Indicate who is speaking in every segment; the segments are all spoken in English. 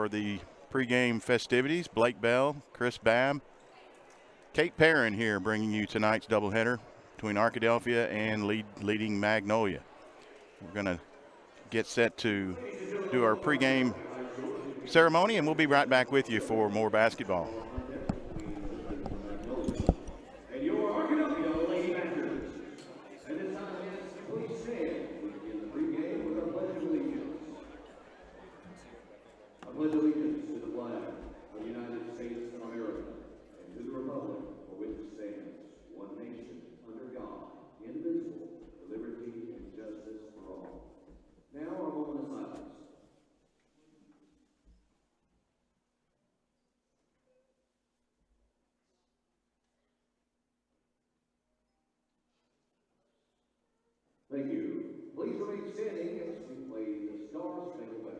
Speaker 1: for the pregame festivities. Blake Bell, Chris Babb, Kate Perrin here bringing you tonight's doubleheader between Arkadelphia and leading Magnolia. We're going to get set to do our pregame ceremony, and we'll be right back with you for more basketball.
Speaker 2: Pledge allegiance to the flag of the United States of America and to the republic for which it stands, one nation, under God, indivisible, with liberty and justice for all. Now our moment of silence. Thank you. Please remain standing as we play the Star Spangled Banner.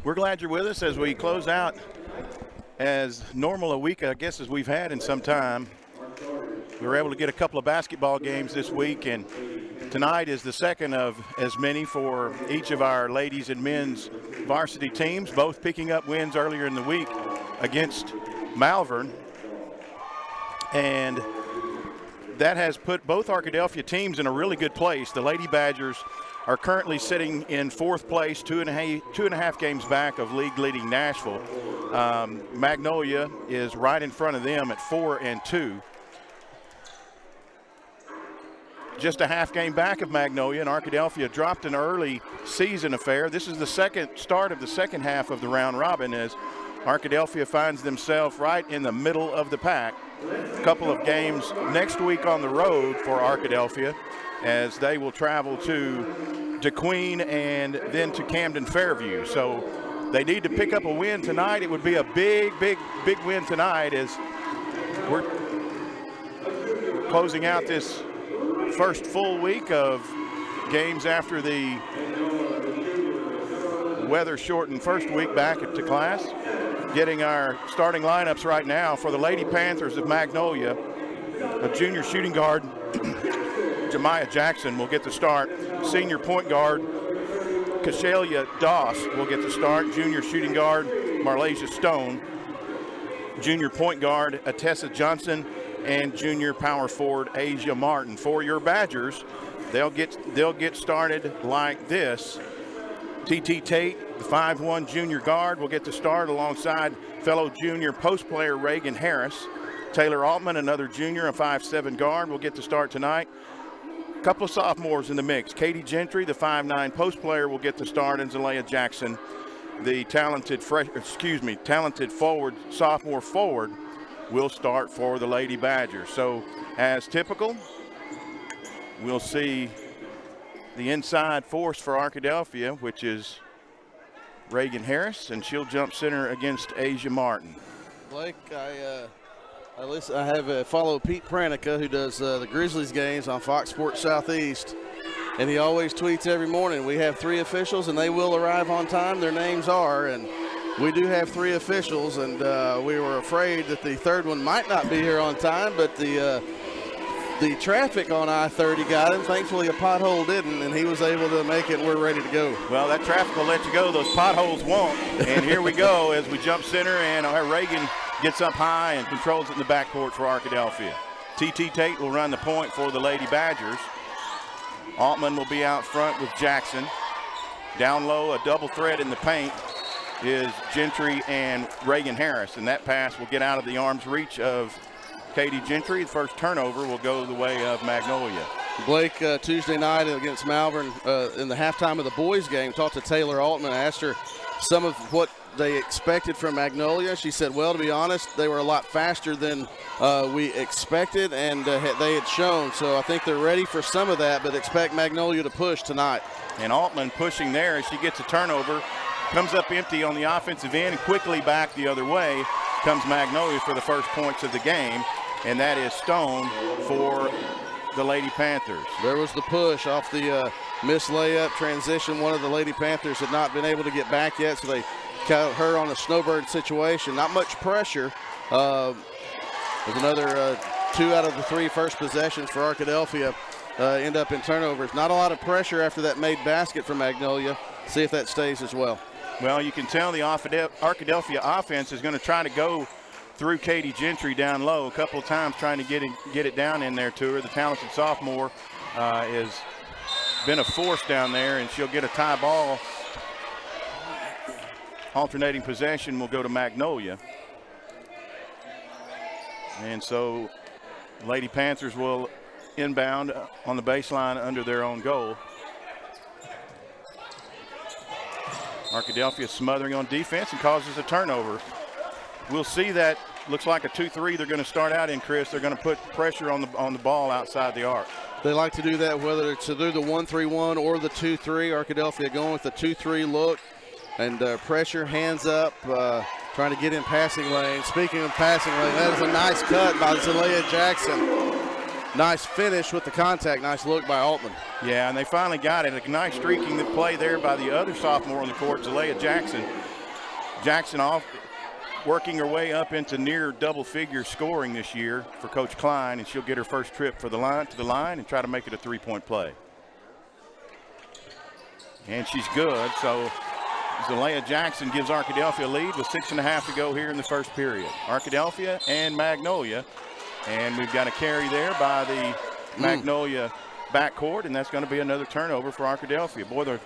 Speaker 1: We're glad you're with us as we close out as normal a week, I guess, as we've had in some time. We were able to get a couple of basketball games this week, and tonight is the second of as many for each of our ladies and men's varsity teams, both picking up wins earlier in the week against Malvern. And that has put both Arkadelphia teams in a really good place. The Lady Badgers are currently sitting in fourth place, two and a half games back of league leading Nashville. Magnolia is right in front of them at 4-2. Just a half game back of Magnolia, and Arkadelphia dropped an early season affair. This is the start of the second half of the round robin as Arkadelphia finds themselves right in the middle of the pack. A couple of games next week on the road for Arkadelphia, as they will travel to DeQueen and then to Camden Fairview. So they need to pick up a win tonight. It would be a big win tonight as we're closing out this first full week of games after the weather-shortened first week back to class. Getting our starting lineups right now for the Lady Panthers of Magnolia. A junior shooting guard, Jemiah Jackson, will get the start. Senior point guard, Kashalia Doss, will get the start. Junior shooting guard, Marlasia Stone. Junior point guard, Atessa Johnson, and junior power forward, Asia Martin. For your Badgers, they'll get started like this. T.T. Tate, the 5'1" junior guard, will get the start alongside fellow junior post player Reagan Harris. Taylor Altman, another junior, a 5'7" guard, will get the start tonight. A couple of sophomores in the mix. Katie Gentry, the 5'9" post player, will get the start, and Zalea Jackson, the talented sophomore forward, will start for the Lady Badgers. So, as typical, we'll see the inside force for Arkadelphia, which is Reagan Harris, and she'll jump center against Asia Martin.
Speaker 3: Blake, I follow Pete Pranica, who does the Grizzlies games on Fox Sports Southeast, and he always tweets every morning, we have 3 officials and they will arrive on time. Their names are, and we do have 3 officials, and we were afraid that the third one might not be here on time, but the the traffic on I-30 got him. Thankfully, a pothole didn't, and he was able to make it. We're ready to go.
Speaker 1: Well, that traffic will let you go. Those potholes won't. And here we go as we jump center, and Reagan gets up high and controls it in the backcourt for Arkadelphia. T.T. Tate will run the point for the Lady Badgers. Altman will be out front with Jackson. Down low, a double threat in the paint is Gentry and Reagan Harris, and that pass will get out of the arm's reach of Katie Gentry. The first turnover will go the way of Magnolia.
Speaker 3: Blake, Tuesday night against Malvern in the halftime of the boys game, talked to Taylor Altman. I asked her some of what they expected from Magnolia. She said, well, to be honest, they were a lot faster than we expected, and they had shown. So I think they're ready for some of that, but expect Magnolia to push tonight.
Speaker 1: And Altman pushing there as she gets a turnover, comes up empty on the offensive end, and quickly back the other way comes Magnolia for the first points of the game, and that is Stone for the Lady Panthers.
Speaker 3: There was the push off the missed layup transition. One of the Lady Panthers had not been able to get back yet, so they caught her on a snowbird situation. Not much pressure. There's another 2 out of the 3 first possessions for Arkadelphia end up in turnovers. Not a lot of pressure after that made basket for Magnolia. See if that stays as well.
Speaker 1: Well, you can tell the Arkadelphia offense is going to try to go through Katie Gentry down low a couple of times, trying to get it down in there to her. The talented sophomore has been a force down there, and she'll get a tie ball. Alternating possession will go to Magnolia. And so Lady Panthers will inbound on the baseline under their own goal. Arkadelphia smothering on defense and causes a turnover. We'll see that. Looks like a 2-3 they're going to start out in, Chris. They're going to put pressure on the ball outside the arc.
Speaker 3: They like to do that, whether it's to do the 1-3-1 or the 2-3. Arkadelphia going with the 2-3 look and pressure, hands up, trying to get in passing lane. Speaking of passing lane, that is a nice cut by Zalea Jackson. Nice finish with the contact. Nice look by Altman.
Speaker 1: Yeah, and they finally got it. A nice streaking play there by the other sophomore on the court, Zalea Jackson. Jackson off, working her way up into near double-figure scoring this year for Coach Klein, and she'll get her first trip to the line and try to make it a 3-point play. And she's good, so Zalea Jackson gives Arkadelphia a lead with 6.5 to go here in the first period. Arkadelphia and Magnolia, and we've got a carry there by the Magnolia backcourt, and that's going to be another turnover for Arkadelphia. Boy, the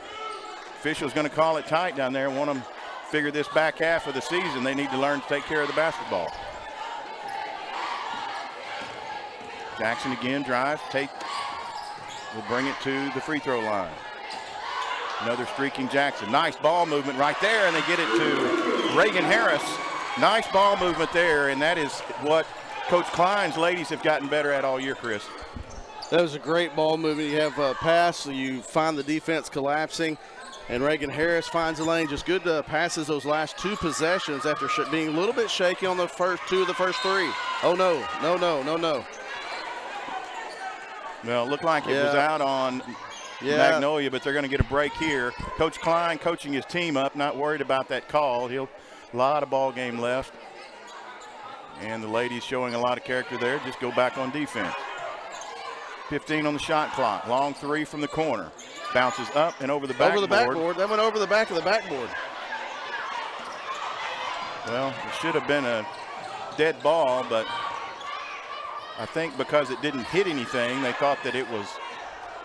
Speaker 1: official's going to call it tight down there. Want them figure this back half of the season. They need to learn to take care of the basketball. Jackson again drives. Tate will bring it to the free throw line. Another streaking Jackson. Nice ball movement right there, and they get it to Reagan Harris. Nice ball movement there, and that is what Coach Klein's ladies have gotten better at all year, Chris.
Speaker 3: That was a great ball movement. You have a pass, so you find the defense collapsing, and Reagan Harris finds the lane. Just good passes those last 2 possessions after being a little bit shaky on the first 2 of the first 3. Oh, no.
Speaker 1: Well, it looked like it was out on Magnolia, but they're going to get a break here. Coach Klein coaching his team up, not worried about that call. A lot of ball game left. And the ladies showing a lot of character there. Just go back on defense. 15 on the shot clock. Long 3 from the corner. Bounces up and over the backboard.
Speaker 3: Over the backboard. That went over the back of the backboard.
Speaker 1: Well, it should have been a dead ball, but I think because it didn't hit anything, they thought that it was.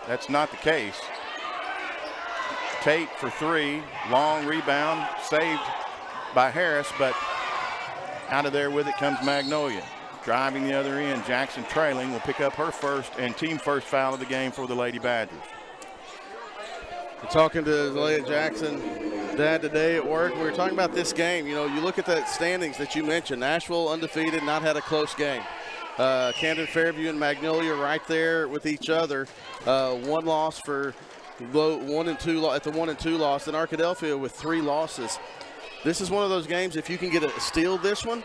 Speaker 1: That's not the case. Tate for 3. Long rebound. Saved by Harris, but out of there with it comes Magnolia. Driving the other end, Jackson trailing will pick up her first and team first foul of the game for the Lady Badgers.
Speaker 3: Talking to Zalea Jackson, Dad, today at work, we were talking about this game. You know, you look at that standings that you mentioned. Nashville undefeated, not had a close game. Camden Fairview and Magnolia right there with each other. 1 loss for 1 and 2 at the 1 and 2 loss, and Arkadelphia with 3 losses. This is one of those games, if you can get a steal this one,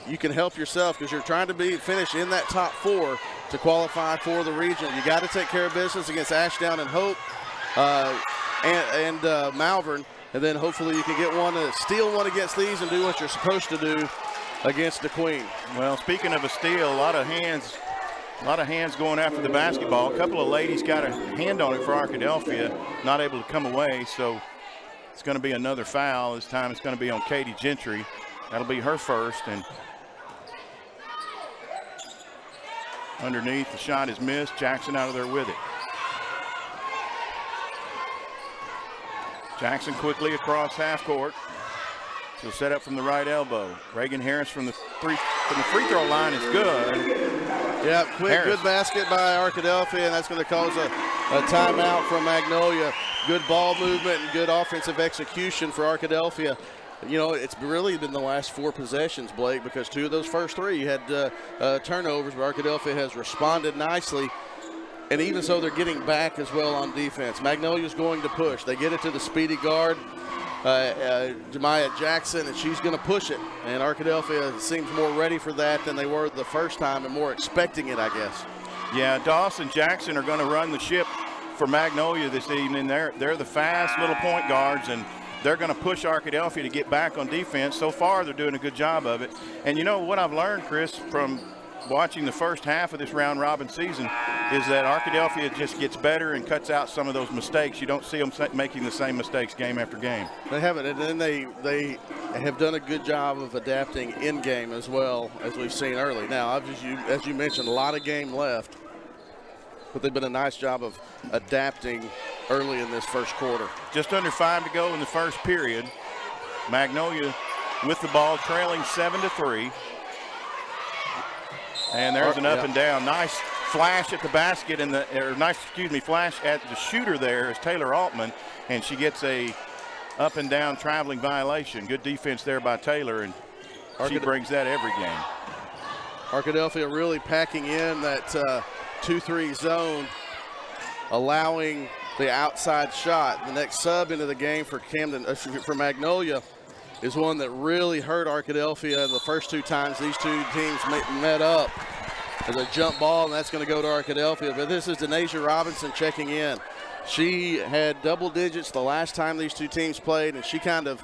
Speaker 3: you can help yourself because you're trying to finish in that top 4 to qualify for the region. You got to take care of business against Ashdown and Hope and Malvern, and then hopefully you can get steal one against these and do what you're supposed to do against the Queen.
Speaker 1: Well, speaking of a steal, a lot of hands A lot of hands going after the basketball. A couple of ladies got a hand on it for Arkadelphia, not able to come away, so it's going to be another foul. This time it's going to be on Katie Gentry. That'll be her first, and underneath, the shot is missed. Jackson out of there with it. Jackson quickly across half court. She'll set up from the right elbow. Reagan Harris from the free throw line is good.
Speaker 3: Yeah, quick, good basket by Arkadelphia, and that's going to cause a timeout from Magnolia. Good ball movement and good offensive execution for Arkadelphia. You know, it's really been the last 4 possessions, Blake, because 2 of those first 3 you had turnovers, but Arkadelphia has responded nicely. And even so, they're getting back as well on defense. Magnolia's going to push. They get it to the speedy guard, Jemiah Jackson, and she's going to push it. And Arkadelphia seems more ready for that than they were the first time and more expecting it, I guess.
Speaker 1: Yeah, Dawson Jackson are going to run the ship for Magnolia this evening. They're the fast little point guards, and they're going to push Arkadelphia to get back on defense. So far, they're doing a good job of it. And you know what I've learned, Chris, from watching the first half of this round robin season is that Arkadelphia just gets better and cuts out some of those mistakes. You don't see them making the same mistakes game after game.
Speaker 3: They haven't, and then they have done a good job of adapting in game as well, as we've seen early. Now, as you mentioned, a lot of game left, but they've been a nice job of adapting early in this first quarter.
Speaker 1: Just under 5 to go in the first period. Magnolia with the ball, trailing 7-3. And there's an up and down. Nice flash at the basket, flash at the shooter there is Taylor Altman, and she gets a up and down traveling violation. Good defense there by Taylor, and she brings that every game.
Speaker 3: Arkadelphia really packing in that 2-3 zone, allowing the outside shot. The next sub into the game for Magnolia is one that really hurt Arkadelphia the first 2 times these 2 teams met up. There's a jump ball, and that's going to go to Arkadelphia. But this is Denasia Robinson checking in. She had double digits the last time these 2 teams played, and she kind of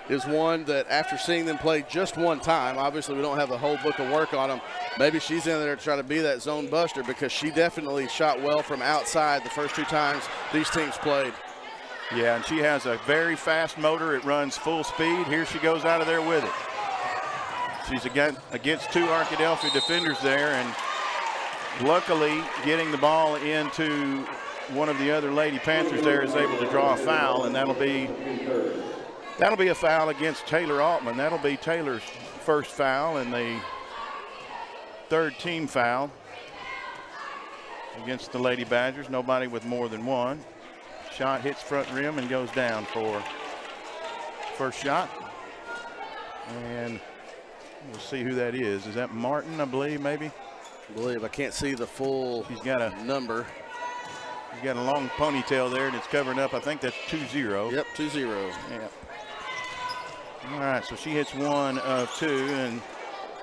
Speaker 3: is one that after seeing them play just one time, obviously we don't have the whole book of work on them, maybe she's in there to try to be that zone buster, because she definitely shot well from outside the first 2 times these teams played.
Speaker 1: Yeah, and she has a very fast motor. It runs full speed. Here she goes out of there with it. She's against 2 Arkadelphia defenders there, and luckily getting the ball into one of the other Lady Panthers there is able to draw a foul, and that'll be a foul against Taylor Altman. That'll be Taylor's first foul and the 3rd team foul against the Lady Badgers. Nobody with more than 1. Shot hits front rim and goes down for first shot. And we'll see who that is. Is that Martin, I believe, maybe?
Speaker 3: I can't see the full number.
Speaker 1: He's got a long ponytail there, and it's covering up. I think that's 2-0.
Speaker 3: Yep, 2-0.
Speaker 1: Yeah. All right, so she hits 1 of 2, and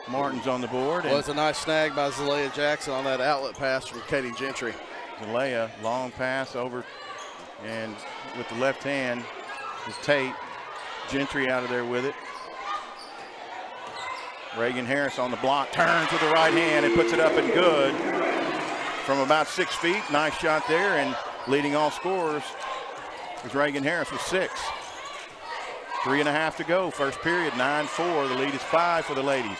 Speaker 1: Martin's on the board.
Speaker 3: Well, it's a nice snag by Zalea Jackson on that outlet pass from Katie Gentry.
Speaker 1: Zalea, long pass over, and with the left hand is Tate. Gentry out of there with it. Reagan Harris on the block, turns with the right hand and puts it up and good from about 6 feet. Nice shot there, and leading all scorers is Reagan Harris with 6. 3.5 to go, first period, 9-4. The lead is 5 for the ladies.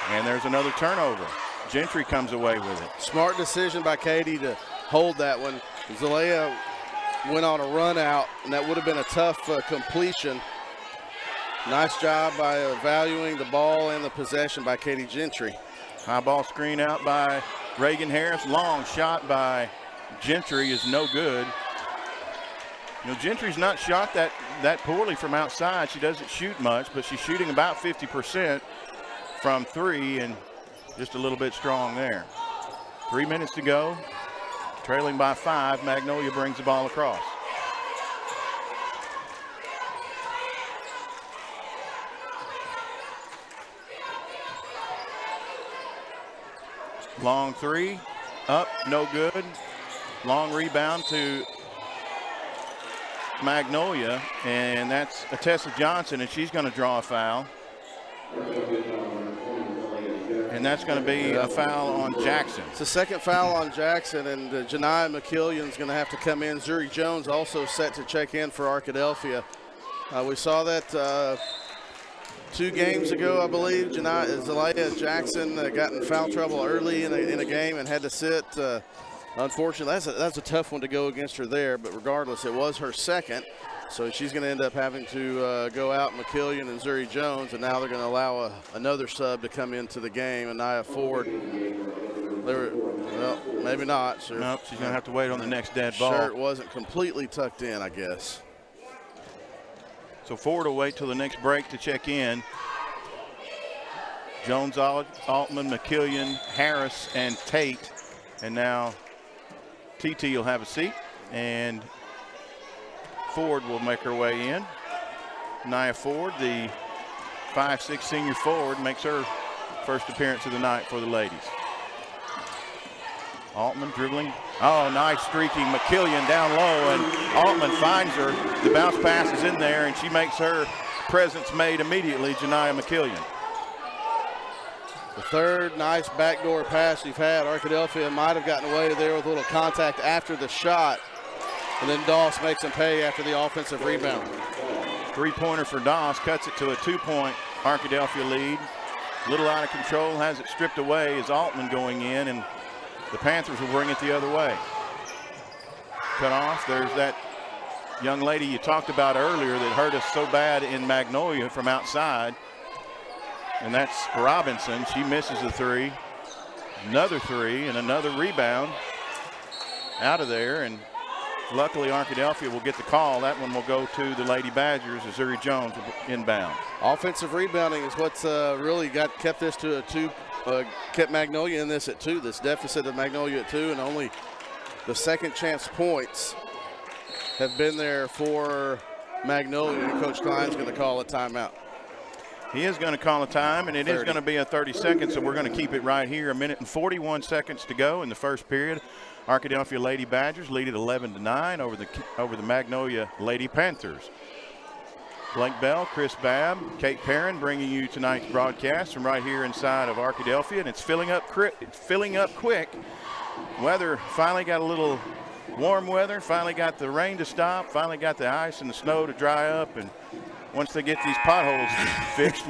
Speaker 1: And there's another turnover. Gentry comes away with it.
Speaker 3: Smart decision by Katie to hold that one. Zalea went on a run out, and that would have been a tough completion. Nice job by valuing the ball and the possession by Katie Gentry.
Speaker 1: High ball screen out by Reagan Harris. Long shot by Gentry is no good. You know, Gentry's not shot that poorly from outside. She doesn't shoot much, but she's shooting about 50% from 3 and just a little bit strong there. 3 minutes to go. Trailing by 5, Magnolia brings the ball across. Long 3, up, no good. Long rebound to Magnolia, and that's Atessa Johnson, and she's going to draw a foul. And And that's going to be a foul on Jackson.
Speaker 3: It's the second foul on Jackson, and Janiah McKillion's going to have to come in. Zuri Jones also set to check in for Arkadelphia. We saw that 2 games ago, I believe. Zelaya Jackson got in foul trouble early in a game and had to sit. Unfortunately, that's a tough one to go against her there, but regardless, it was her second. So she's going to end up having to go out McKillion and Zuri Jones, and now they're going to allow another sub to come into the game, Anaya Ford. Well, maybe not. Sure.
Speaker 1: Nope, she's going to have to wait on the next dead ball.
Speaker 3: Shirt wasn't completely tucked in, I guess.
Speaker 1: So Ford will wait till the next break to check in. Jones, Altman, McKillion, Harris, and Tate. And now TT will have a seat, and Ford will make her way in. Nia Ford, the 5'6" senior forward, makes her first appearance of the night for the ladies. Altman dribbling. Oh, nice streaking. McKillion down low, and Altman finds her. The bounce pass is in there, and she makes her presence made immediately, Janiah McKillion.
Speaker 3: The third nice backdoor pass you've had. Arkadelphia might have gotten away there with a little contact after the shot. And then Doss makes him pay after the offensive rebound.
Speaker 1: 3-pointer for Doss, cuts it to a 2-point Arkadelphia lead. A little out of control, has it stripped away as Altman going in, and the Panthers will bring it the other way. Cut off, there's that young lady you talked about earlier that hurt us so bad in Magnolia from outside. And that's Robinson, she misses the 3. Another 3 and another rebound out of there, and luckily, Arkadelphia will get the call. That one will go to the Lady Badgers as Zuri Jones will inbound.
Speaker 3: Offensive rebounding is what's really kept this to a 2, kept Magnolia in this at 2. This deficit of Magnolia at 2, and only the second chance points have been there for Magnolia. Coach Klein's going to call a timeout.
Speaker 1: He is going to call a time, and it
Speaker 3: 30.
Speaker 1: is going to be a 30 seconds, so we're going to keep it right here. 1 minute and 41 seconds to go in the first period. Arkadelphia Lady Badgers lead at 11-9 over the Magnolia Lady Panthers. Blake Bell, Chris Babb, Kate Perrin bringing you tonight's broadcast from right here inside of Arkadelphia, and it's filling up quick. Weather finally got a little warm weather, finally got the rain to stop, finally got the ice and the snow to dry up, and once they get these potholes fixed,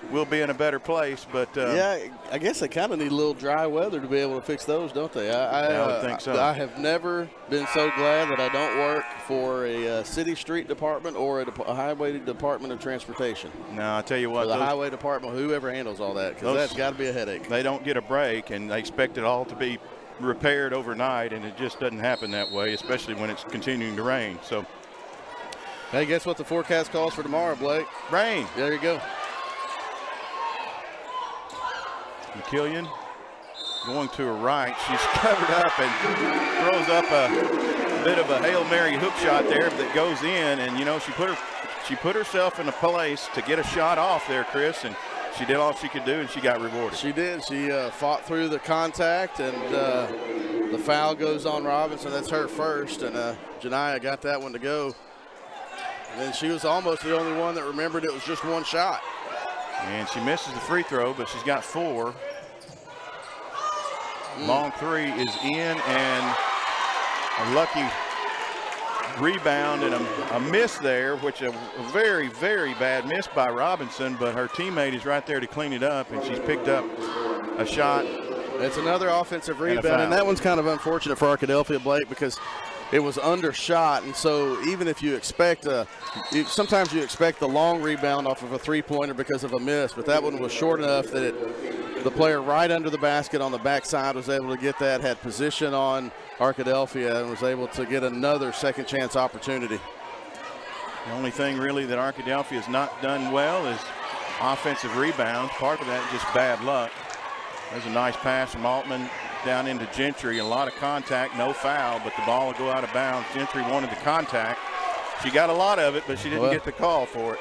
Speaker 1: we'll be in a better place. But
Speaker 3: yeah, I guess they kind of need a little dry weather to be able to fix those, don't they?
Speaker 1: I would think so.
Speaker 3: I have never been so glad that I don't work for a city street department or a highway department of transportation.
Speaker 1: No, I tell you what,
Speaker 3: the highway department, whoever handles all that, because that's got to be a headache.
Speaker 1: They don't get a break, and they expect it all to be repaired overnight, and it just doesn't happen that way, especially when it's continuing to rain. So.
Speaker 3: Hey, guess what the forecast calls for tomorrow, Blake?
Speaker 1: Rain.
Speaker 3: There you go.
Speaker 1: McKillion going to her right. She's covered up and throws up a bit of a Hail Mary hook shot there that goes in. And, you know, she put herself in a place to get a shot off there, Chris, and she did all she could do, and she got rewarded.
Speaker 3: She did. She fought through the contact, and the foul goes on Robinson. That's her first, and Janiah got that one to go. And then she was almost the only one that remembered it was just one shot.
Speaker 1: And she misses the free throw, but she's got 4. Long 3 is in, and a lucky rebound and a miss there, which a very, very bad miss by Robinson, but her teammate is right there to clean it up, and she's picked up a shot.
Speaker 3: It's another offensive rebound, and that one's kind of unfortunate for Arkadelphia, Blake, because it was undershot, and so even if you expect sometimes you expect the long rebound off of a three-pointer because of a miss, but that one was short enough that the player right under the basket on the backside was able to get that, had position on Arkadelphia, and was able to get another second chance opportunity.
Speaker 1: The only thing really that Arkadelphia has not done well is offensive rebounds. Part of that just bad luck. There's a nice pass from Altman down into Gentry. A lot of contact, no foul, but the ball will go out of bounds. Gentry wanted the contact. She got a lot of it, but she didn't get the call for it.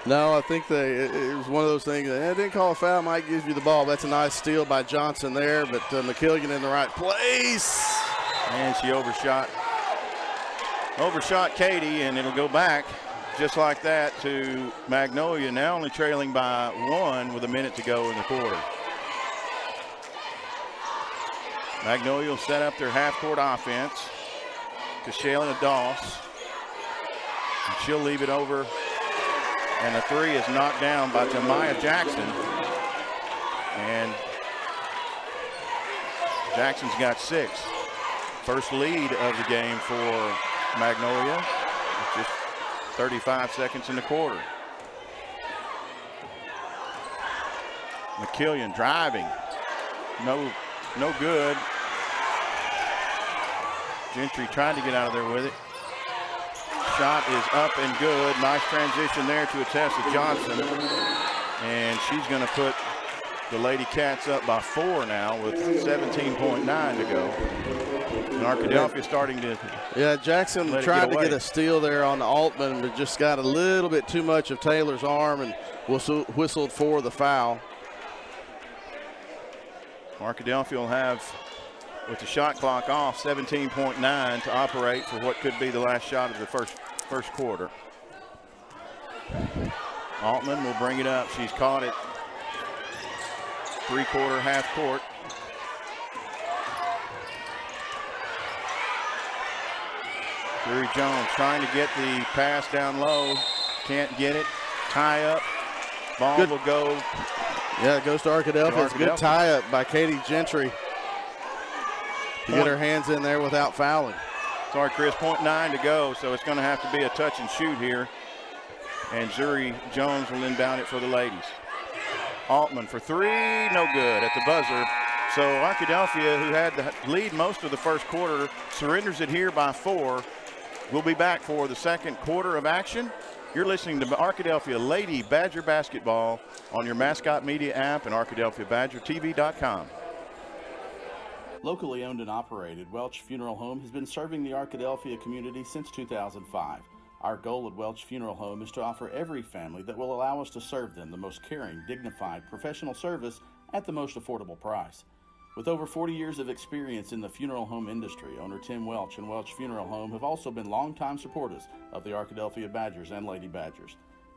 Speaker 3: No, I think it was one of those things. They didn't call a foul, might give you the ball. That's a nice steal by Johnson there, but McKillion in the right place.
Speaker 1: And she overshot Katie, and it'll go back just like that to Magnolia, now only trailing by 1 with a minute to go in the quarter. Magnolia will set up their half-court offense to Shaylin Doss. And she'll leave it over. And the three is knocked down by Jemiah Jackson. And Jackson's got 6. First lead of the game for Magnolia. Just 35 seconds in the quarter. McKillian driving. No good. Gentry tried to get out of there with it. Shot is up and good. Nice transition there to Atessa Johnson. And she's going to put the Lady Cats up by 4 now with 17.9 to go. And Arkadelphia starting to.
Speaker 3: Yeah, Jackson tried to get a steal there on the Altman, but just got a little bit too much of Taylor's arm and whistled for the foul.
Speaker 1: Arkadelphia will have, with the shot clock off, 17.9 to operate for what could be the last shot of the first quarter. Altman will bring it up. She's caught it 3-quarter, half court. Drury Jones trying to get the pass down low. Can't get it. Tie up. Ball will go.
Speaker 3: Yeah, it goes to Arkadelphia. It's a good tie up by Katie Gentry to get her hands in there without fouling.
Speaker 1: Sorry, Chris, 0.9 to go, so it's going to have to be a touch and shoot here. And Drury Jones will inbound it for the ladies. Altman for 3, no good at the buzzer. So Arkadelphia, who had the lead most of the first quarter, surrenders it here by 4. We'll be back for the second quarter of action. You're listening to Arkadelphia Lady Badger Basketball on your Mascot Media app and ArkadelphiaBadgerTV.com.
Speaker 4: Locally owned and operated, Welch Funeral Home has been serving the Arkadelphia community since 2005. Our goal at Welch Funeral Home is to offer every family that will allow us to serve them the most caring, dignified, professional service at the most affordable price. With over 40 years of experience in the funeral home industry, owner Tim Welch and Welch Funeral Home have also been longtime supporters of the Arkadelphia Badgers and Lady Badgers.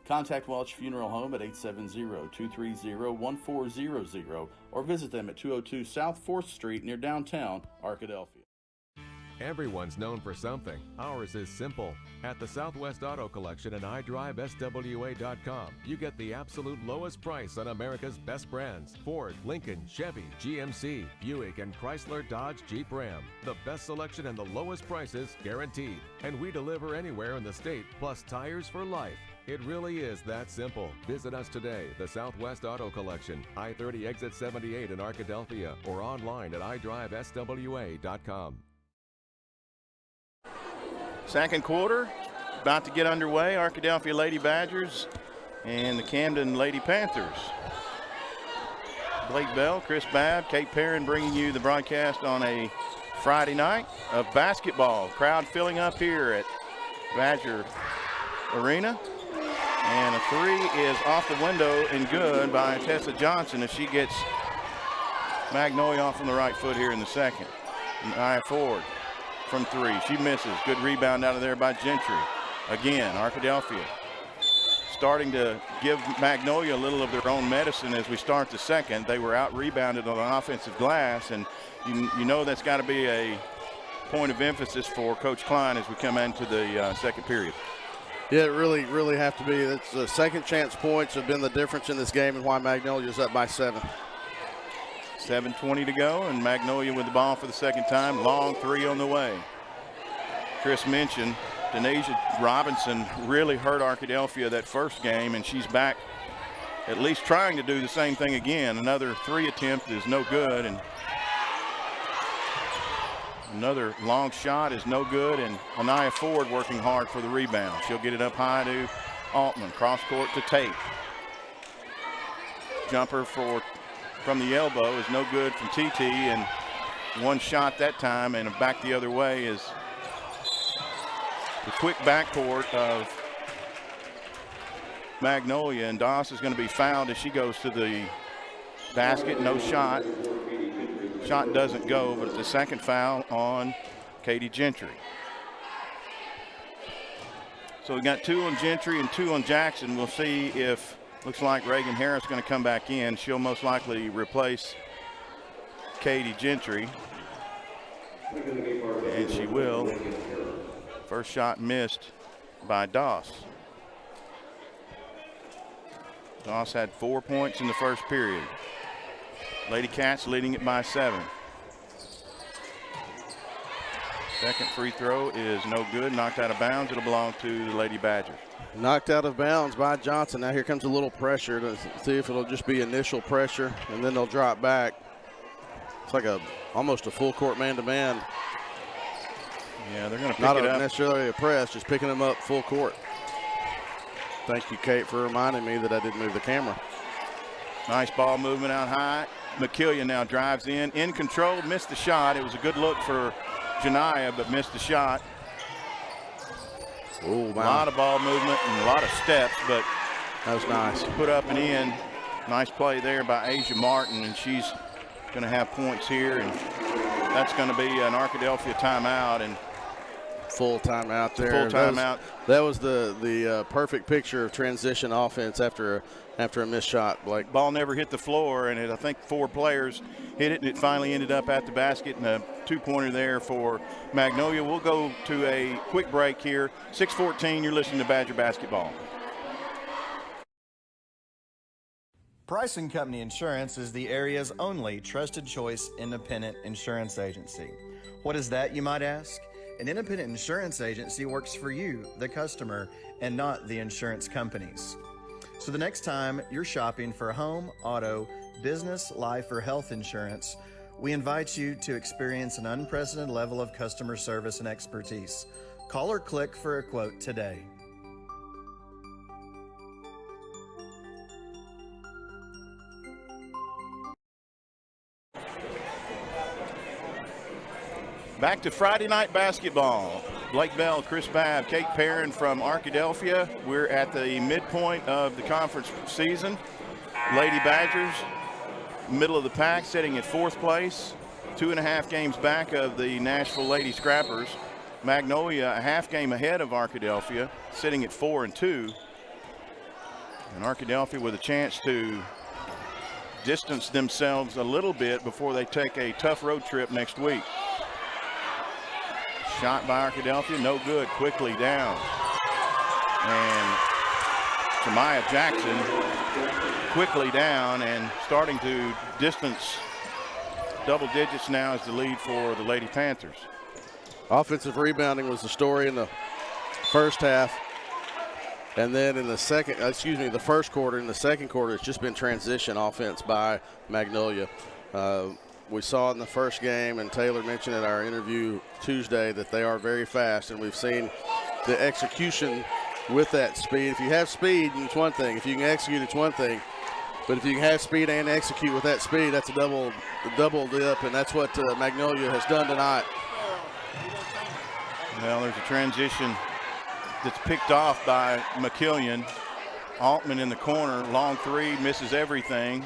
Speaker 4: Contact Welch Funeral Home at 870-230-1400 or visit them at 202 South 4th Street near downtown Arkadelphia.
Speaker 5: Everyone's known for something. Ours is simple. At the Southwest Auto Collection and iDriveSWA.com, you get the absolute lowest price on America's best brands. Ford, Lincoln, Chevy, GMC, Buick, and Chrysler, Dodge, Jeep, Ram. The best selection and the lowest prices guaranteed. And we deliver anywhere in the state, plus tires for life. It really is that simple. Visit us today, the Southwest Auto Collection, I-30 exit 78 in Arkadelphia, or online at iDriveSWA.com.
Speaker 1: Second quarter about to get underway. Arkadelphia Lady Badgers and the Camden Lady Panthers. Blake Bell, Chris Babb, Kate Perrin bringing you the broadcast on a Friday night of basketball. Crowd filling up here at Badger Arena. And a 3 is off the window and good by Tessa Johnson as she gets Magnolia off on the right foot here in the second. Nia Ford from 3. She misses. Good rebound out of there by Gentry. Again, Arkadelphia starting to give Magnolia a little of their own medicine as we start the second. They were out-rebounded on the offensive glass, and you know that's got to be a point of emphasis for Coach Klein as we come into the second period.
Speaker 3: Yeah, it really have to be. It's the second chance points have been the difference in this game and why Magnolia's up by 7.
Speaker 1: 7:20 to go, and Magnolia with the ball for the second time. Long 3 on the way. Chris mentioned Denasia Robinson really hurt Arkadelphia that first game, and she's back at least trying to do the same thing again. Another 3 attempt is no good, and another long shot is no good, and Ania Ford working hard for the rebound. She'll get it up high to Altman. Cross court to Tate. Jumper from the elbow is no good from TT, and one shot that time, and back the other way is the quick backcourt of Magnolia, and Doss is going to be fouled as she goes to the basket. No shot. Shot doesn't go, but the second foul on Katie Gentry. So we got 2 on Gentry and 2 on Jackson. We'll see if, looks like Reagan Harris is going to come back in. She'll most likely replace Katie Gentry. And she will. First shot missed by Doss. Doss had 4 points in the first period. Lady Cats leading it by 7. Second free throw is no good, knocked out of bounds. It'll belong to the Lady Badgers.
Speaker 3: Knocked out of bounds by Johnson. Now here comes a little pressure to see if it'll just be initial pressure, and then they'll drop back. It's like almost a full court man-to-man.
Speaker 1: Yeah, they're going to pick it up.
Speaker 3: Not necessarily a press, just picking them up full court. Thank you, Kate, for reminding me that I didn't move the camera.
Speaker 1: Nice ball movement out high. Magnolia now drives in control, missed the shot. It was a good look for Janiyah, but missed the shot.
Speaker 3: Oh, wow.
Speaker 1: A lot of ball movement and a lot of steps, but
Speaker 3: that was nice.
Speaker 1: Put up and in. Nice play there by Asia Martin, and she's going to have points here, and that's going to be an Arkadelphia timeout. And
Speaker 3: full timeout there.
Speaker 1: Full timeout.
Speaker 3: That was the perfect picture of transition offense after a missed shot, Blake.
Speaker 1: Ball never hit the floor, and I think 4 players hit it, and it finally ended up at the basket, and a 2-pointer there for Magnolia. We'll go to a quick break here. 6:14, you're listening to Badger Basketball.
Speaker 6: Price & Company Insurance is the area's only trusted choice independent insurance agency. What is that, you might ask? An independent insurance agency works for you, the customer, and not the insurance companies. So the next time you're shopping for home, auto, business, life, or health insurance, we invite you to experience an unprecedented level of customer service and expertise. Call or click for a quote today.
Speaker 1: Back to Friday night basketball. Blake Bell, Chris Babb, Kate Perrin from Arkadelphia. We're at the midpoint of the conference season. Lady Badgers, middle of the pack, sitting at 4th place, 2.5 games back of the Nashville Lady Scrappers. Magnolia a half game ahead of Arkadelphia, sitting at 4-2. And Arkadelphia with a chance to distance themselves a little bit before they take a tough road trip next week. Shot by Arkadelphia, no good, quickly down. And Jemiah Jackson quickly down and starting to distance double digits now as the lead for the Lady Panthers.
Speaker 3: Offensive rebounding was the story in the first half. And then in the first quarter, in the second quarter, it's just been transition offense by Magnolia. We saw in the first game, and Taylor mentioned in our interview Tuesday, that they are very fast, and we've seen the execution with that speed. If you have speed, it's one thing. If you can execute, it's one thing. But if you can have speed and execute with that speed, that's a double dip, and that's what Magnolia has done tonight.
Speaker 1: Well, there's a transition that's picked off by McKillian. Altman in the corner, long 3, misses everything.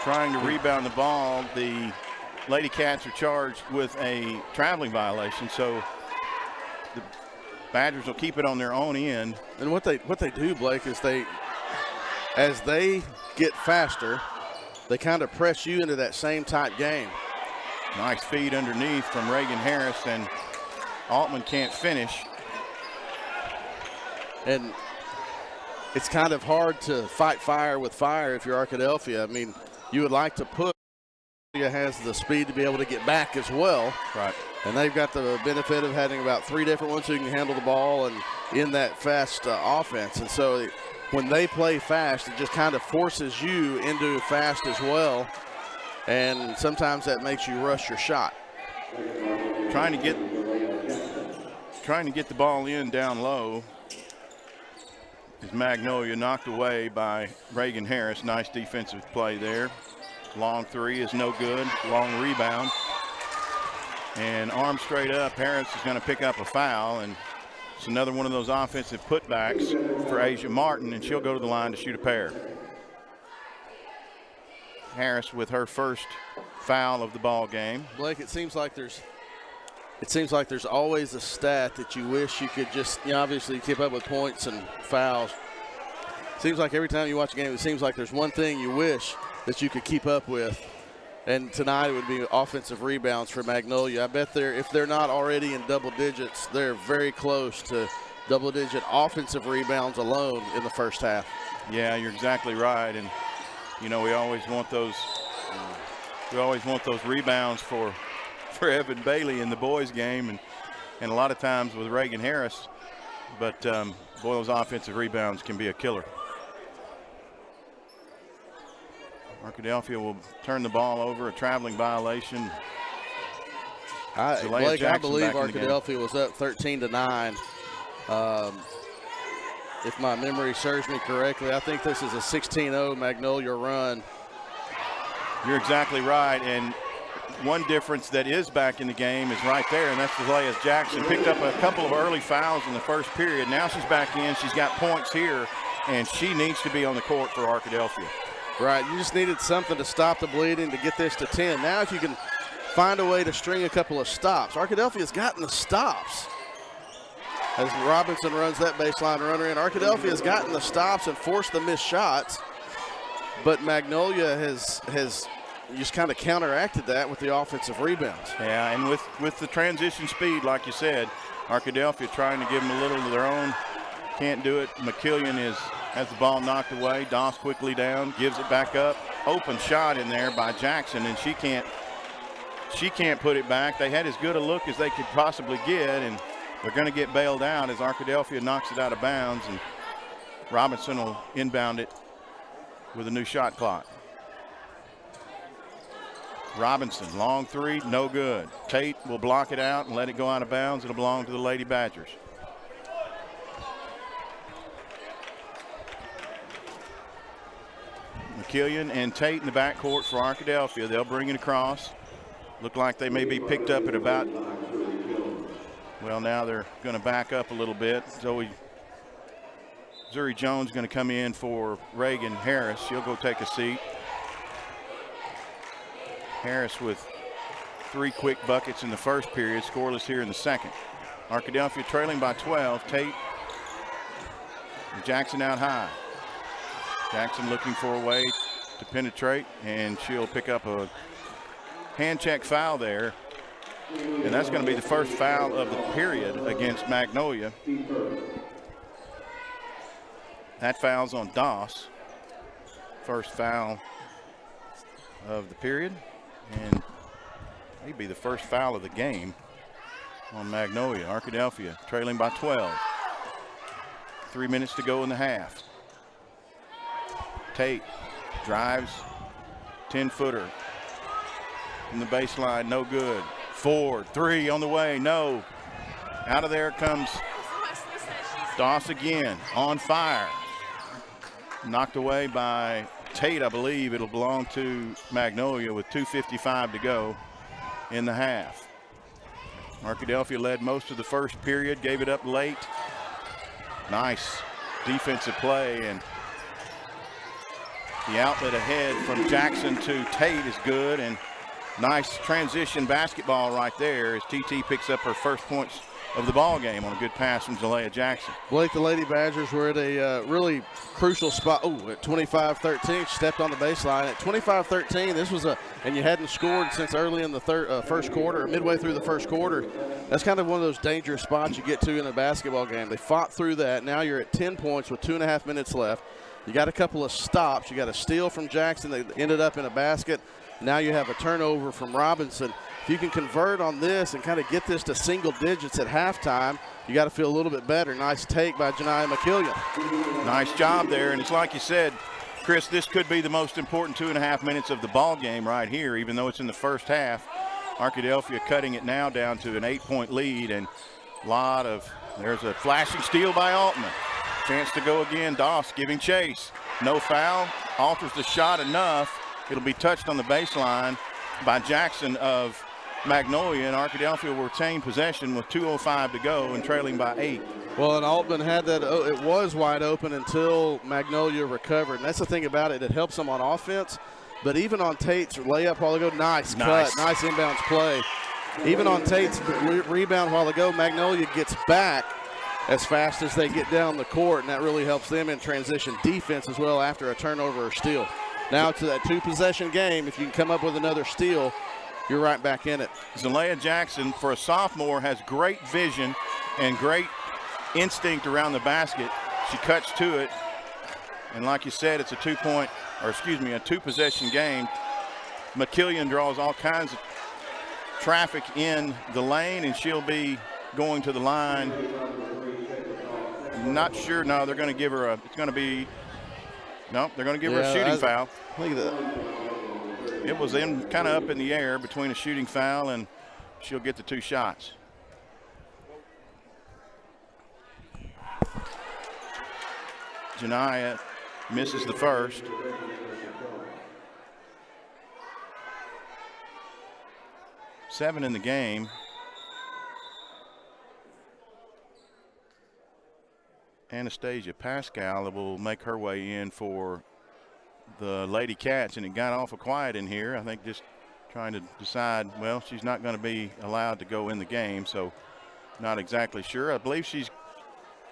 Speaker 1: Trying to rebound the ball. The Lady Cats are charged with a traveling violation, so the Badgers will keep it on their own end.
Speaker 3: And what they do, Blake, is as they get faster, they kind of press you into that same type game.
Speaker 1: Nice feed underneath from Reagan Harris, and Altman can't finish.
Speaker 3: And it's kind of hard to fight fire with fire if you're Arkadelphia. I mean, you would like to push. Has the speed to be able to get back as well.
Speaker 1: Right.
Speaker 3: And they've got the benefit of having about 3 different ones who can handle the ball and in that fast offense. And so when they play fast, it just kind of forces you into fast as well. And sometimes that makes you rush your shot.
Speaker 1: Trying to get the ball in down low is Magnolia, knocked away by Reagan Harris. Nice defensive play there. Long 3 is no good. Long rebound. And arm straight up, Harris is going to pick up a foul, and it's another one of those offensive putbacks for Asia Martin, and she'll go to the line to shoot a pair. Harris with her first foul of the ball game.
Speaker 3: Blake, it seems like there's always a stat that you wish you could just, obviously keep up with points and fouls. Seems like every time you watch a game, it seems like there's one thing you wish that you could keep up with. And tonight it would be offensive rebounds for Magnolia. I bet if they're not already in double digits, they're very close to double-digit offensive rebounds alone in the first half.
Speaker 1: Yeah, you're exactly right. And, you know, we always want those rebounds for Evan Bailey in the boys game and a lot of times with Reagan Harris. But, boy, those offensive rebounds can be a killer. Arkadelphia will turn the ball over, a traveling violation.
Speaker 3: Blake, I believe Arkadelphia was up 13-9. If my memory serves me correctly, I think this is a 16-0 Magnolia run.
Speaker 1: You're exactly right, and one difference that is back in the game is right there, and that's Zalea Jackson. Picked up a couple of early fouls in the first period. Now she's back in. She's got points here, and she needs to be on the court for Arkadelphia.
Speaker 3: Right, you just needed something to stop the bleeding to get this to 10. Now if you can find a way to string a couple of stops. Arkadelphia's gotten the stops. As Robinson runs that baseline runner in, Arkadelphia has gotten the stops and forced the missed shots. But Magnolia has just kind of counteracted that with the offensive rebounds.
Speaker 1: Yeah, and with the transition speed, like you said, Arkadelphia trying to give them a little of their own. Can't do it. McKillian has the ball knocked away. Doss quickly down, gives it back up. Open shot in there by Jackson, and she can't put it back. They had as good a look as they could possibly get, and they're going to get bailed out as Arkadelphia knocks it out of bounds, and Robinson will inbound it with a new shot clock. Robinson, long three, no good. Tate will block it out and let it go out of bounds. It'll belong to the Lady Badgers. McKillian and Tate in the backcourt for Arkadelphia. They'll bring it across. Look like they may be picked up at about, well, now they're going to back up a little bit. Zuri Jones going to come in for Reagan Harris. She'll go take a seat. Harris with 3 quick buckets in the first period, scoreless here in the second. Arkadelphia trailing by 12. Tate and Jackson out high. Jackson looking for a way to penetrate, and she'll pick up a hand check foul there. And that's going to be the first foul of the period against Magnolia. That foul's on Doss. First foul of the period, and maybe the first foul of the game on Magnolia. Arkadelphia trailing by 12. 3 minutes to go in the half. Tate drives, 10-footer from the baseline, no good. Ford, 3 on the way, no. Out of there comes Doss again, on fire. Knocked away by Tate, I believe. It'll belong to Magnolia with 2:55 to go in the half. Arkadelphia led most of the first period, gave it up late. Nice defensive play, and the outlet ahead from Jackson to Tate is good, and nice transition basketball right there as TT picks up her first points of the ball game on a good pass from Zalea Jackson.
Speaker 3: Blake, the Lady Badgers were at a really crucial spot. Oh, at 25-13, she stepped on the baseline. At 25-13, this was and you hadn't scored since early in the first quarter, or midway through the first quarter. That's kind of one of those dangerous spots you get to in a basketball game. They fought through that. Now you're at 10 points with 2.5 minutes left. You got a couple of stops. You got a steal from Jackson that ended up in a basket. Now you have a turnover from Robinson. If you can convert on this and kind of get this to single digits at halftime, you got to feel a little bit better. Nice take by Janiah McKillian.
Speaker 1: Nice job there, and it's like you said, Chris, this could be the most important 2.5 minutes of the ball game right here, even though it's in the first half. Arkadelphia cutting it now down to an 8-point lead, and there's a flashing steal by Altman. Chance to go again. Doss giving chase. No foul. Alters the shot enough. It'll be touched on the baseline by Jackson of Magnolia, and Arkadelphia will retain possession with 2:05 to go and trailing by 8.
Speaker 3: Well, and Altman had that. It was wide open until Magnolia recovered. And that's the thing about it. It helps them on offense. But even on Tate's layup a while ago, nice cut, nice inbounds play. Even on Tate's rebound a while ago, Magnolia gets back as fast as they get down the court, and that really helps them in transition defense as well after a turnover or steal. Now to that 2-possession game. If you can come up with another steal, you're right back in it.
Speaker 1: Zalea Jackson, for a sophomore, has great vision and great instinct around the basket. She cuts to it, and like you said, it's a 2-possession game. McKillian draws all kinds of traffic in the lane, and she'll be going to the line. Not sure. No, they're going to give her a. It's going to be. No, they're going to give her a shooting foul.
Speaker 3: Look at that.
Speaker 1: It was in kind of up in the air between a shooting foul, and she'll get the 2 shots. Janiyah misses the first. Seven in the game. Anastasia Pascal will make her way in for the Lady Cats, and it got awful quiet in here. I think just trying to decide, well, she's not going to be allowed to go in the game, so not exactly sure. I believe she's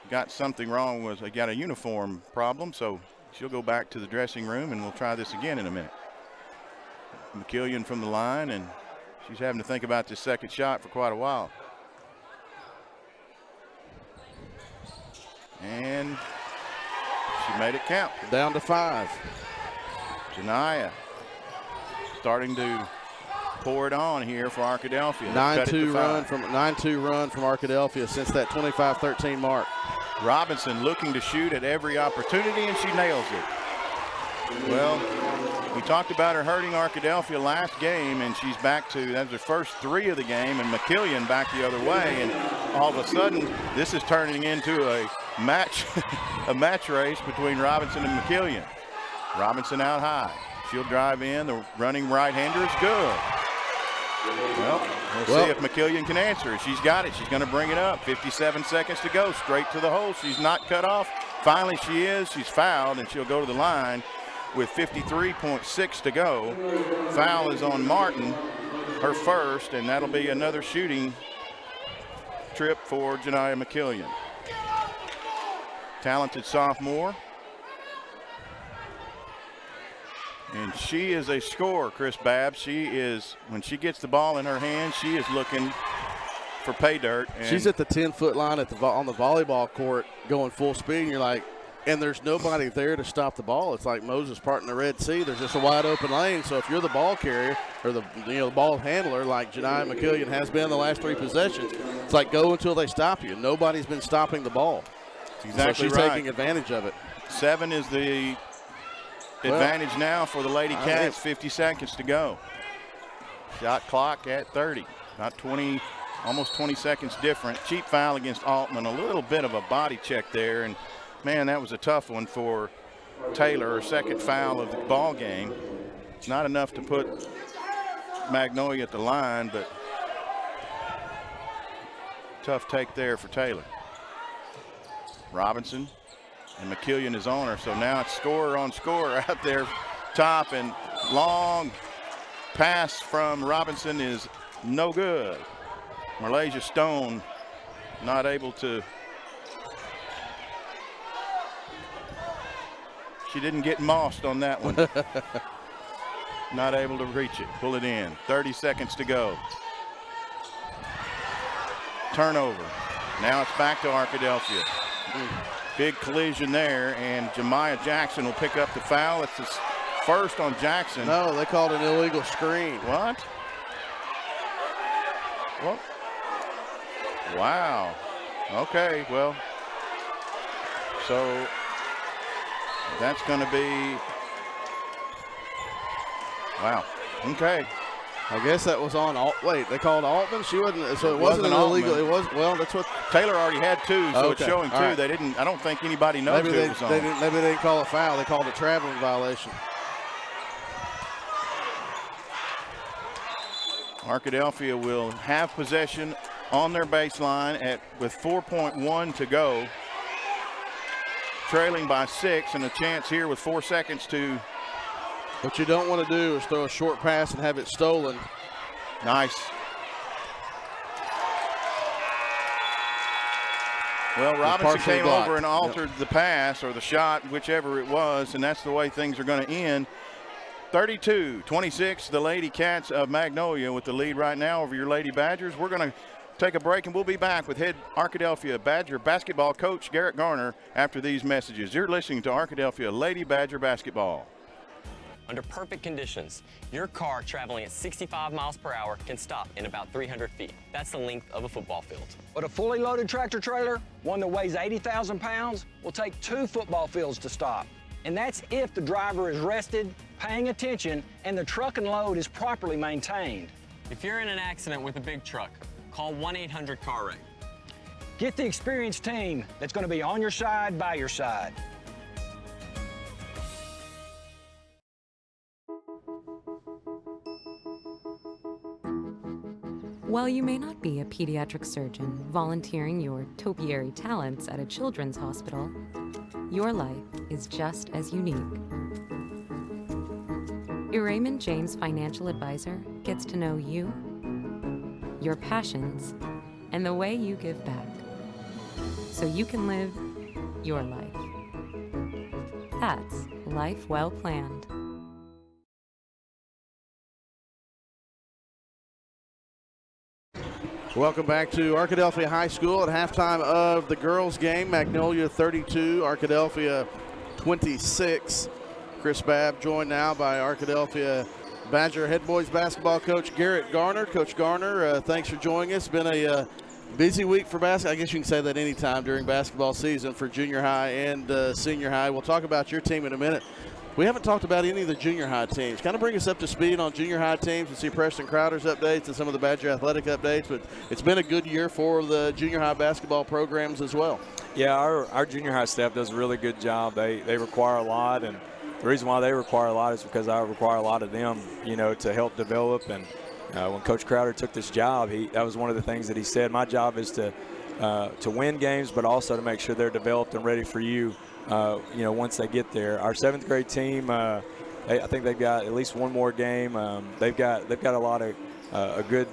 Speaker 1: got something wrong with, got a uniform problem, so she'll go back to the dressing room, and we'll try this again in a minute. McKillian from the line, and she's having to think about this second shot for quite a while. And she made it count.
Speaker 3: Down to 5.
Speaker 1: Janiyah starting to pour it on here for Arkadelphia.
Speaker 3: 9-2 run from Arkadelphia since that 25-13 mark.
Speaker 1: Robinson looking to shoot at every opportunity, and she nails it. Well, we talked about her hurting Arkadelphia last game, and she's back to, that's her first 3 of the game, and McKillian back the other way, and all of a sudden this is turning into a match race between Robinson and McKillian. Robinson out high. She'll drive in. The running right-hander is good. Well, we'll see if McKillian can answer. She's got it. She's going to bring it up. 57 seconds to go. Straight to the hole. She's not cut off. Finally, she is. She's fouled, and she'll go to the line with 53.6 to go. Foul is on Martin, her first, and that'll be another shooting trip for Janiyah McKillian. Talented sophomore. And she is a scorer, Chris Babb. She is, when she gets the ball in her hand, she is looking for pay dirt. And
Speaker 3: she's at the 10-foot line on the volleyball court going full speed, and you're like, and there's nobody there to stop the ball. It's like Moses parting the Red Sea. There's just a wide open lane. So if you're the ball carrier or the ball handler like Janiyah McKillian has been the last 3 possessions, it's like go until they stop you. Nobody's been stopping the ball.
Speaker 1: That's exactly
Speaker 3: so she's
Speaker 1: right.
Speaker 3: taking advantage of it.
Speaker 1: 7 is the advantage now for the Lady Cats. 50 seconds to go. Shot clock at 30. Not 20, almost 20 seconds different. Cheap foul against Altman. A little bit of a body check there, and man, that was a tough one for Taylor. Her second foul of the ball game. Not enough to put Magnolia at the line, but tough take there for Taylor. Robinson. And McKillian is on her, so now it's scorer on scorer out there top, and long pass from Robinson is no good. Malaysia Stone not able to. She didn't get mossed on that one. Not able to reach it, pull it in. 30 seconds to go. Turnover. Now it's back to Arkadelphia. Big collision there, and Jemiah Jackson will pick up the foul. It's his first on Jackson.
Speaker 3: No, they called an illegal screen.
Speaker 1: What? Well, wow. Okay, well, so that's going to be, wow. Okay.
Speaker 3: I guess that was on wait, they called Altman? She wasn't, so it wasn't an illegal. It was, well, that's what
Speaker 1: Taylor already had 2, so it's showing 2.
Speaker 3: Right.
Speaker 1: They didn't, I don't think anybody knows
Speaker 3: maybe
Speaker 1: who it was on.
Speaker 3: Maybe they didn't call a foul. They called a traveling violation.
Speaker 1: Arkadelphia will have possession on their baseline with 4.1 to go. Trailing by 6, and a chance here with 4 seconds to.
Speaker 3: What you don't want to do is throw a short pass and have it stolen.
Speaker 1: Nice. Well, Robinson came over and altered the pass or the shot, whichever it was, and that's the way things are going to end. 32-26, the Lady Cats of Magnolia with the lead right now over your Lady Badgers. We're going to take a break, and we'll be back with head Arkadelphia Badger basketball coach Garrett Garner after these messages. You're listening to Arkadelphia Lady Badger basketball.
Speaker 7: Under perfect conditions, your car traveling at 65 miles per hour can stop in about 300 feet. That's the length of a football field.
Speaker 8: But a fully loaded tractor trailer, one that weighs 80,000 pounds, will take 2 football fields to stop. And that's if the driver is rested, paying attention, and the truck and load is properly maintained.
Speaker 7: If you're in an accident with a big truck, call 1-800-CAR-WRECK.
Speaker 8: Get the experienced team that's going to be on your side, by your side.
Speaker 9: While you may not be a pediatric surgeon volunteering your topiary talents at a children's hospital, your life is just as unique. Your Raymond James financial advisor gets to know you, your passions, and the way you give back, so you can live your life. That's life well planned.
Speaker 3: Welcome back to Arkadelphia High School at halftime of the girls' game. Magnolia 32, Arkadelphia 26. Chris Babb joined now by Arkadelphia Badger head boys basketball coach Garrett Garner. Coach Garner, thanks for joining us. Been a busy week for basketball. I guess you can say that any time during basketball season for junior high and senior high. We'll talk about your team in a minute. We haven't talked about any of the junior high teams. Kind of bring us up to speed on junior high teams and see Preston Crowder's updates and some of the Badger athletic updates. But it's been a good year for the junior high basketball programs as well.
Speaker 10: Yeah, our junior high staff does a really good job. They require a lot, and the reason why they require a lot is because I require a lot of them, you know, to help develop. And when Coach Crowder took this job, that was one of the things that he said. My job is to win games, but also to make sure they're developed and ready for you. You know, once they get there. Our 7th grade team, I think they've got at least one more game. They've got a lot of good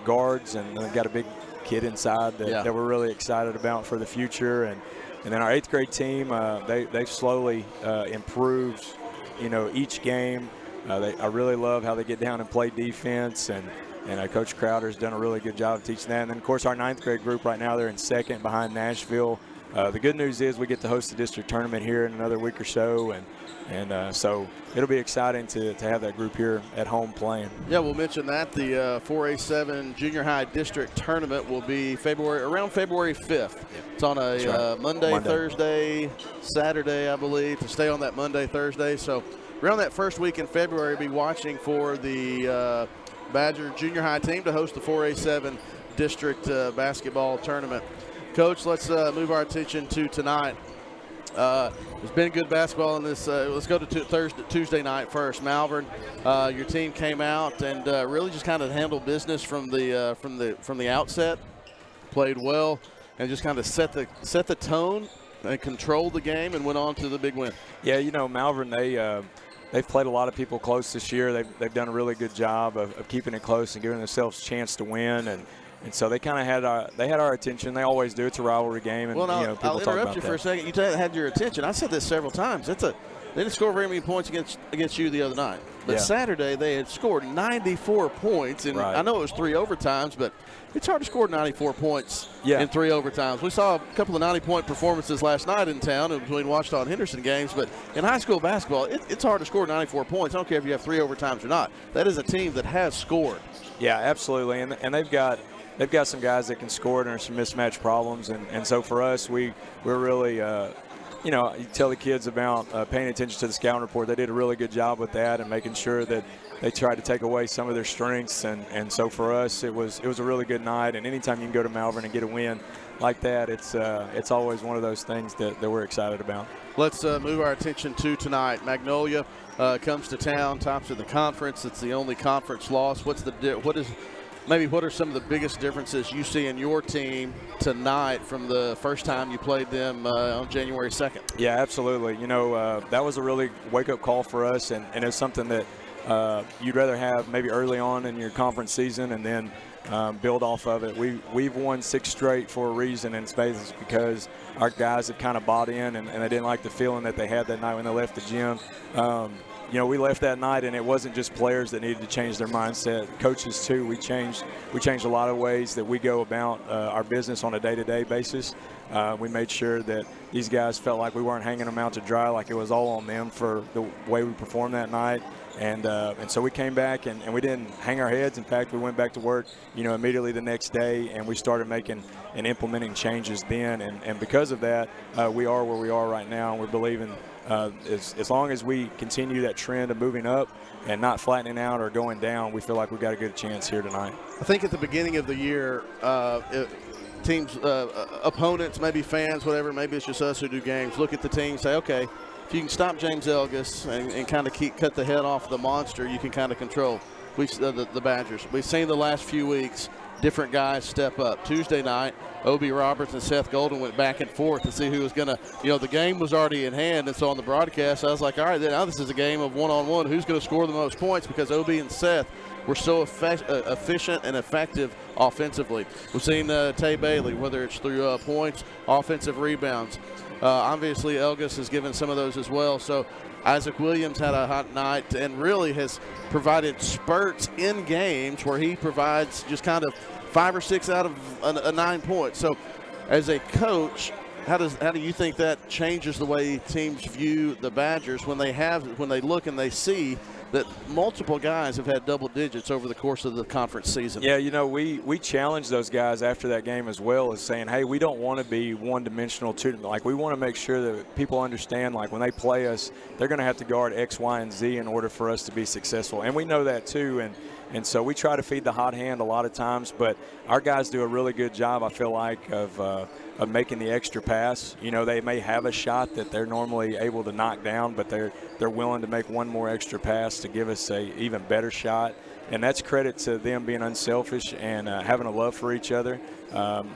Speaker 10: guards, and they've got a big kid inside that we're really excited about for the future. And then our 8th grade team, they've slowly improved, you know, each game. I really love how they get down and play defense, and Coach Crowder's done a really good job of teaching that. And then, of course, our 9th grade group right now, they're in 2nd behind Nashville. The good news is we get to host the district tournament here in another week or so, and so it'll be exciting to have that group here at home playing. Yeah, we'll mention that the 4A7 junior high district tournament will be around February 5th. Yeah. It's on a Monday, Thursday, Saturday, I believe, to stay on that Monday, Thursday. So around that first week in February, be watching for the Badger junior high team to host the 4A7 district basketball tournament. Coach, let's move our attention to tonight. There's been good basketball in this. Let's go to Tuesday night first. Malvern, your team came out and really just kind of handled business from the outset. Played well and just kind of set the tone and controlled the game and went on to the big win. Yeah, you know, Malvern, they've played a lot of people close this year. They've done a really good job of keeping it close and giving themselves a chance to win. And so they kind of had our attention. They always do. It's a rivalry game, and
Speaker 3: well, now,
Speaker 10: you know, people
Speaker 3: I'll
Speaker 10: talk
Speaker 3: interrupt
Speaker 10: about
Speaker 3: you
Speaker 10: that.
Speaker 3: for a second. You had your attention. I said this several times. They didn't score very many points against you the other night. But Saturday they had scored 94 points, and I know it was 3 overtimes, but it's hard to score 94 points in 3 overtimes. We saw a couple of 90-point performances last night in town between Ouachita and Henderson games, but in high school basketball, it's hard to score 94 points. I don't care if you have 3 overtimes or not. That is a team that has scored. Yeah, absolutely, and they've got some guys that can score, and there's some mismatch problems, and so for us, we're really, you know, you tell the kids about paying attention to the scouting report. They did a really good job with that and making sure that they tried to take away some of their strengths, and so for us, it was a really good night. And anytime you can go to Malvern and get a win like that, it's always one of those things that we're excited about. Let's move our attention to tonight. Magnolia comes to town, tops of the conference. It's the only conference loss. What are some of the biggest differences you see in your team tonight from the first time you played them on January 2nd? Yeah, absolutely. You know, that was a really wake-up call for us, and it's something that
Speaker 10: you'd rather have maybe early on in your conference season and then build off of it. We've won 6 straight for a reason, and it's basically because our guys have kind of bought in and they didn't like the feeling that they had that night when they left the gym. We left that night, and it wasn't just players that needed to change their mindset. Coaches too. We changed a lot of ways that we go about our business on a day-to-day basis. We made sure that these guys felt like we weren't hanging them out to dry, like it was all on them for the way we performed that night. And so we came back and we didn't hang our heads. In fact, we went back to work, immediately the next day, and we started making and implementing changes then. And because of that, we are where we are right now. And we're believing as long as we continue that trend of moving up and not flattening out or going down, we feel like we've got a good chance here tonight.
Speaker 3: I think at the beginning of the year, teams, opponents, maybe fans, whatever, maybe it's just us who do games, look at the team, say, okay, if you can stop James Elgis and kind of cut the head off the monster, you can kind of control the Badgers. We've seen the last few weeks different guys step up. Tuesday night, Obi Roberts and Seth Golden went back and forth to see who was going to, the game was already in hand, and so on the broadcast, I was like, all right, now this is a game of one-on-one. Who's going to score the most points? Because Obi and Seth were so efficient and effective offensively. We've seen Tay Bailey, whether it's through points, offensive rebounds. Obviously, Elgis has given some of those as well. So Isaac Williams had a hot night and really has provided spurts in games where he provides just kind of 5 or 6 out of a 9 points. So as a coach, how do you think that changes the way teams view the Badgers when they look and they see that multiple guys have had double digits over the course of the conference season?
Speaker 10: Yeah, we challenged those guys after that game as well, as saying, hey, we don't want to be one-dimensional to them. Like, we want to make sure that people understand, like, when they play us, they're going to have to guard X, Y, and Z in order for us to be successful. And we know that too, and so we try to feed the hot hand a lot of times, but our guys do a really good job, I feel like, of making the extra pass. They may have a shot that they're normally able to knock down, but they're willing to make one more extra pass to give us a even better shot. And that's credit to them being unselfish and having a love for each other.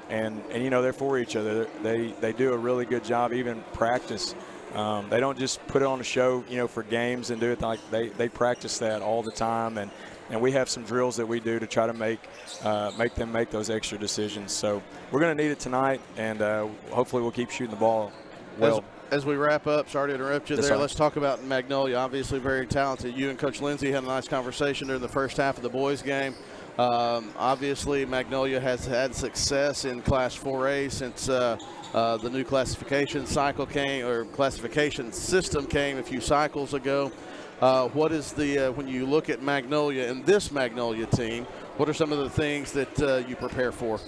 Speaker 10: And they're for each other. They do a really good job, even practice. They don't just put it on a show, for games and do it like they practice that all the time. And we have some drills that we do to try to make them make those extra decisions. So we're going to need it tonight, and hopefully we'll keep shooting the ball well.
Speaker 3: As we wrap up, sorry to interrupt you there, let's talk about Magnolia. Obviously very talented. You and Coach Lindsay had a nice conversation during the first half of the boys' game. Obviously, Magnolia has had success in Class 4A since the new classification cycle came, or classification system came a few cycles ago. What is when you look at Magnolia and this Magnolia team, what are some of the things that you prepare for?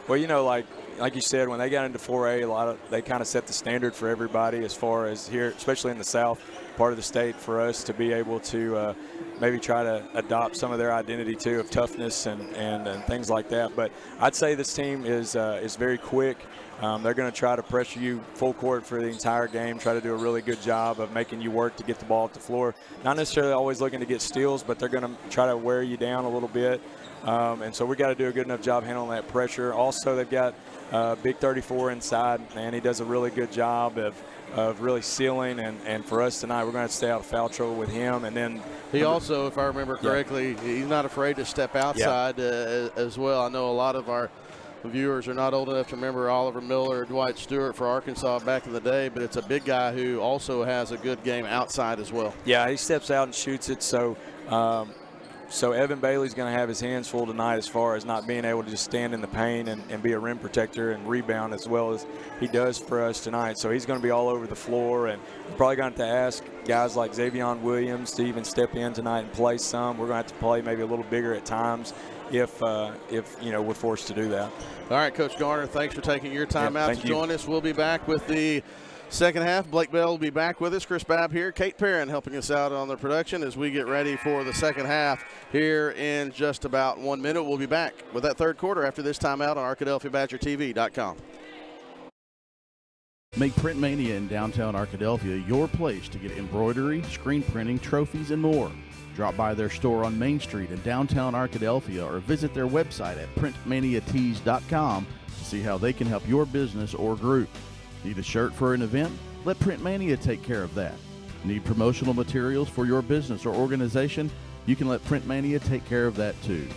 Speaker 10: Well, like you said, when they got into 4A, they kind of set the standard for everybody as far as here, especially in the south part of the state, for us to be able to maybe try to adopt some of their identity too, of toughness and things like that. But I'd say this team is very quick. They're going to try to pressure you full court for the entire game, try to do a really good job of making you work to get the ball at the floor. Not necessarily always looking to get steals, but they're going to try to wear you down a little bit. And so we got to do a good enough job handling that pressure. Also, they've got Big 34 inside, and he does a really good job of really sealing. And for us tonight, we're going to stay out of foul trouble with him. And then
Speaker 3: he also, if I remember correctly, he's not afraid to step outside as well. I know a lot of our viewers are not old enough to remember Oliver Miller or Dwight Stewart for Arkansas back in the day, but it's a big guy who also has a good game outside as well.
Speaker 10: Yeah, he steps out and shoots it. So Evan Bailey's going to have his hands full tonight as far as not being able to just stand in the paint and be a rim protector and rebound as well as he does for us tonight. So he's going to be all over the floor, and we're probably going to have to ask guys like Xavion Williams to even step in tonight and play some. We're going to have to play maybe a little bigger at times if we're forced to do that.
Speaker 3: All right, Coach Garner, thanks for taking your time out to join us. We'll be back with the second half. Blake Bell will be back with us. Chris Babb here. Kate Perrin helping us out on the production as we get ready for the second half here in just about 1 minute. We'll be back with that third quarter after this timeout on ArkadelphiaBadgerTV.com.
Speaker 11: Make Print Mania in downtown Arkadelphia your place to get embroidery, screen printing, trophies, and more. Drop by their store on Main Street in downtown Arkadelphia or visit their website at printmaniatees.com to see how they can help your business or group. Need a shirt for an event? Let Print Mania take care of that. Need promotional materials for your business or organization? you can let Print Mania take care of that too.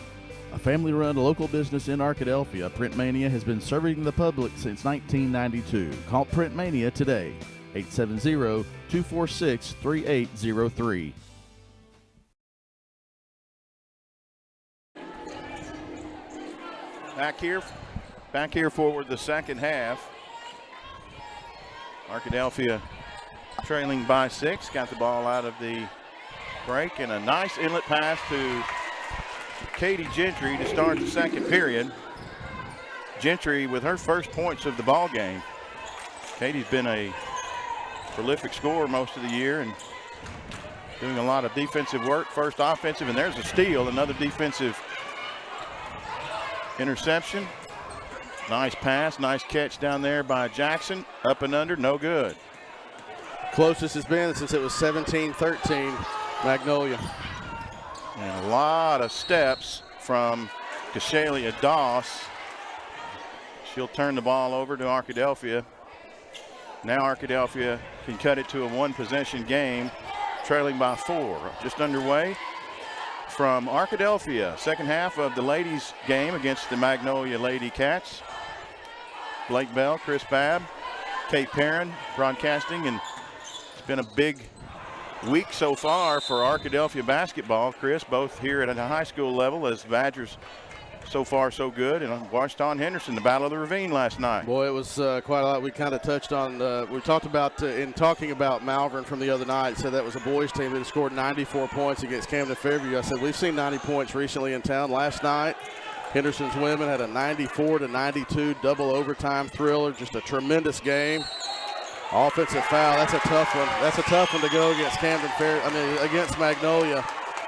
Speaker 11: A family-run local business in Arkadelphia, Print Mania has been serving the public since 1992. Call Print Mania today, 870-246-3803.
Speaker 1: Back here forward the second half. Arkadelphia trailing by 6, got the ball out of the break, and a nice inlet pass to Katie Gentry to start the second period. Gentry with her first points of the ball game. Katie's been a prolific scorer most of the year and doing a lot of defensive work, first offensive, and there's a steal, another defensive interception. Nice pass, nice catch down there by Jackson, up and under, no good.
Speaker 3: Closest it's been since it was 17-13, Magnolia.
Speaker 1: And a lot of steps from Kashalia Doss. She'll turn the ball over to Arkadelphia. Now Arkadelphia can cut it to a one-possession game, trailing by 4. Just underway from Arkadelphia. Second half of the ladies' game against the Magnolia Lady Cats. Blake Bell, Chris Babb, Kate Perrin broadcasting, and it's been a big week so far for Arkadelphia basketball, Chris, both here at a high school level as Badgers so far so good, and Washington Henderson, the Battle of the Ravine last night.
Speaker 3: Boy, it was quite a lot. We kind of touched on, we talked about, in talking about Malvern from the other night, said that was a boys team that had scored 94 points against Camden Fairview. I said, we've seen 90 points recently in town. Last night, Henderson's women had a 94-92 double overtime thriller, just a tremendous game. Offensive foul, that's a tough one. That's a tough one to go against against Magnolia.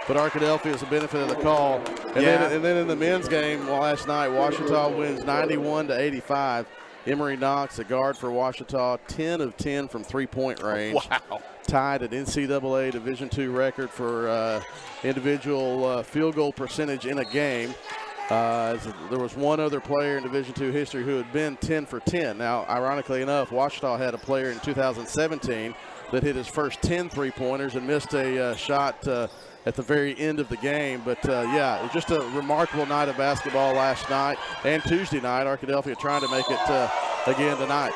Speaker 3: But Arkadelphia is the benefit of the call. And then in the men's game last night, Washita wins 91-85. Emery Knox, a guard for Washita, 10 of 10 from three-point range.
Speaker 1: Wow.
Speaker 3: Tied at NCAA Division II record for individual field goal percentage in a game. There was one other player in Division II history who had been 10 for 10. Now, ironically enough, Washita had a player in 2017 that hit his first 10 three-pointers and missed a shot at the very end of the game. But, yeah, it was just a remarkable night of basketball last night and Tuesday night. Arkadelphia trying to make it again tonight.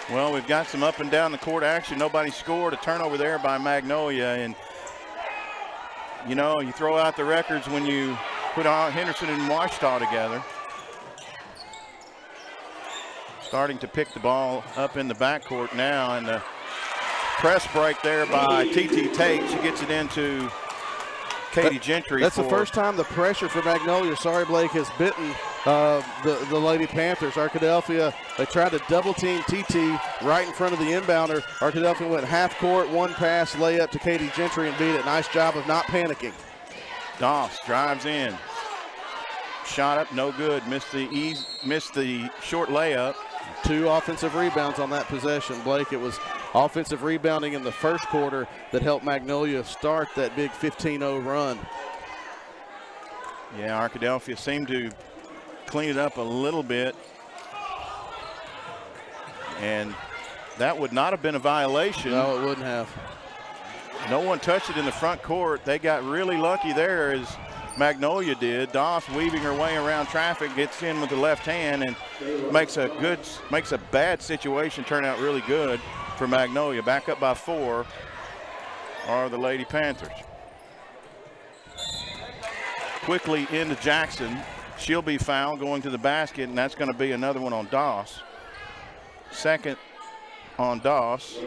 Speaker 1: Well, we've got some up and down the court action. Nobody scored. A turnover there by Magnolia. And, you know, you throw out the records when you put on Henderson and Washita together. Starting to pick the ball up in the backcourt now, and the press break there by T.T. Tate. She gets it into Katie Gentry.
Speaker 3: That's the first time the pressure for Magnolia, sorry Blake, has bitten the Lady Panthers. Arkadelphia, they tried to double team T.T. right in front of the inbounder. Arkadelphia went half court, one pass, layup to Katie Gentry and beat it. Nice job of not panicking.
Speaker 1: Doss drives in. Shot up, no good. Missed the short layup.
Speaker 3: 2 offensive rebounds on that possession, Blake. It was offensive rebounding in the first quarter that helped Magnolia start that big 15-0 run.
Speaker 1: Yeah, Arkadelphia seemed to clean it up a little bit. And that would not have been a violation.
Speaker 3: No, it wouldn't have.
Speaker 1: No one touched it in the front court. They got really lucky there, as Magnolia did. Doss weaving her way around traffic, gets in with the left hand and makes a bad situation turn out really good for Magnolia. Back up by 4 are the Lady Panthers. Quickly into Jackson. She'll be fouled going to the basket, and that's going to be another one on Doss. Second on Doss.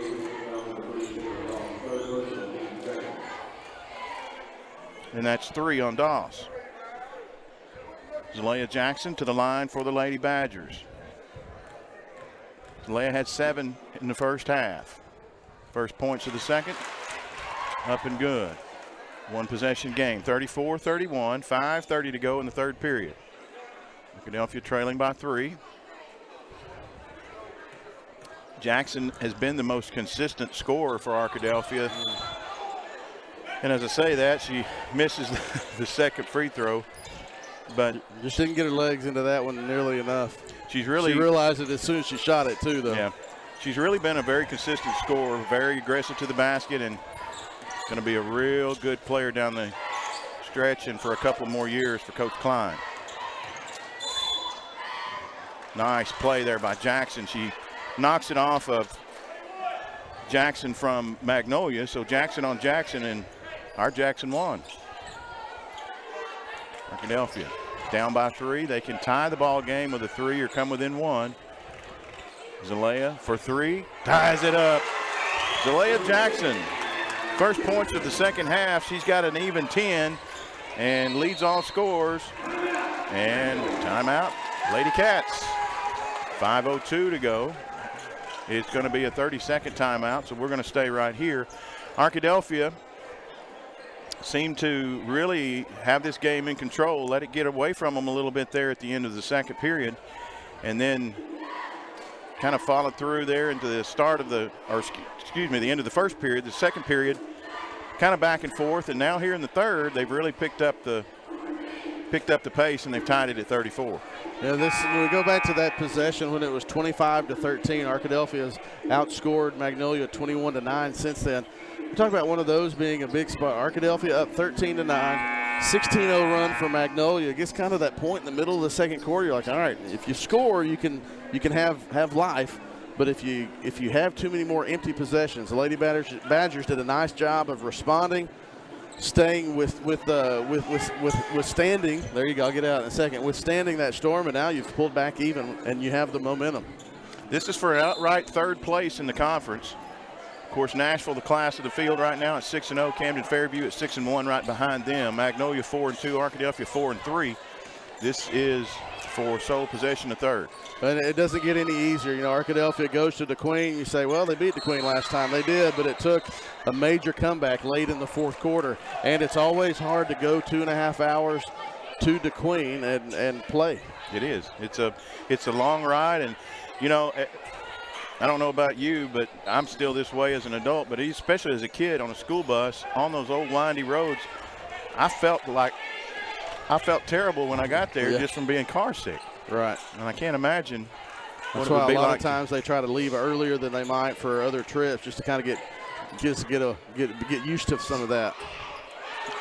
Speaker 1: And that's 3 on Doss. Zalea Jackson to the line for the Lady Badgers. Zalea had 7 in the first half. First points of the second, up and good. One possession game, 34-31, 5:30 to go in the third period. Arkadelphia trailing by 3. Jackson has been the most consistent scorer for Arkadelphia. And as I say that, she misses the second free throw, but
Speaker 3: just didn't get her legs into that one nearly enough.
Speaker 1: She
Speaker 3: realized it as soon as she shot it too, though.
Speaker 1: Yeah, she's really been a very consistent scorer, very aggressive to the basket, and Going to be a real good player down the stretch and for a couple more years for Coach Klein. Nice play there by Jackson. She knocks it off of Jackson from Magnolia. So Jackson on Jackson, and our Jackson won. Arkadelphia down by 3. They can tie the ball game with a 3 or come within 1. Zalea for 3, ties it up. Zalea Jackson, first points of the second half. She's got an even 10 and leads all scores. And timeout, Lady Cats. 5:02 to go. It's going to be a 30-second timeout, so we're going to stay right here. Arkadelphia seemed to really have this game in control, let it get away from them a little bit there at the end of the second period, and then kind of followed through there into the start of the end of the first period. The second period, kind of back and forth, and now here in the third, they've really picked up the pace, and they've tied it at 34.
Speaker 3: Yeah, when we go back to that possession when it was 25-13, Arkadelphia has outscored Magnolia 21-9 since then. We talk about one of those being a big spot. Arkadelphia up 13-9, 16-0 run for Magnolia. It gets kind of that point in the middle of the second quarter. You're like, all right, if you score, you can have life. But if you have too many more empty possessions, the Lady Badgers did a nice job of responding, staying withstanding. There you go. I'll get out in a second. Withstanding that storm, and now you've pulled back even, and you have the momentum.
Speaker 1: This is for an outright third place in the conference. Of course, Nashville, the class of the field right now at 6-0. Camden Fairview at 6-1, right behind them. Magnolia 4-2. Arkadelphia 4-3. This is for sole possession of third.
Speaker 3: And it doesn't get any easier. You know, Arkadelphia goes to the Queen. You say, well, they beat the Queen last time. They did, but it took a major comeback late in the fourth quarter. And it's always hard to go 2.5 hours to the Queen and play.
Speaker 1: It is. It's a long ride. And, you know, I don't know about you, but I'm still this way as an adult, but especially as a kid on a school bus on those old windy roads, I felt terrible when I got there just from being car sick.
Speaker 3: Right.
Speaker 1: And I can't imagine
Speaker 3: what it would be like. That's why a lot of times they try to leave earlier than they might for other trips, just to kind of get used to some of that.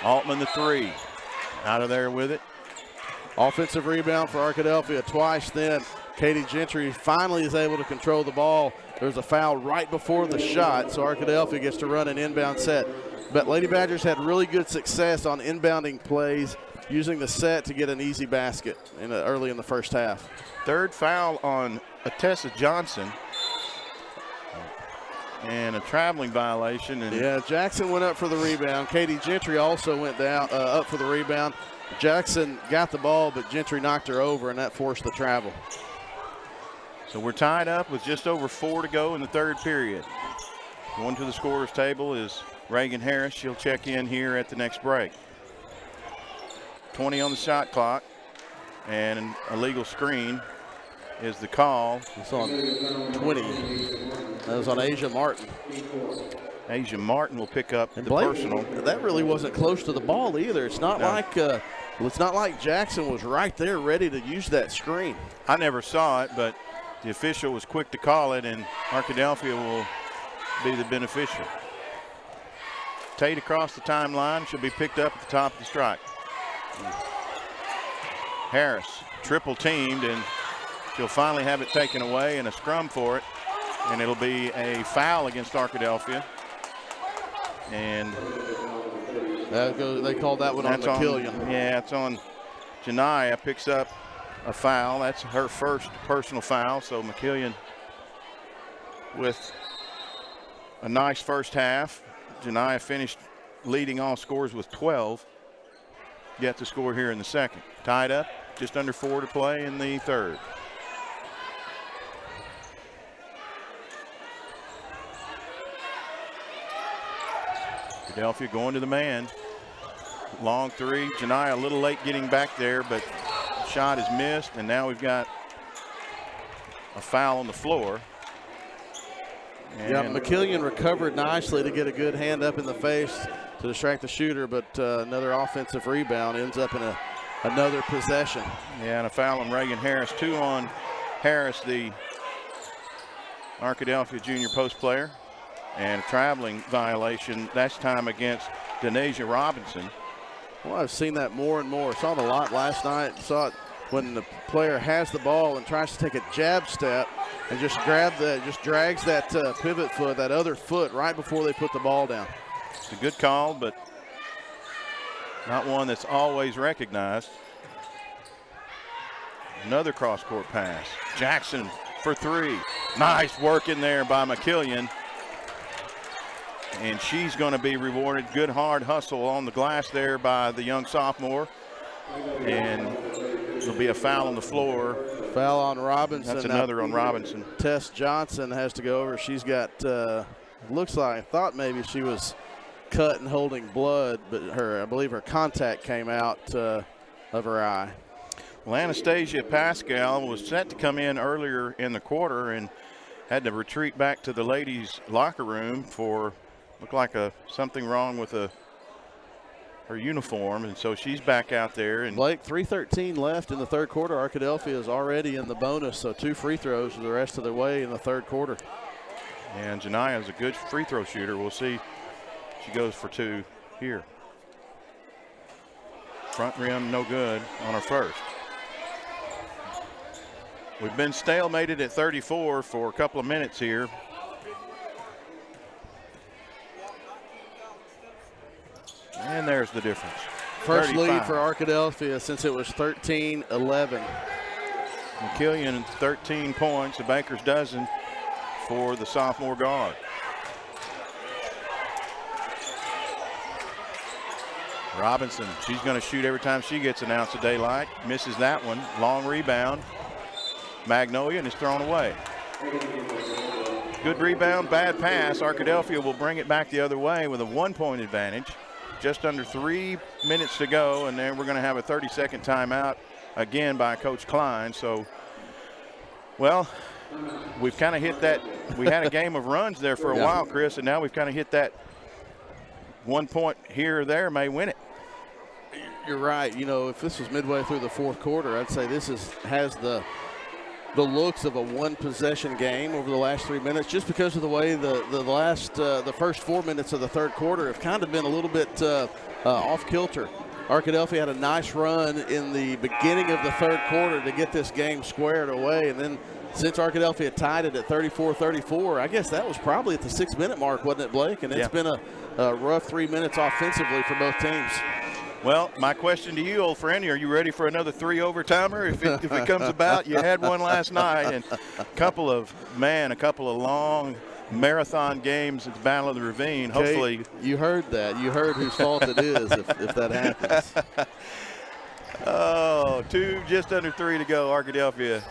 Speaker 1: Altman the 3, out of there with it.
Speaker 3: Offensive rebound for Arkadelphia twice. Then Katie Gentry finally is able to control the ball. There's a foul right before the shot, so Arkadelphia gets to run an inbound set. But Lady Badgers had really good success on inbounding plays, using the set to get an easy basket early in the first half.
Speaker 1: Third foul on Atessa Johnson. And a traveling violation.
Speaker 3: Yeah, Jackson went up for the rebound. Katie Gentry also went down up for the rebound. Jackson got the ball, but Gentry knocked her over, and that forced the travel.
Speaker 1: So we're tied up with just over 4 to go in the third period. Going to the scorer's table is Reagan Harris. She'll check in here at the next break. 20 on the shot clock, and an illegal screen is the call.
Speaker 3: It's on 20. That was on Asia Martin.
Speaker 1: Asia Martin will pick up the personal.
Speaker 3: That really wasn't close to the ball either. It's not like Jackson was right there ready to use that screen.
Speaker 1: I never saw it, but the official was quick to call it, and Arkadelphia will be the beneficial. Tate across the timeline, should be picked up at the top of the strike. Harris triple teamed, and she'll finally have it taken away, and a scrum for it, and it'll be a foul against Arkadelphia. And
Speaker 3: they called that one on McKillian.
Speaker 1: Yeah, it's on Janiyah, picks up a foul. That's her first personal foul. So McKillian with a nice first half. Janiyah finished leading all scores with 12. Yet to score here in the second. Tied up, just under 4 to play in the third. Arkadelphia going to the man. Long 3. Janiyah a little late getting back there, but shot is missed, and now we've got a foul on the floor.
Speaker 3: And yeah, McKillian recovered nicely to get a good hand up in the face to distract the shooter, but another offensive rebound ends up in another possession.
Speaker 1: Yeah, and a foul on Reagan Harris. 2 on Harris, the Arkadelphia junior post player. and a traveling violation, that's time against Denasia Robinson.
Speaker 3: Well, I've seen that more and more. Saw it a lot last night. Saw it when the player has the ball and tries to take a jab step and just drags that pivot foot, that other foot, right before they put the ball down.
Speaker 1: It's a good call, but not one that's always recognized. Another cross-court pass. Jackson for three. Nice work in there by McKillian. And she's going to be rewarded. Good hard hustle on the glass there by the young sophomore. And there'll be a foul on the floor.
Speaker 3: Foul on Robinson.
Speaker 1: That's another on Robinson.
Speaker 3: Tess Johnson has to go over. She's got, looks like, I thought maybe she was cut and holding blood, but I believe her contact came out of her eye.
Speaker 1: Well, Anastasia Pascal was set to come in earlier in the quarter and had to retreat back to the ladies' locker room for, looked like something wrong with her uniform, and so she's back out there. And
Speaker 3: Blake, 3:13 left in the third quarter. Arkadelphia is already in the bonus, so 2 free throws the rest of the way in the third quarter.
Speaker 1: And Janiyah is a good free throw shooter. We'll see. She goes for 2 here. Front rim no good on her first. We've been stalemated at 34 for a couple of minutes here. And there's the difference.
Speaker 3: First
Speaker 1: 35.
Speaker 3: lead for Arkadelphia since it was 13-11.
Speaker 1: McKillian 13 points, a baker's dozen for the sophomore guard. Robinson, she's going to shoot every time she gets an ounce of daylight. Misses that one. Long rebound. Magnolia, and is thrown away. Good rebound, bad pass. Arkadelphia will bring it back the other way with a 1-point advantage. Just under 3 minutes to go, and then we're going to have a 30-second timeout again by Coach Klein. So, well, we've kind of hit that. We had a game of runs there for a while, Chris, and now we've kind of hit that 1 point here or there may win it.
Speaker 3: You're right. You know, if this was midway through the fourth quarter, I'd say this has the looks of a one-possession game over the last 3 minutes, just because of the way the first 4 minutes of the third quarter have kind of been a little bit off kilter. Arkadelphia had a nice run in the beginning of the third quarter to get this game squared away, and then since Arkadelphia tied it at 34-34, I guess that was probably at the 6-minute mark, wasn't it, Blake? And it's been a rough 3 minutes offensively for both teams.
Speaker 1: Well, my question to you, old friend, are you ready for another 3 overtimer? If it comes about, you had one last night, and a couple of long marathon games at the Battle of the Ravine. Hopefully.
Speaker 3: Kate, you heard that. You heard whose fault it is if that happens.
Speaker 1: Oh, just under 3 to go. Arkadelphia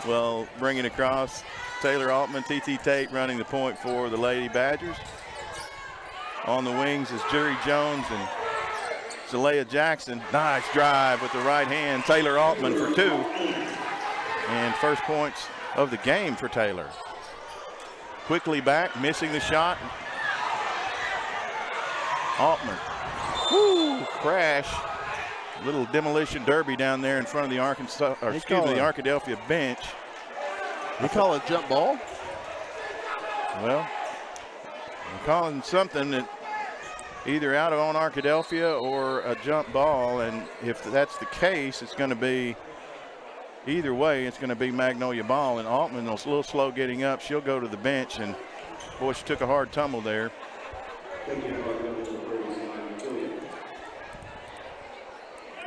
Speaker 1: will bring it across. Taylor Altman, T.T. Tate running the point for the Lady Badgers. On the wings is Jerry Jones and Zalea Jackson. Nice drive with the right hand. Taylor Altman for 2. And first points of the game for Taylor. Quickly back, missing the shot. Altman. Woo, crash. Little demolition derby down there in front of the Arkadelphia bench.
Speaker 3: You call it jump ball?
Speaker 1: Well, I'm calling something that either out on Arkadelphia or a jump ball, and if that's the case, it's going to be either way. It's going to be Magnolia ball, and Altman is a little slow getting up. She'll go to the bench, and boy, she took a hard tumble there.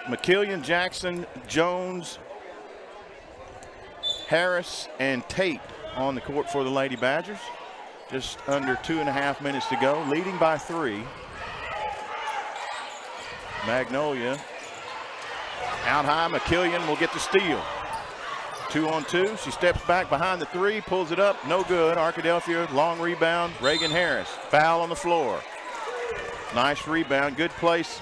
Speaker 1: McKillian, Jackson, Jones, Harris, and Tate on the court for the Lady Badgers. Just under 2.5 minutes to go, leading by 3. Magnolia out high. McKillian will get the steal. 2-on-2. She steps back behind the 3, pulls it up. No good. Arkadelphia, long rebound. Reagan Harris. Foul on the floor. Nice rebound. Good place.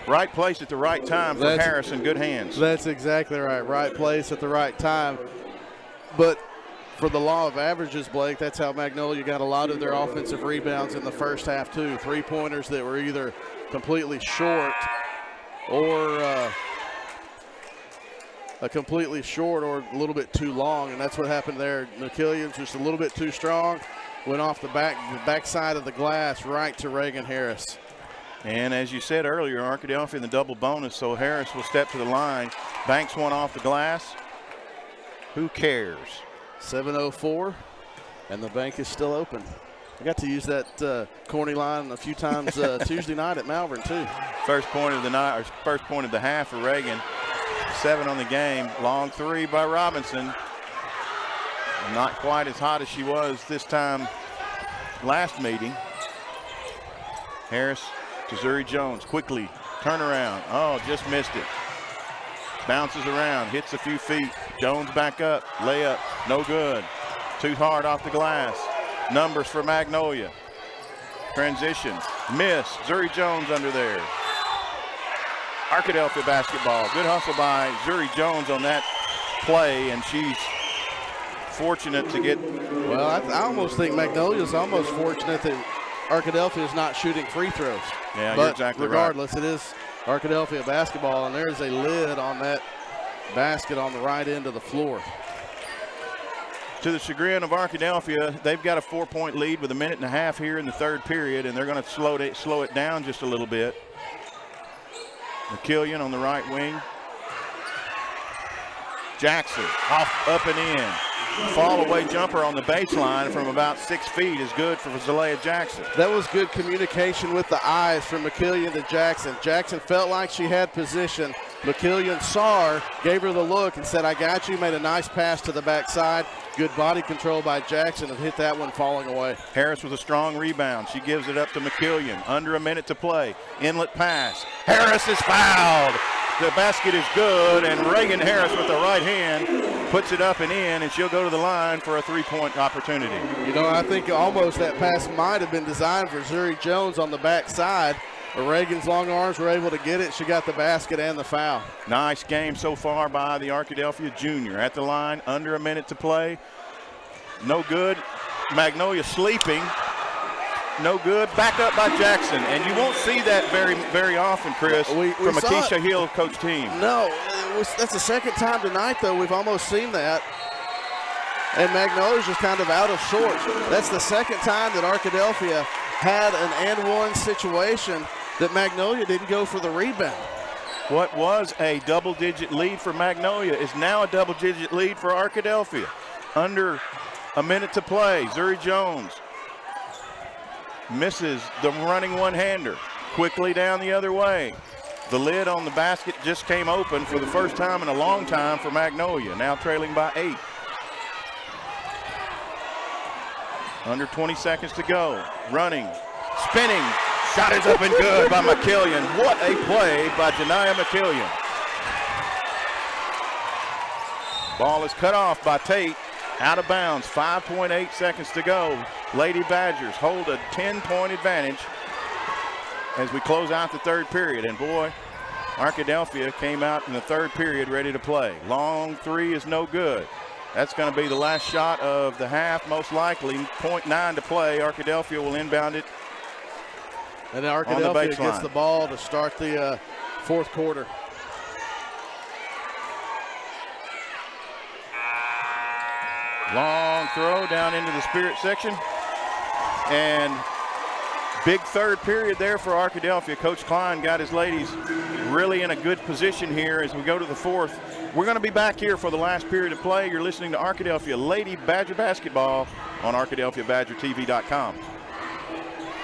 Speaker 1: Right place at the right time for Harris in good hands.
Speaker 3: That's exactly right. Right place at the right time. But for the law of averages, Blake, that's how Magnolia got a lot of their offensive rebounds in the first half, too. 3-pointers that were either completely short or a little bit too long, and that's what happened there. McKillian's just a little bit too strong, went off the backside of the glass right to Reagan Harris.
Speaker 1: And as you said earlier, Arkadelphia in the double bonus, so Harris will step to the line. Banks one off the glass. Who cares?
Speaker 3: 7:04, and the bank is still open. I got to use that corny line a few times Tuesday night at Malvern, too.
Speaker 1: First point of the night, or first point of the half for Reagan. 7 on the game. Long three by Robinson. Not quite as hot as she was this time last meeting. Harris to Zuri Jones. Quickly. Turnaround. Oh, just missed it. Bounces around. Hits a few feet. Jones back up. Layup. No good. Too hard off the glass. Numbers for Magnolia. Transition. Miss. Zuri Jones under there. Arkadelphia basketball. Good hustle by Zuri Jones on that play, and she's fortunate to get.
Speaker 3: Well, I almost think Magnolia's almost fortunate that Arkadelphia is not shooting free throws.
Speaker 1: Yeah,
Speaker 3: but
Speaker 1: you're exactly
Speaker 3: regardless, it is Arkadelphia basketball, and there's a lid on that basket on the right end of the floor.
Speaker 1: To the chagrin of Arkadelphia, they've got a 4-point lead with 1.5 minutes here in the third period, and they're going to slow it down just a little bit. McKillian on the right wing. Jackson off, up and in. Fall away jumper on the baseline from about 6 feet is good for Zalea Jackson.
Speaker 3: That was good communication with the eyes from McKillian to Jackson. Jackson felt like she had position. McKillian saw her, gave her the look, and said, I got you. Made a nice pass to the backside. Good body control by Jackson, and hit that one falling away.
Speaker 1: Harris with a strong rebound. She gives it up to McKillian. Under 1 minute to play. Inlet pass. Harris is fouled. The basket is good, and Reagan Harris with the right hand puts it up and in, and she'll go to the line for a 3-point opportunity.
Speaker 3: You know, I think almost that pass might have been designed for Zuri Jones on the backside, but Reagan's long arms were able to get it. She got the basket and the foul.
Speaker 1: Nice game so far by the Arkadelphia junior. At the line, under 1 minute to play. No good. Magnolia sleeping. No good. Back up by Jackson. And you won't see that very often, Chris, from a Keisha Hill coach team.
Speaker 3: No, that's the second time tonight, though, we've almost seen that. And Magnolia's just kind of out of sorts. That's the second time that Arkadelphia had an and-one situation that Magnolia didn't go for the rebound.
Speaker 1: What was a double-digit lead for Magnolia is now a double-digit lead for Arkadelphia. Under 1 minute to play. Zuri Jones misses the running one-hander. Quickly down the other way. The lid on the basket just came open for the first time in a long time for Magnolia, now trailing by 8. Under 20 seconds to go. Running, spinning, shot is up and good by McKillian. What a play by Janiah McKillian. Ball is cut off by Tate. Out of bounds, 5.8 seconds to go. Lady Badgers hold a 10-point advantage as we close out the third period. And boy, Arkadelphia came out in the third period ready to play. Long three is no good. That's going to be the last shot of the half, most likely. 0.9 to play. Arkadelphia will inbound it.
Speaker 3: And Arkadelphia gets the ball to start the fourth quarter.
Speaker 1: Long throw down into the Spirit section. And big third period there for Arkadelphia. Coach Klein got his ladies really in a good position here as we go to the fourth. We're going to be back here for the last period of play. You're listening to Arkadelphia Lady Badger Basketball on ArkadelphiaBadgerTV.com.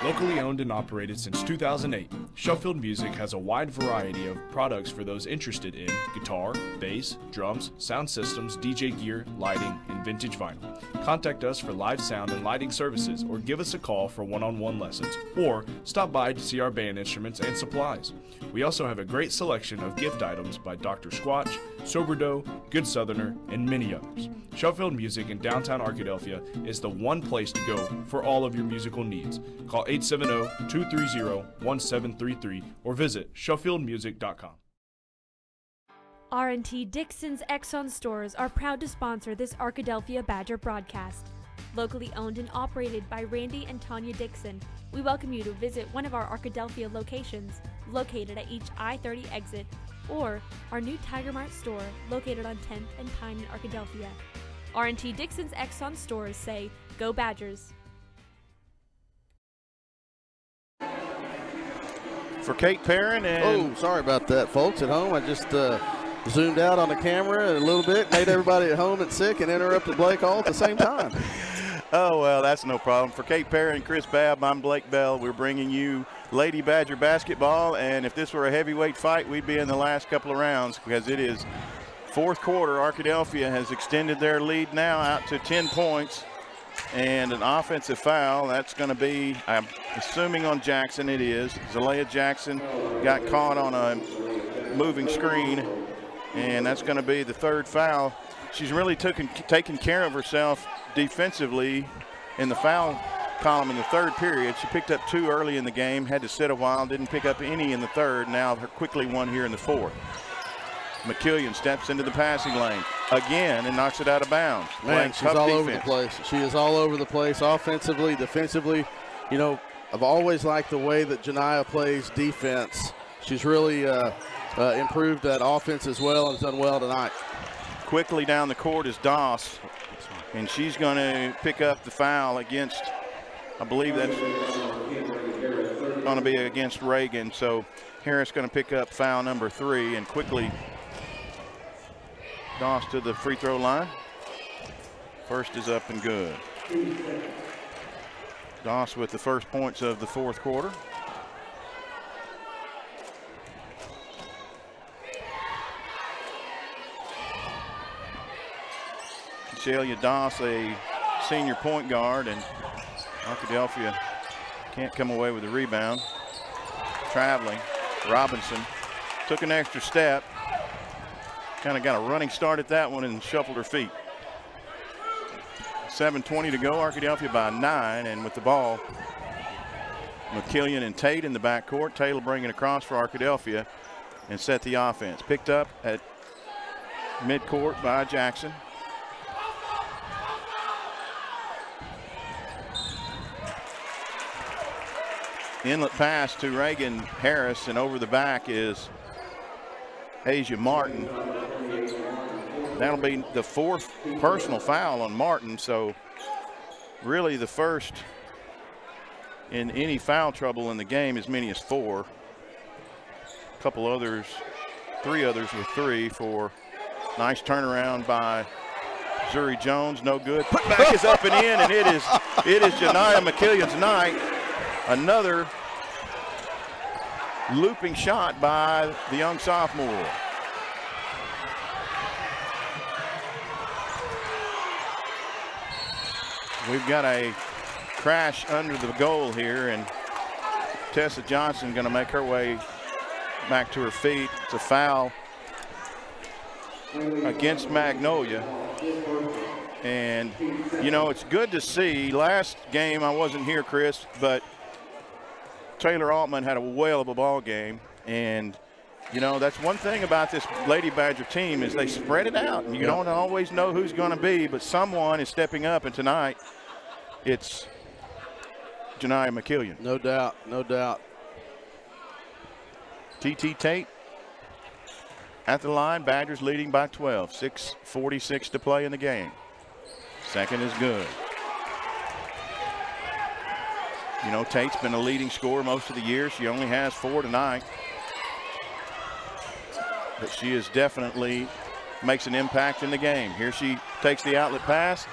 Speaker 12: Locally owned and operated since 2008, Sheffield Music has a wide variety of products for those interested in guitar, bass, drums, sound systems, DJ gear, lighting, and vintage vinyl. Contact us for live sound and lighting services, or give us a call for one-on-one lessons, or stop by to see our band instruments and supplies. We also have a great selection of gift items by Dr. Squatch, Soberdough, Good Southerner, and many others. Sheffield Music in downtown Arkadelphia is the one place to go for all of your musical needs. Call 870-230-1733 or visit SheffieldMusic.com.
Speaker 13: R&T Dixon's Exxon stores are proud to sponsor this Arkadelphia Badger broadcast. Locally owned and operated by Randy and Tanya Dixon, we welcome you to visit one of our Arkadelphia locations located at each I-30 exit, or our new Tiger Mart store located on 10th and Pine in Arkadelphia. R&T Dixon's Exxon stores say, Go Badgers!
Speaker 1: for Kate Perrin. And
Speaker 3: sorry about that, folks at home. I just zoomed out on the camera a little bit, made everybody at home sick, and interrupted Blake all at the same time.
Speaker 1: Oh, well, that's no problem. For Kate Perrin and Chris Babb, I'm Blake Bell. We're bringing you Lady Badger basketball, and if this were a heavyweight fight, we'd be in the last couple of rounds because it is fourth quarter. Arkadelphia has extended their lead now out to 10 points, and an offensive foul. That's going to be, I'm assuming on Jackson it is. Zalea Jackson got caught on a moving screen, and that's going to be the third foul. She's really taken care of herself defensively in the foul column in the third period. She picked up 2 early in the game, had to sit a while, didn't pick up any in the third. Now quickly 1 here in the fourth. McKillian steps into the passing lane again and knocks it out of bounds.
Speaker 3: Man, she's all over the place. She is all over the place, offensively, defensively. You know, I've always liked the way that Janiyah plays defense. She's really improved that offense as well and has done well tonight.
Speaker 1: Quickly down the court is Doss, and she's going to pick up the foul against, I believe that's going to be against Reagan. So Harris going to pick up foul number 3, and quickly Doss to the free throw line. First is up and good. Doss with the first points of the fourth quarter. Shelia Doss, a senior point guard, and Arkadelphia can't come away with the rebound. Traveling, Robinson took an extra step, kind of got a running start at that one and shuffled her feet. 7:20 to go, Arkadelphia by 9, and with the ball, McKillian and Tate in the backcourt. Taylor bringing across for Arkadelphia and set the offense. Picked up at midcourt by Jackson. Inlet pass to Reagan Harris, and over the back is Asia Martin. That'll be the 4th personal foul on Martin, so really the first in any foul trouble in the game, as many as 4. A couple others, 3 others with 3 for nice turnaround by Zuri Jones. No good. Putback is up and in, and it is Janiyah McKillian's night. Another looping shot by the young sophomore. We've got a crash under the goal here, and Tessa Johnson going to make her way back to her feet. It's a foul against Magnolia. And, you know, it's good to see. Last game I wasn't here, Chris, but Taylor Altman had a whale of a ball game, and you know that's one thing about this Lady Badger team is they spread it out. You don't always know who's going to be, but someone is stepping up, and tonight it's Janiyah McKillian.
Speaker 3: No doubt, no doubt.
Speaker 1: TT Tate at the line. Badgers leading by 12. 6:46 to play in the game. Second is good. You know, Tate's been a leading scorer most of the year. She only has 4 tonight. But she is definitely makes an impact in the game. Here she takes the outlet pass.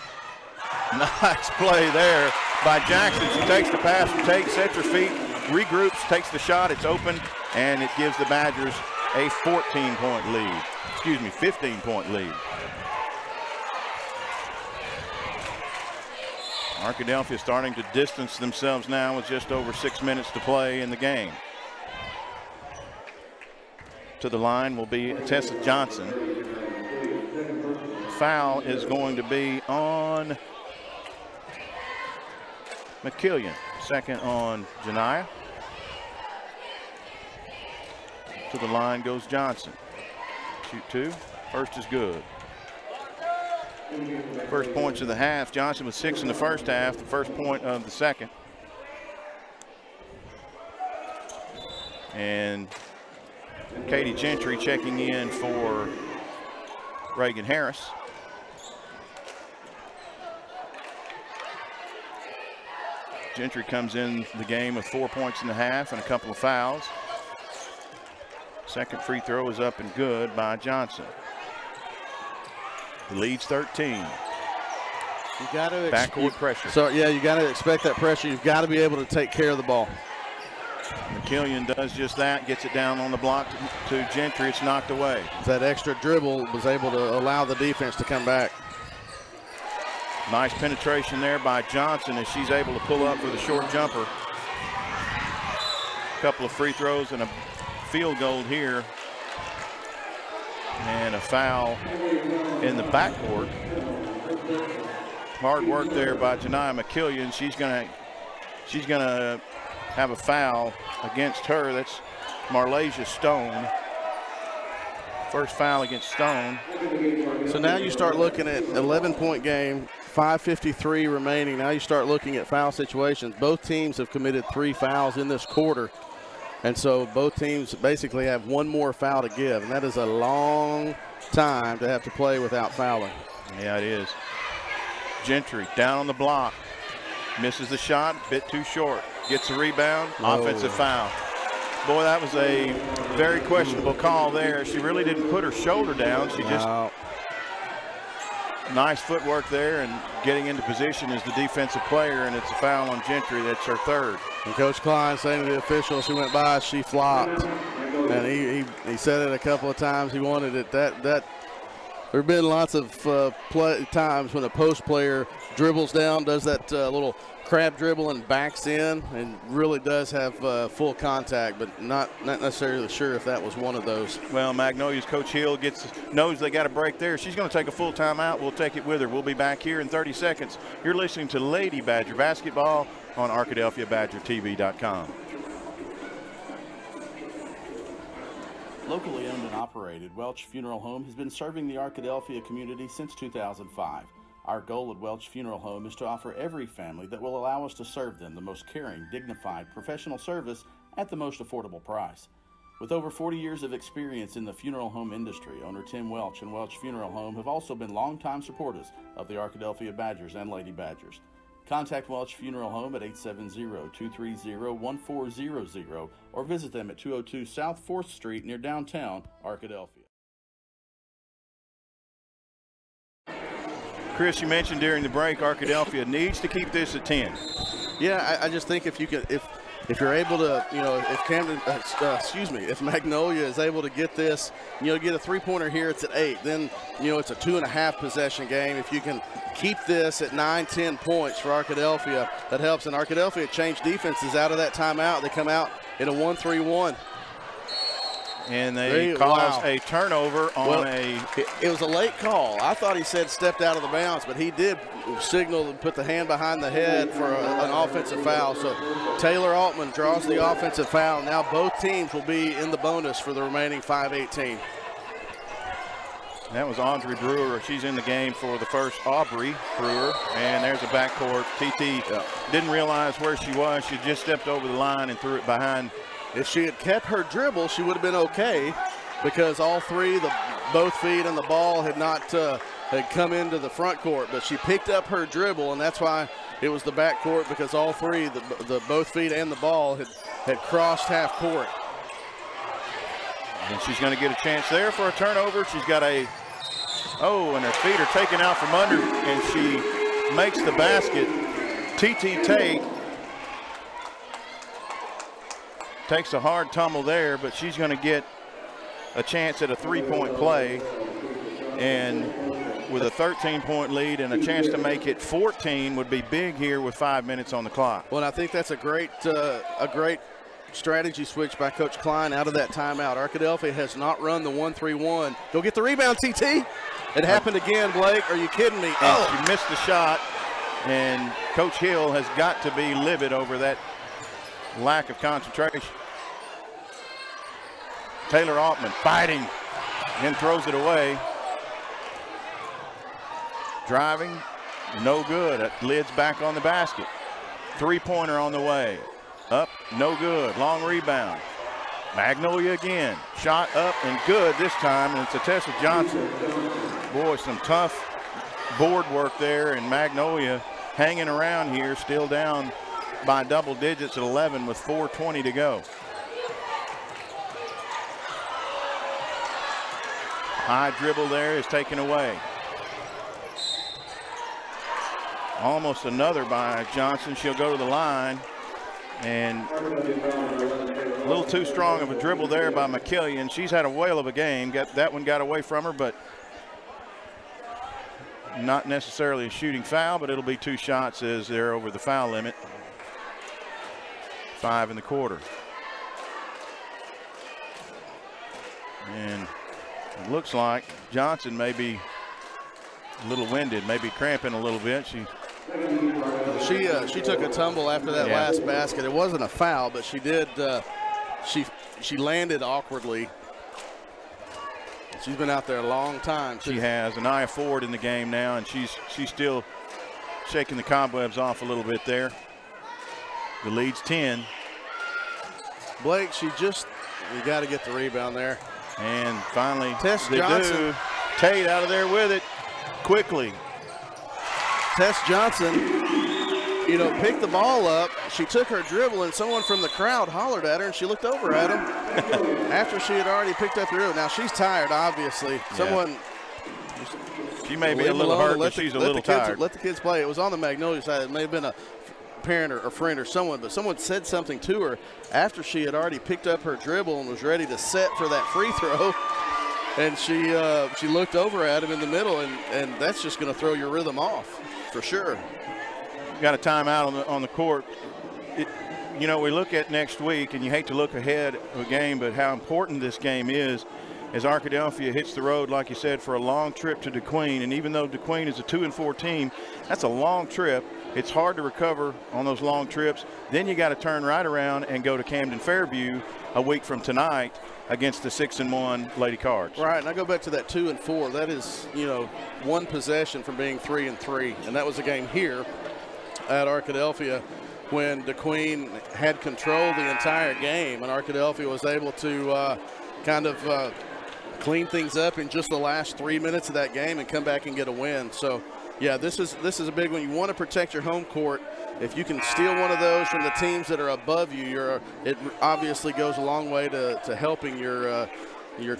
Speaker 1: Nice play there by Jackson. She takes the pass from Tate, sets her feet, regroups, takes the shot. It's open, and it gives the Badgers a 14-point lead. Excuse me, 15-point lead. Arkadelphia starting to distance themselves now with just over 6 minutes to play in the game. To the line will be Tessa Johnson. Foul is going to be on McKillian. Second on Janiyah. To the line goes Johnson. Shoot 2. First is good. First points of the half. Johnson with 6 in the first half. The first point of the second. And Katie Gentry checking in for Reagan Harris. Gentry comes in the game with 4 points in the half and a couple of fouls. Second free throw is up and good by Johnson. The lead's 13.
Speaker 3: You got to
Speaker 1: backcourt pressure.
Speaker 3: So yeah, you got to expect that pressure. You've got to be able to take care of the ball.
Speaker 1: McKillian does just that, gets it down on the block to Gentry. It's knocked away.
Speaker 3: That extra dribble was able to allow the defense to come back.
Speaker 1: Nice penetration there by Johnson as she's able to pull up for the short jumper. A couple of free throws and a field goal here. And a foul in the backcourt. Hard work there by Janiyah McKillian. She's gonna have a foul against her. That's Marlasia Stone. First foul against Stone.
Speaker 3: So now you start looking at 11-point game, 5:53 remaining. Now you start looking at foul situations. Both teams have committed 3 fouls in this quarter. And so both teams basically have one more foul to give. And that is a long time to have to play without fouling.
Speaker 1: Yeah, it is. Gentry down on the block. Misses the shot, bit too short. Gets a rebound, offensive foul. Boy, that was a very questionable call there. She really didn't put her shoulder down. She just, nice footwork there and getting into position as the defensive player, and it's a foul on Gentry. That's her third.
Speaker 3: And Coach Klein saying to the official, she went by, she flopped. And he said it a couple of times. He wanted it. That there have been lots of times when a post player dribbles down, does that little crab dribble and backs in, and really does have full contact, but not necessarily sure if that was one of those.
Speaker 1: Well, Magnolia's Coach Hill knows they got a break there. She's going to take a full timeout. We'll take it with her. We'll be back here in 30 seconds. You're listening to Lady Badger Basketball on ArkadelphiaBadgerTV.com.
Speaker 4: Locally owned and operated, Welch Funeral Home has been serving the Arkadelphia community since 2005. Our goal at Welch Funeral Home is to offer every family that will allow us to serve them the most caring, dignified, professional service at the most affordable price. With over 40 years of experience in the funeral home industry, owner Tim Welch and Welch Funeral Home have also been longtime supporters of the Arkadelphia Badgers and Lady Badgers. Contact Welch Funeral Home at 870-230-1400 or visit them at 202 South 4th Street near downtown Arkadelphia.
Speaker 1: Chris, you mentioned during the break Arkadelphia needs to keep this at 10.
Speaker 3: Yeah, I just think if you're able to, if Magnolia is able to get this, get a three-pointer here, it's at 8. Then, it's a 2.5 possession game. If you can keep this at 9-10 points for Arkadelphia, that helps. And Arkadelphia changed defenses out of that timeout. They come out in a 1-3-1.
Speaker 1: And they caused a turnover on
Speaker 3: it was a late call. I thought he said stepped out of the bounds, but he did signal and put the hand behind the head for an offensive foul. So Taylor Altman draws the offensive foul. Now both teams will be in the bonus for the remaining 5:18.
Speaker 1: That was Audrey Brewer. She's in the game for the first. Aubrey Brewer. And there's a backcourt. TT didn't realize where she was. She just stepped over the line and threw it behind.
Speaker 3: If she had kept her dribble, she would have been okay, because all three, both feet and the ball had not had come into the front court. But she picked up her dribble, and that's why it was the back court, because all three, the both feet and the ball had crossed half court.
Speaker 1: And she's going to get a chance there for a turnover. She's got and her feet are taken out from under, and she makes the basket. TT Tate takes a hard tumble there, but she's going to get a chance at a three-point play. And with a 13-point lead and a chance to make it 14 would be big here with 5 minutes on the clock.
Speaker 3: Well, I think that's a great strategy switch by Coach Klein out of that timeout. Arkadelphia has not run the 1-3-1. Go get the rebound, TT. It happened again, Blake. Are you kidding me?
Speaker 1: She missed the shot, and Coach Hill has got to be livid over that lack of concentration. Taylor Altman fighting and throws it away. Driving, no good. Lid's back on the basket. Three-pointer on the way. Up, no good. Long rebound. Magnolia again. Shot up and good this time, and it's a Tessa Johnson. Boy, some tough board work there, and Magnolia hanging around here, still down by double digits at 11 with 4:20 to go. High dribble there is taken away. Almost another by Johnson. She'll go to the line. And a little too strong of a dribble there by McKillian. She's had a whale of a game. That one got away from her, but not necessarily a shooting foul, but it'll be 2 shots as they're over the foul limit. 5 in the quarter. And it looks like Johnson may be a little winded, maybe cramping a little bit.
Speaker 3: She took a tumble after that last basket. It wasn't a foul, but she did. She landed awkwardly. She's been out there a long time.
Speaker 1: She has. Anaya Ford in the game now, and she's still shaking the cobwebs off a little bit there. The lead's 10.
Speaker 3: Blake, you got to get the rebound there.
Speaker 1: And finally,
Speaker 3: Tess Johnson.
Speaker 1: Tate out of there with it quickly.
Speaker 3: Tess Johnson, picked the ball up. She took her dribble, and someone from the crowd hollered at her, and she looked over at him after she had already picked up the dribble. Now, she's tired, obviously.
Speaker 1: She may be a little hurt, but she's a little tired.
Speaker 3: Let the kids play. It was on the Magnolia side. It may have been a parent or friend or someone, but someone said something to her after she had already picked up her dribble and was ready to set for that free throw. And she looked over at him in the middle, and that's just going to throw your rhythm off for sure.
Speaker 1: Got a timeout on the court. We look at next week, and you hate to look ahead of a game, but how important this game is as Arkadelphia hits the road, like you said, for a long trip to DeQueen. And even though DeQueen is a 2-4 team, that's a long trip. It's hard to recover on those long trips. Then you got to turn right around and go to Camden Fairview a week from tonight against the 6-1 Lady Cards.
Speaker 3: Right, and I go back to that 2-4. That is, one possession from being 3-3, and that was a game here at Arkadelphia when DeQueen had control the entire game, and Arkadelphia was able to clean things up in just the last 3 minutes of that game and come back and get a win. So, yeah, this is a big one. You want to protect your home court. If you can steal one of those from the teams that are above you, it obviously goes a long way to helping your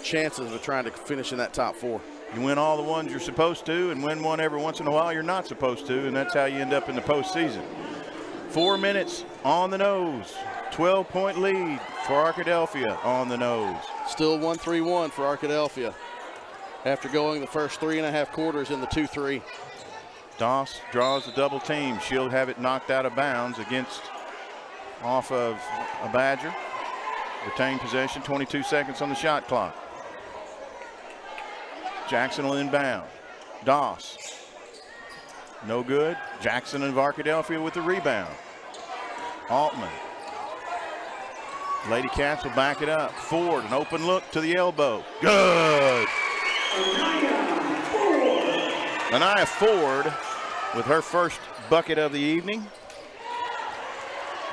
Speaker 3: chances of trying to finish in that top 4.
Speaker 1: You win all the ones you're supposed to and win one every once in a while you're not supposed to, and that's how you end up in the postseason. 4 minutes on the nose. 12-point lead for Arkadelphia on the nose.
Speaker 3: Still 1-3-1 for Arkadelphia after going the first 3.5 quarters in the 2-3.
Speaker 1: Doss draws the double team. She'll have it knocked out of bounds off of a Badger. Retain possession, 22 seconds on the shot clock. Jackson will inbound. Doss. No good. Jackson of Arkadelphia with the rebound. Altman. Lady Cats will back it up. Ford, an open look to the elbow. Good. Anaya Ford with her first bucket of the evening.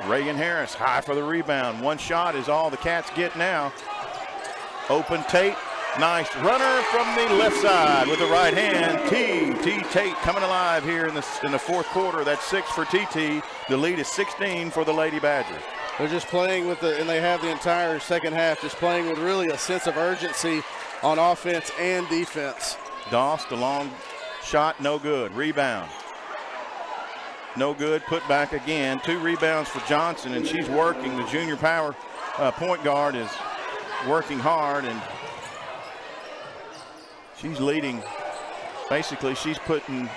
Speaker 1: Reagan Harris high for the rebound. One shot is all the Cats get now. Open Tate. Nice runner from the left side with the right hand. T. Tate coming alive here in the fourth quarter. That's 6 for TT. The lead is 16 for the Lady Badgers.
Speaker 3: They're just playing and they have the entire second half just playing with really a sense of urgency on offense and defense.
Speaker 1: Doss, the long shot, no good. Rebound. No good, put back again. 2 rebounds for Johnson, and she's working. The junior power point guard is working hard, and she's leading. Basically, she's putting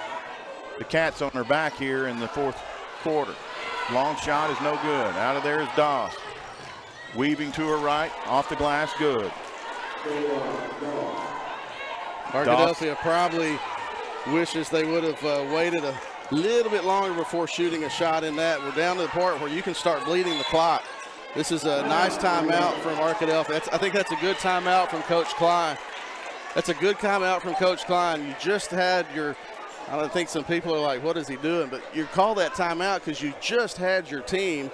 Speaker 1: the Cats on her back here in the fourth quarter. Long shot is no good. Out of there is Doss. Weaving to her right, off the glass, good.
Speaker 3: Arkadelphia probably wishes they would have waited a little bit longer before shooting a shot in that. We're down to the part where you can start bleeding the clock. This is a nice timeout from Arkadelphia. I think that's a good timeout from Coach Klein. That's a good timeout from Coach Klein. You just had I don't think some people are like, what is he doing? But you call that timeout because you just had your team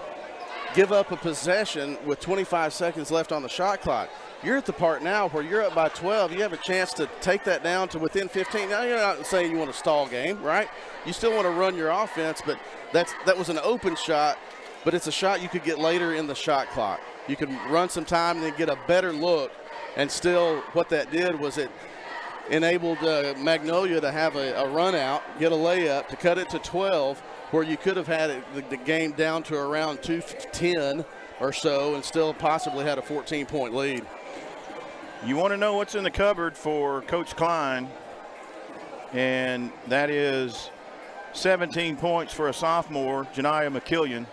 Speaker 3: give up a possession with 25 seconds left on the shot clock. You're at the part now where you're up by 12. You have a chance to take that down to within 15. Now, you're not saying you want to stall game, right? You still want to run your offense, but that was an open shot, but it's a shot you could get later in the shot clock. You could run some time and then get a better look, and still what that did was it enabled Magnolia to have a run out, get a layup, to cut it to 12, where you could have had the game down to around 2:10 or so and still possibly had a 14-point lead.
Speaker 1: You want to know what's in the cupboard for Coach Klein, and that is 17 points for a sophomore, Janiah McKillian.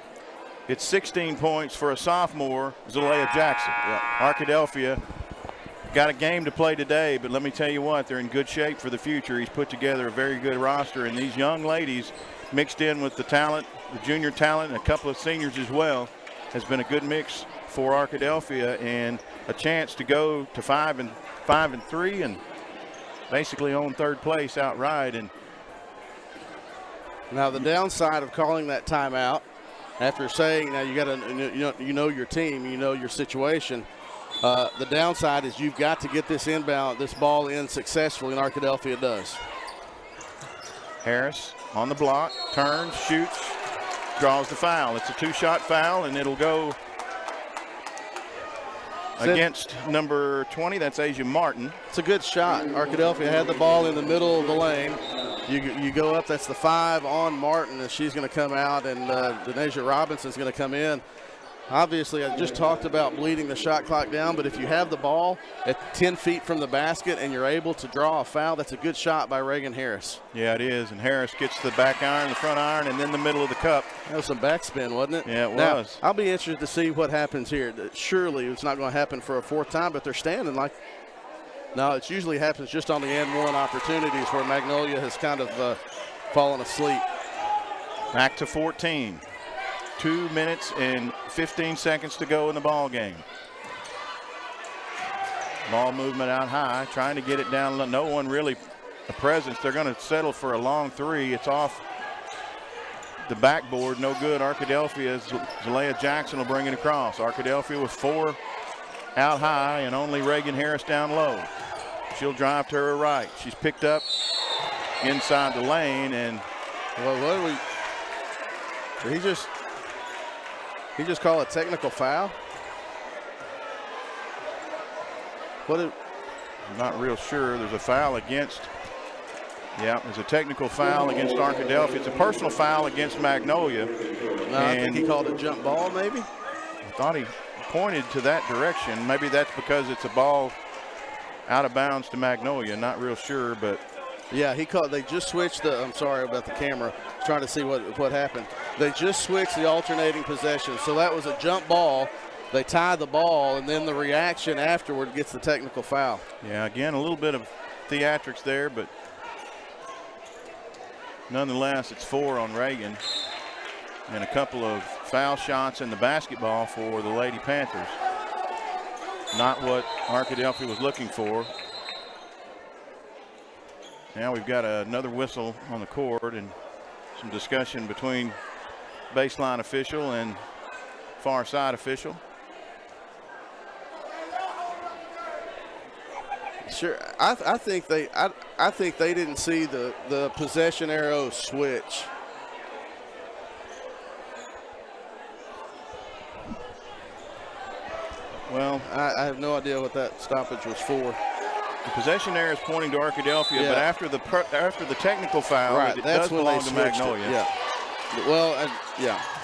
Speaker 1: It's 16 points for a sophomore, Zalea Jackson. Arkadelphia got a game to play today, but let me tell you what, they're in good shape for the future. He's put together a very good roster, and these young ladies mixed in with the talent, the junior talent, and a couple of seniors as well, has been a good mix for Arkadelphia, and a chance to go to 5-3 and basically own third place outright. And
Speaker 3: now the downside of calling that timeout, after saying now you got to you know your team, you know your situation. The downside is you've got to get this ball in successfully, and Arkadelphia does.
Speaker 1: Harris on the block, turns, shoots, draws the foul. It's a 2-shot foul, and it'll go against number 20. That's Asia Martin.
Speaker 3: It's a good shot. Arkadelphia had the ball in the middle of the lane. You go up, that's the 5 on Martin, and she's going to come out, and Denasia Robinson's going to come in. Obviously, I just talked about bleeding the shot clock down, but if you have the ball at 10 feet from the basket and you're able to draw a foul, that's a good shot by Reagan Harris.
Speaker 1: Yeah, it is, and Harris gets the back iron, the front iron, and then the middle of the cup.
Speaker 3: That was some backspin, wasn't it?
Speaker 1: Yeah, it was.
Speaker 3: I'll be interested to see what happens here. Surely it's not going to happen for a 4th time, but they're standing like – no, it usually happens just on the and one opportunities where Magnolia has kind of fallen asleep.
Speaker 1: Back to 14. 2 minutes and 15 seconds to go in the ball game. Ball movement out high, trying to get it down. No one really a presence. They're going to settle for a long 3. It's off the backboard, no good. Arkadelphia, Zalea Jackson will bring it across. Arkadelphia with 4 out high and only Reagan Harris down low. She'll drive to her right. She's picked up inside the lane, and
Speaker 3: did he just call a technical foul?
Speaker 1: I'm not real sure. There's a foul against, there's a technical foul against Arkadelphia. It's a personal foul against Magnolia.
Speaker 3: No, I think he called a jump ball, maybe?
Speaker 1: I thought he pointed to that direction. Maybe that's because it's a ball out of bounds to Magnolia. Not real sure, but
Speaker 3: yeah, they just switched I'm sorry about the camera. Trying to see what happened. They just switched the alternating possession. So that was a jump ball. They tie the ball, and then the reaction afterward gets the technical foul.
Speaker 1: Yeah, again, a little bit of theatrics there, but nonetheless, it's 4 on Reagan. And a couple of foul shots in the basketball for the Lady Panthers. Not what Arkadelphia was looking for. Now we've got another whistle on the court and some discussion between baseline official and far side official.
Speaker 3: Sure, I think they didn't see the possession arrow switch. Well, I have no idea what that stoppage was for.
Speaker 1: The possession there is pointing to Arkadelphia, but after the technical foul,
Speaker 3: right,
Speaker 1: it
Speaker 3: that's
Speaker 1: does
Speaker 3: when
Speaker 1: belong
Speaker 3: they
Speaker 1: to
Speaker 3: switched
Speaker 1: Magnolia.
Speaker 3: it. Yeah. Well,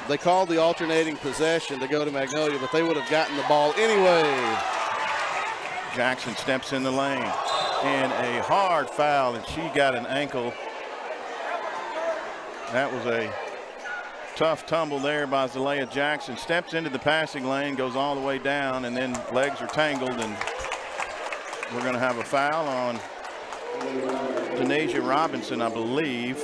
Speaker 3: they called the alternating possession to go to Magnolia, but they would have gotten the ball anyway.
Speaker 1: Jackson steps in the lane, and a hard foul, and she got an ankle. That was a tough tumble there by Zalea Jackson. Steps into the passing lane, goes all the way down, and then legs are tangled, and we're going to have a foul on Denasia Robinson, I believe.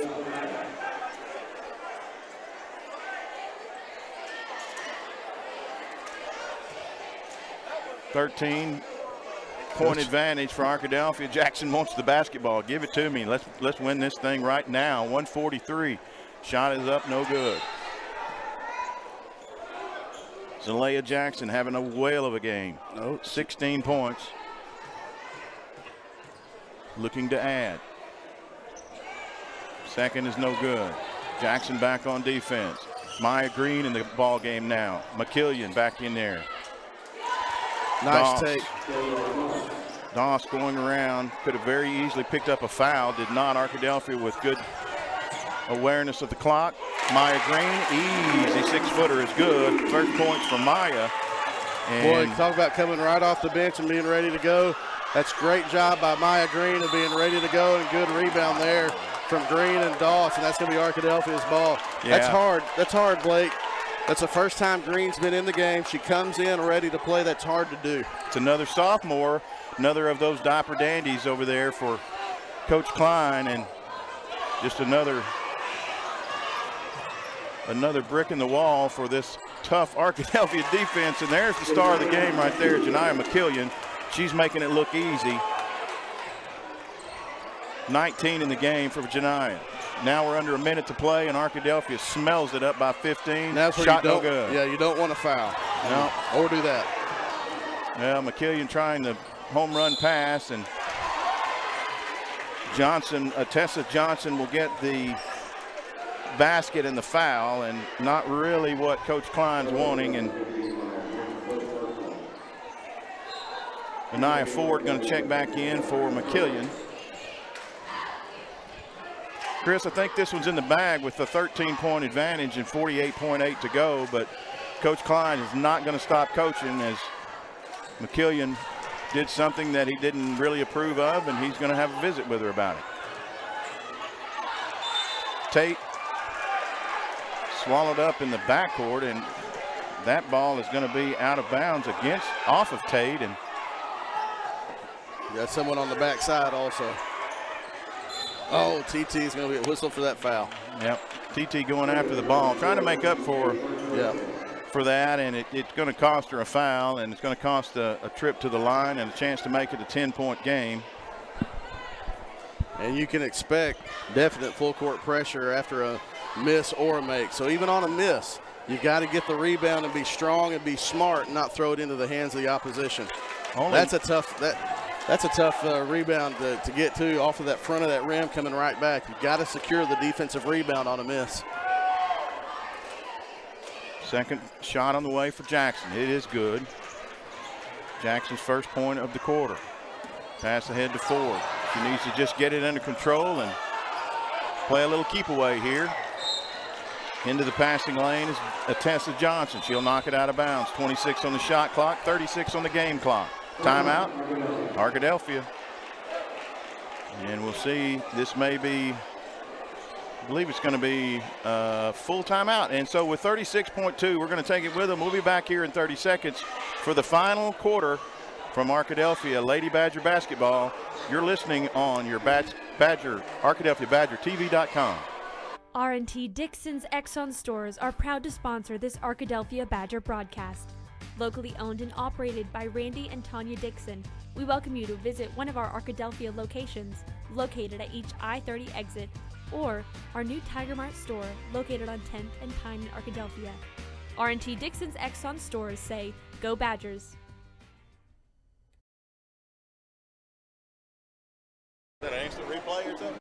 Speaker 1: Point advantage for Arkadelphia. Jackson wants the basketball. Give it to me. Let's win this thing right now. 143. Shot is up, no good. Zalea Jackson having a whale of a game. 16 points. Looking to add. Second is no good. Jackson back on defense. Maya Green in the ball game now. McKillian back in there.
Speaker 3: Nice take.
Speaker 1: Doss going around, could have very easily picked up a foul, did not. Arkadelphia with good awareness of the clock. Maya Green, easy 6-footer is good. First points for Maya.
Speaker 3: Boy,
Speaker 1: And
Speaker 3: talk about coming right off the bench and being ready to go. That's great job by Maya Green of being ready to go, and good rebound there from Green and Doss, and that's going to be Arkadelphia's ball.
Speaker 1: Yeah.
Speaker 3: That's hard. That's hard, Blake. That's the first time Green's been in the game. She comes in ready to play. That's hard to do.
Speaker 1: it's another sophomore, another of those diaper dandies over there for Coach Klein, and just another brick in the wall for this tough Arkadelphia defense. And there's the star of the game right there, Janiah McKillian. She's making it look easy. 19 in the game for Janiah. Now we're under a minute to play, and Arkadelphia smells it up by 15.
Speaker 3: That's where
Speaker 1: Shot
Speaker 3: you
Speaker 1: no
Speaker 3: don't,
Speaker 1: good.
Speaker 3: Yeah, you don't want to foul.
Speaker 1: No.
Speaker 3: Or do that.
Speaker 1: Well, McKillian trying the home run pass, and Johnson, Tessa Johnson will get the basket and the foul, and not really what Coach Klein's wanting. And Anaya Ford going to check back in for McKillian. Chris, I think this one's in the bag with the 13-point advantage and 48.8 to go, but Coach Klein is not going to stop coaching, as McKillian did something that he didn't really approve of, and he's going to have a visit with her about it. Tate swallowed up in the backcourt, and that ball is going to be out of bounds off of Tate. And
Speaker 3: you got someone on the backside also. Oh, TT is going to be a whistle for that foul.
Speaker 1: Yep, TT going after the ball, trying to make up for that, and it's going to cost her a foul, and it's going to cost a trip to the line and a chance to make it a 10-point game.
Speaker 3: And you can expect definite full court pressure after a miss or a make. So even on a miss, you got to get the rebound and be strong and be smart and not throw it into the hands of the opposition. That's a tough rebound to get to off of that front of that rim coming right back. You got to secure the defensive rebound on a miss.
Speaker 1: Second shot on the way for Jackson. It is good. Jackson's first point of the quarter. Pass ahead to Ford. She needs to just get it under control and play a little keep away here. Into the passing lane is Tessa Johnson. She'll knock it out of bounds. 26 on the shot clock, 36 on the game clock. Timeout, Arkadelphia. And we'll see, this may be, I believe it's going to be a full timeout. And so with 36.2, we're going to take it with them. We'll be back here in 30 seconds for the final quarter from Arkadelphia Lady Badger basketball. You're listening on your Arkadelphia Badger TV.com.
Speaker 13: R&T Dixon's Exxon stores are proud to sponsor this Arkadelphia Badger broadcast. Locally owned and operated by Randy and Tanya Dixon, we welcome you to visit one of our Arkadelphia locations located at each I-30 exit, or our new Tiger Mart store located on 10th and Pine in Arkadelphia. R&T Dixon's Exxon stores say, "Go Badgers."
Speaker 1: Is that an instant replay or something?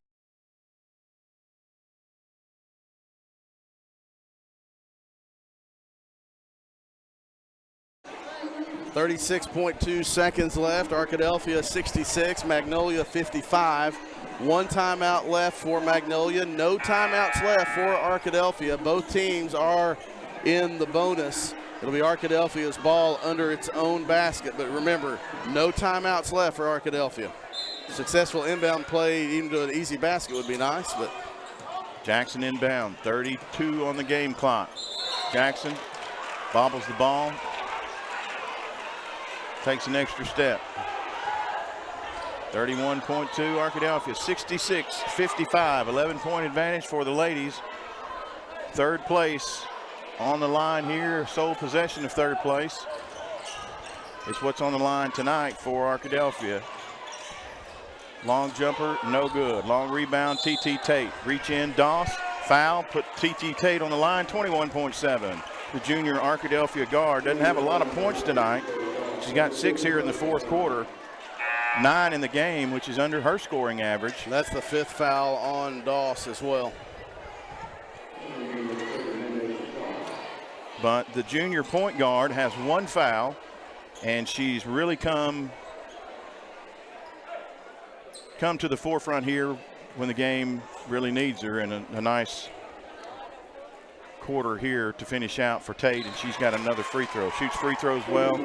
Speaker 3: 36.2 seconds left. Arkadelphia 66, Magnolia 55. One timeout left for Magnolia. No timeouts left for Arkadelphia. Both teams are in the bonus. It'll be Arkadelphia's ball under its own basket. But remember, no timeouts left for Arkadelphia. Successful inbound play, even to an easy basket, would be nice. But
Speaker 1: Jackson inbound, 32 on the game clock. Jackson bobbles the ball, takes an extra step. 31.2 Arkadelphia, 66-55, 11-point advantage for the ladies. Third place on the line here, sole possession of third place. It's what's on the line tonight for Arkadelphia. Long jumper, no good. Long rebound, TT Tate. Reach in, Doss, foul, put TT Tate on the line, 21.7. The junior Arkadelphia guard doesn't have a lot of points tonight. She's got 6 here in the fourth quarter. 9 in the game, which is under her scoring average.
Speaker 3: That's the 5th foul on Doss as well.
Speaker 1: But the junior point guard has 1 foul, and she's really come come to the forefront here when the game really needs her, and a nice quarter here to finish out for Tate, and she's got another free throw. Shoots free throws well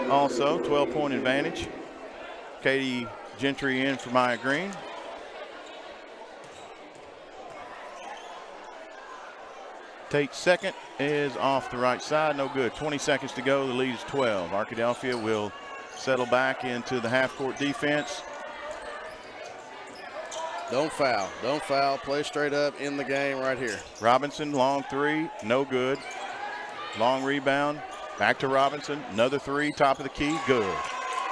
Speaker 1: also, 12-point advantage. Katie Gentry in for Maya Green. Tate's second is off the right side, no good. 20 seconds to go, the lead is 12. Arkadelphia will settle back into the half-court defense.
Speaker 3: Don't foul, play straight up in the game right here.
Speaker 1: Robinson, long three, no good. Long rebound, back to Robinson, another three, top of the key, good.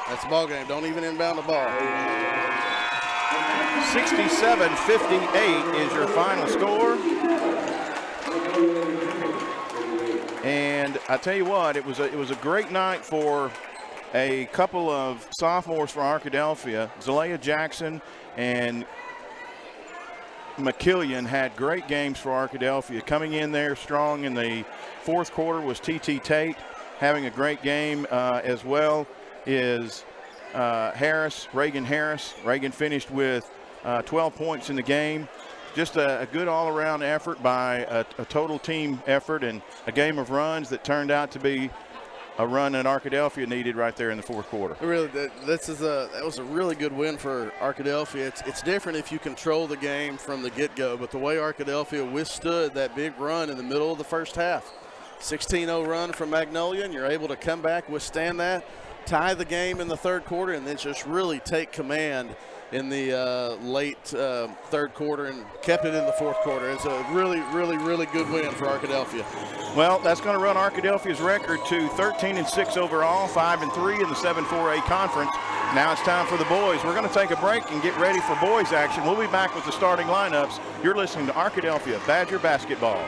Speaker 3: That's the ball game, don't even inbound the ball.
Speaker 1: 67-58 is your final score. And I tell you what, it was a great night for a couple of sophomores for Arkadelphia. Zalea Jackson and McKillian had great games for Arkadelphia. Coming in there strong in the fourth quarter was T.T. Tate, having a great game as well is Reagan Harris. Reagan finished with 12 points in the game. Just a good all-around effort by a total team effort, and a game of runs that turned out to be a run that Arkadelphia needed right there in the fourth quarter.
Speaker 3: Really, that was a really good win for Arkadelphia. It's different if you control the game from the get-go, but the way Arkadelphia withstood that big run in the middle of the first half, 16-0 run from Magnolia, and you're able to come back, withstand that, tie the game in the third quarter, and then just really take command in the late third quarter and kept it in the fourth quarter. It's a really, really, really good win for Arkadelphia.
Speaker 1: Well, that's going to run Arkadelphia's record to 13-6 overall, 5-3 in the 7-4A conference. Now it's time for the boys. We're going to take a break and get ready for boys action. We'll be back with the starting lineups. You're listening to Arkadelphia Badger Basketball.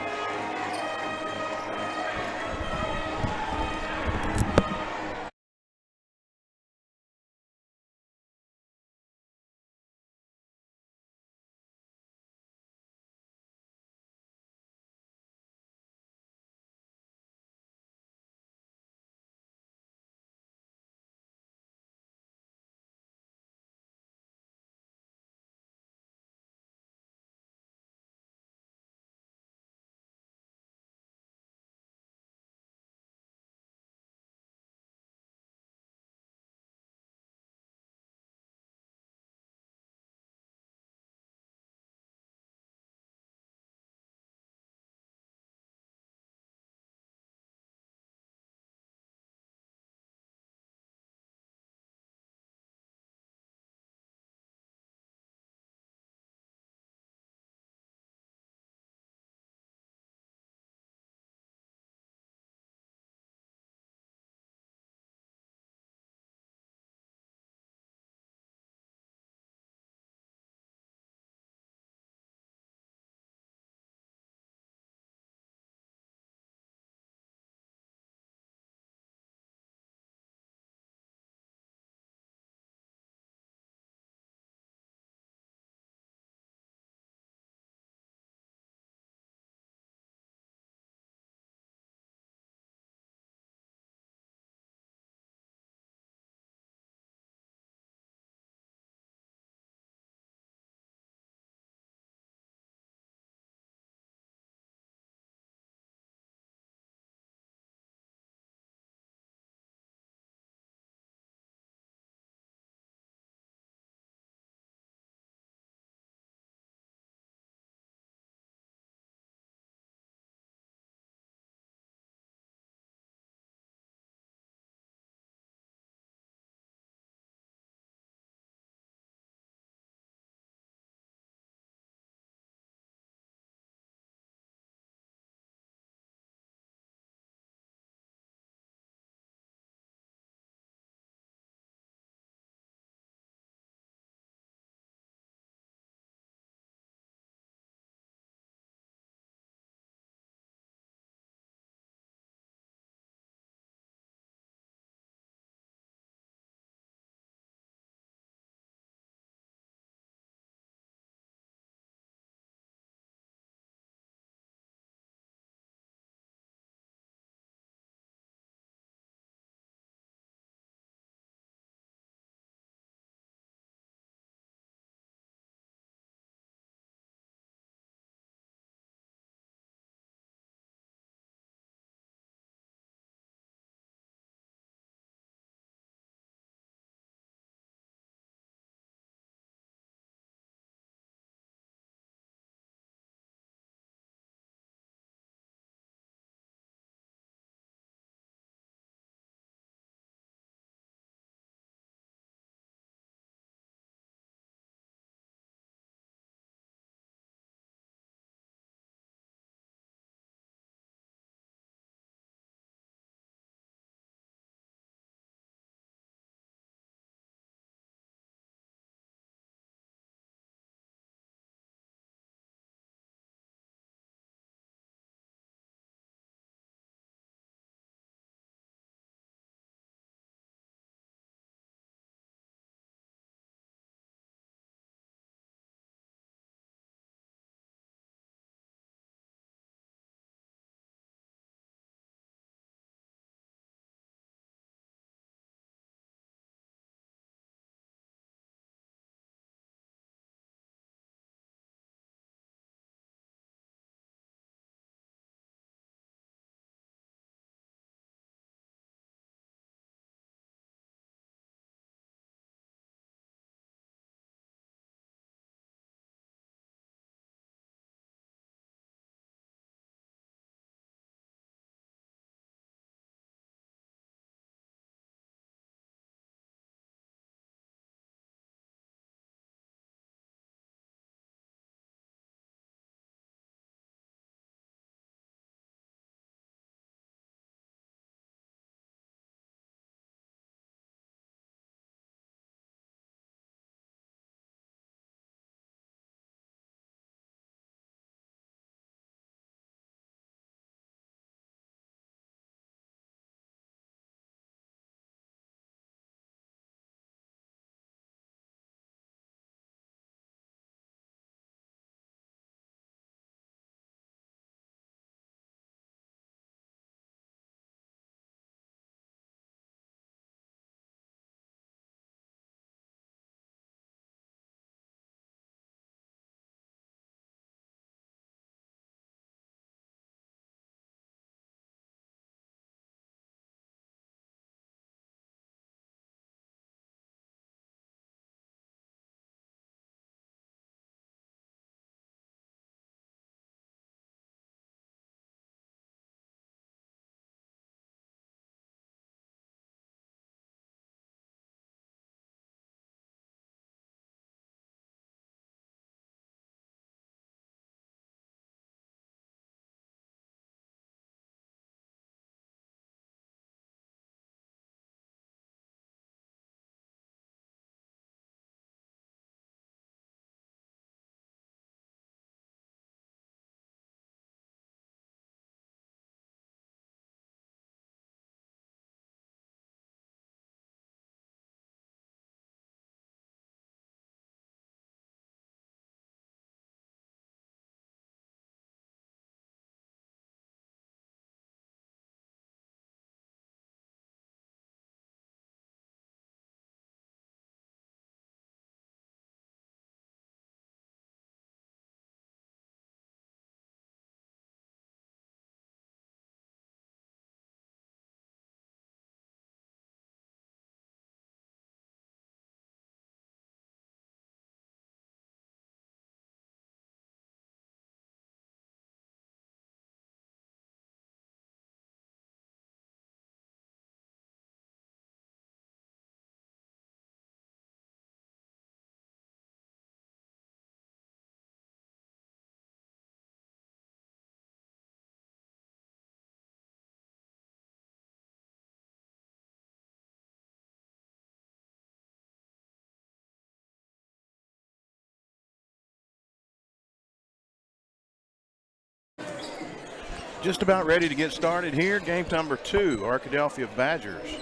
Speaker 1: Just about ready to get started here. Game number 2, Arkadelphia Badgers,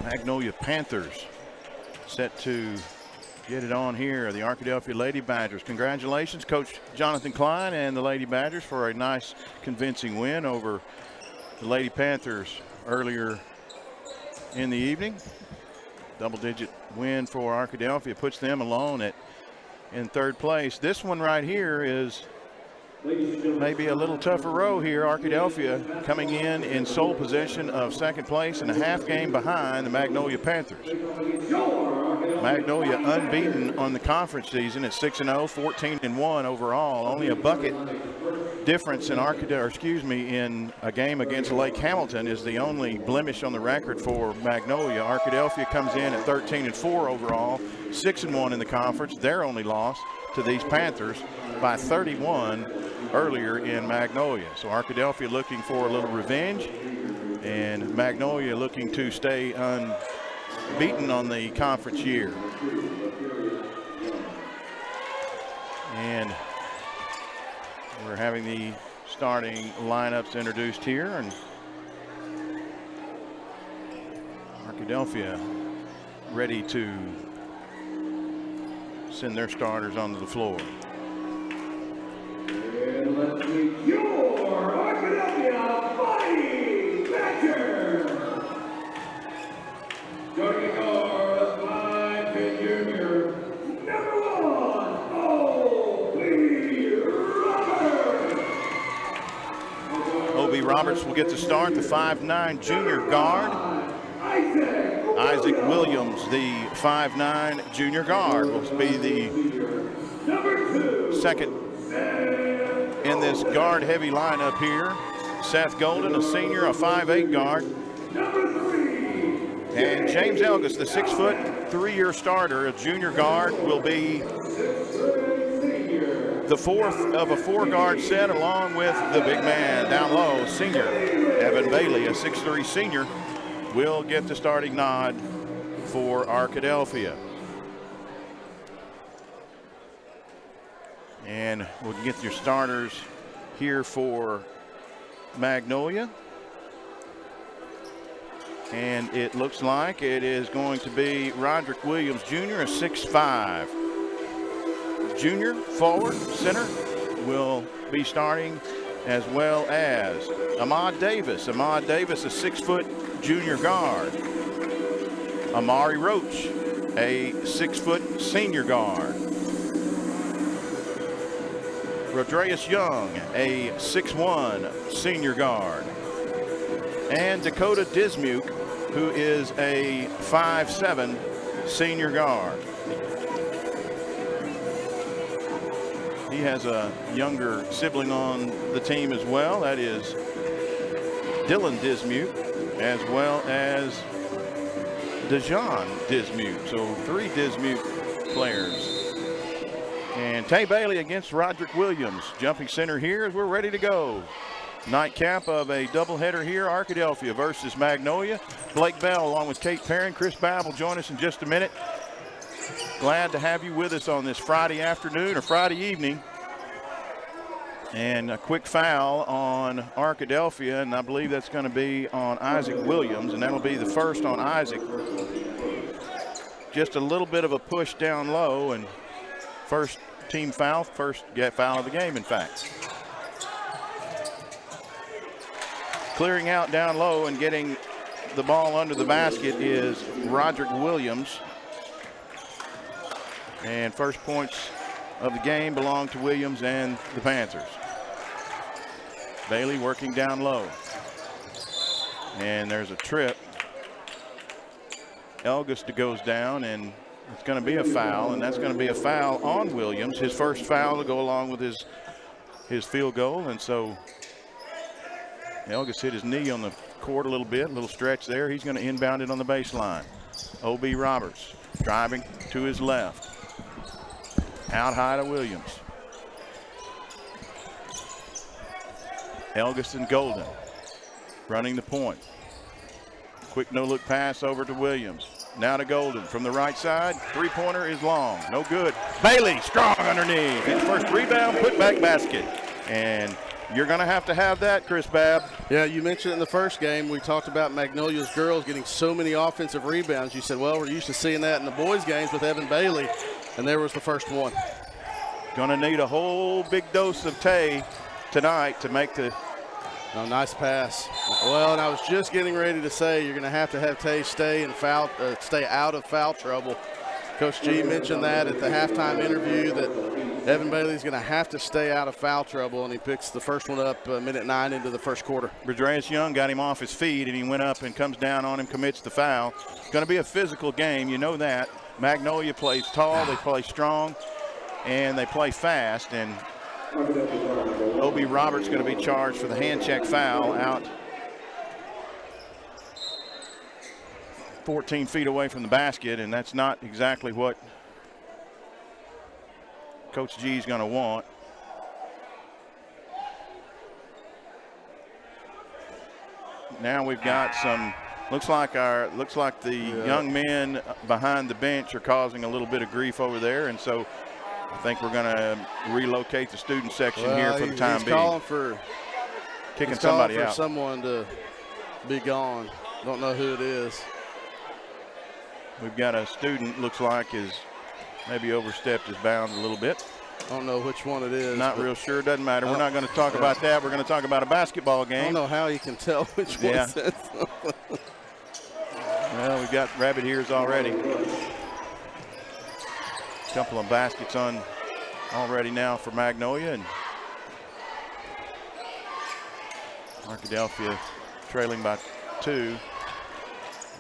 Speaker 1: Magnolia Panthers, set to get it on here. The Arkadelphia Lady Badgers. Congratulations, Coach Jonathan Klein and the Lady Badgers, for a nice, convincing win over the Lady Panthers earlier in the evening. Double-digit win for Arkadelphia puts them alone in third place. This one right here is maybe a little tougher row here. Arkadelphia coming in sole possession of second place and a half game behind the Magnolia Panthers. Magnolia unbeaten on the conference season at 6-0, 14-1 overall. Only a bucket difference in in a game against Lake Hamilton is the only blemish on the record for Magnolia. Arkadelphia comes in at 13-4 overall, 6-1 in the conference. Their only loss to these Panthers by 31 earlier in Magnolia. So Arkadelphia looking for a little revenge, and Magnolia looking to stay unbeaten on the conference year. And we're having the starting lineups introduced here, and Arkadelphia ready to send their starters onto the floor.
Speaker 2: And let's meet your Arkadelphia Fighting Badgers. Joining our 5'10" junior, number 1,
Speaker 1: O.B. Roberts will get the start. The 5'9" junior guard. Isaac Williams, the 5'9" junior guard, will be the second in this guard-heavy lineup here. Seth Golden, a senior, a 5'8" guard. And James Elgis, the 6-foot, 3-year starter, a junior guard, will be the fourth of a 4-guard set, along with the big man down low, senior Evan Bailey, a 6'3" senior, will get the starting nod for Arkadelphia. And we'll get your starters here for Magnolia. And it looks like it is going to be Roderick Williams Jr., a 6'5" junior forward center, will be starting, as well as Ahmad Davis. Ahmad Davis, a 6-foot junior guard. Amari Roach, a 6-foot senior guard. Rodreus Young, a 6'1" senior guard. And Dakota Dismuke, who is a 5'7" senior guard. He has a younger sibling on the team as well. That is Dylan Dismuke, as well as Dejan Dismuke. So 3 Dismuke players. And Tay Bailey against Roderick Williams. Jumping center here as we're ready to go. Nightcap of a doubleheader here. Arkadelphia versus Magnolia. Blake Bell along with Kate Perrin. Chris Babb will join us in just a minute. Glad to have you with us on this Friday afternoon or Friday evening. And a quick foul on Arkadelphia, and I believe that's going to be on Isaac Williams, and that'll be the first on Isaac. Just a little bit of a push down low, and first team foul, first foul of the game, in fact. Clearing out down low and getting the ball under the basket is Roderick Williams. And first points of the game belong to Williams and the Panthers. Bailey working down low. And there's a trip. Elgist goes down, and it's going to be a foul, and that's going to be a foul on Williams. His first foul to go along with his field goal, and so Elgist hit his knee on the court a little bit, a little stretch there. He's going to inbound it on the baseline. O.B. Roberts driving to his left. Out high to Williams. Elgist and Golden running the point. Quick no-look pass over to Williams. Now to Golden from the right side. Three-pointer is long. No good. Bailey strong underneath. His first rebound, put back basket. And You're going to have that, Chris Babb.
Speaker 3: Yeah, you mentioned in the first game, we talked about Magnolia's girls getting so many offensive rebounds. You said, well, we're used to seeing that in the boys' games with Evan Bailey, and there was the first one.
Speaker 1: Going to need a whole big dose of Tay tonight to make the...
Speaker 3: Oh, nice pass. Well, and I was just getting ready to say you're going to have Tay stay out of foul trouble. Coach G mentioned that at the halftime interview that Evan Bailey's going to have to stay out of foul trouble, and he picks the first one up minute 9 into the first quarter.
Speaker 1: Bradreus Young got him off his feet, and he went up and comes down on him, commits the foul. It's going to be a physical game, you know that. Magnolia plays tall, they play strong, and they play fast, and O.B. Roberts going to be charged for the hand check foul out 14 feet away from the basket, and that's not exactly what Coach G is going to want. Now we've got some, looks like the young men behind the bench are causing a little bit of grief over there, and so I think we're going to relocate the student section here for the time being. Kicking somebody out.
Speaker 3: Someone to be gone. Don't know who it is.
Speaker 1: We've got a student, looks like is maybe overstepped his bounds a little bit.
Speaker 3: I don't know which one it is.
Speaker 1: Not real sure. Doesn't matter. We're not going to talk about that. We're going to talk about a basketball game.
Speaker 3: I don't know how you can tell which one says something.
Speaker 1: Well, we've got rabbit ears already. A couple of baskets on already now for Magnolia, and Arkadelphia trailing by 2.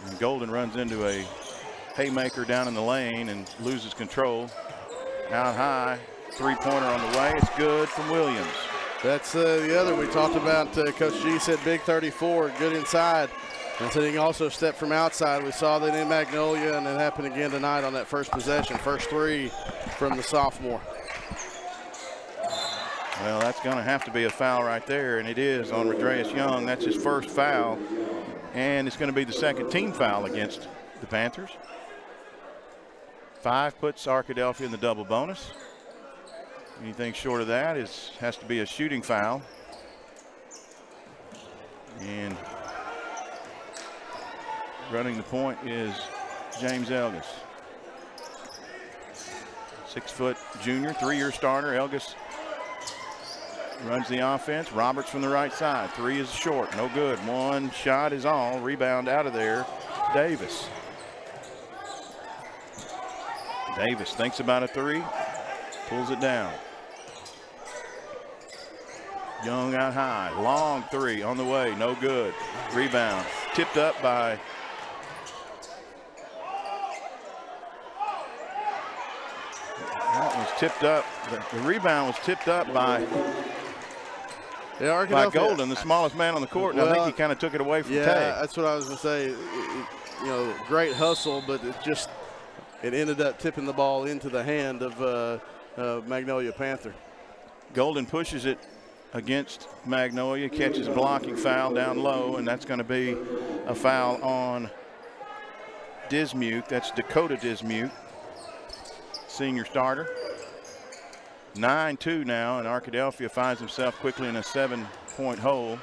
Speaker 1: And Golden runs into a haymaker down in the lane and loses control. Out high, three-pointer on the way. It's good from Williams.
Speaker 3: That's the other we talked about. Coach G said big 34, good inside. And so he can also step from outside. We saw that in Magnolia, and it happened again tonight on that first possession. First 3 from the sophomore.
Speaker 1: Well, that's going to have to be a foul right there, and it is on Bradreus Young. That's his first foul, and it's going to be the second team foul against the Panthers. 5 puts Arkadelphia in the double bonus. Anything short of that has to be a shooting foul. And running the point is James Elgis. 6-foot junior, 3-year starter. Elgis runs the offense. Roberts from the right side. 3 is short, no good. 1 shot is all. Rebound out of there. Davis. Davis thinks about a 3, pulls it down. Young out high, long 3 on the way, no good. Rebound, tipped up by the rebound was tipped up by Golden, the smallest man on the court, and I think he kind of took it away from Tay.
Speaker 3: Yeah, that's what I was going to say. You know, great hustle, but it ended up tipping the ball into the hand of Magnolia Panther.
Speaker 1: Golden pushes it against Magnolia, catches a blocking foul down low, and that's going to be a foul on Dismuke. That's Dakota Dismuke, senior starter. 9-2 now, and Arkadelphia finds himself quickly in a 7-point hole.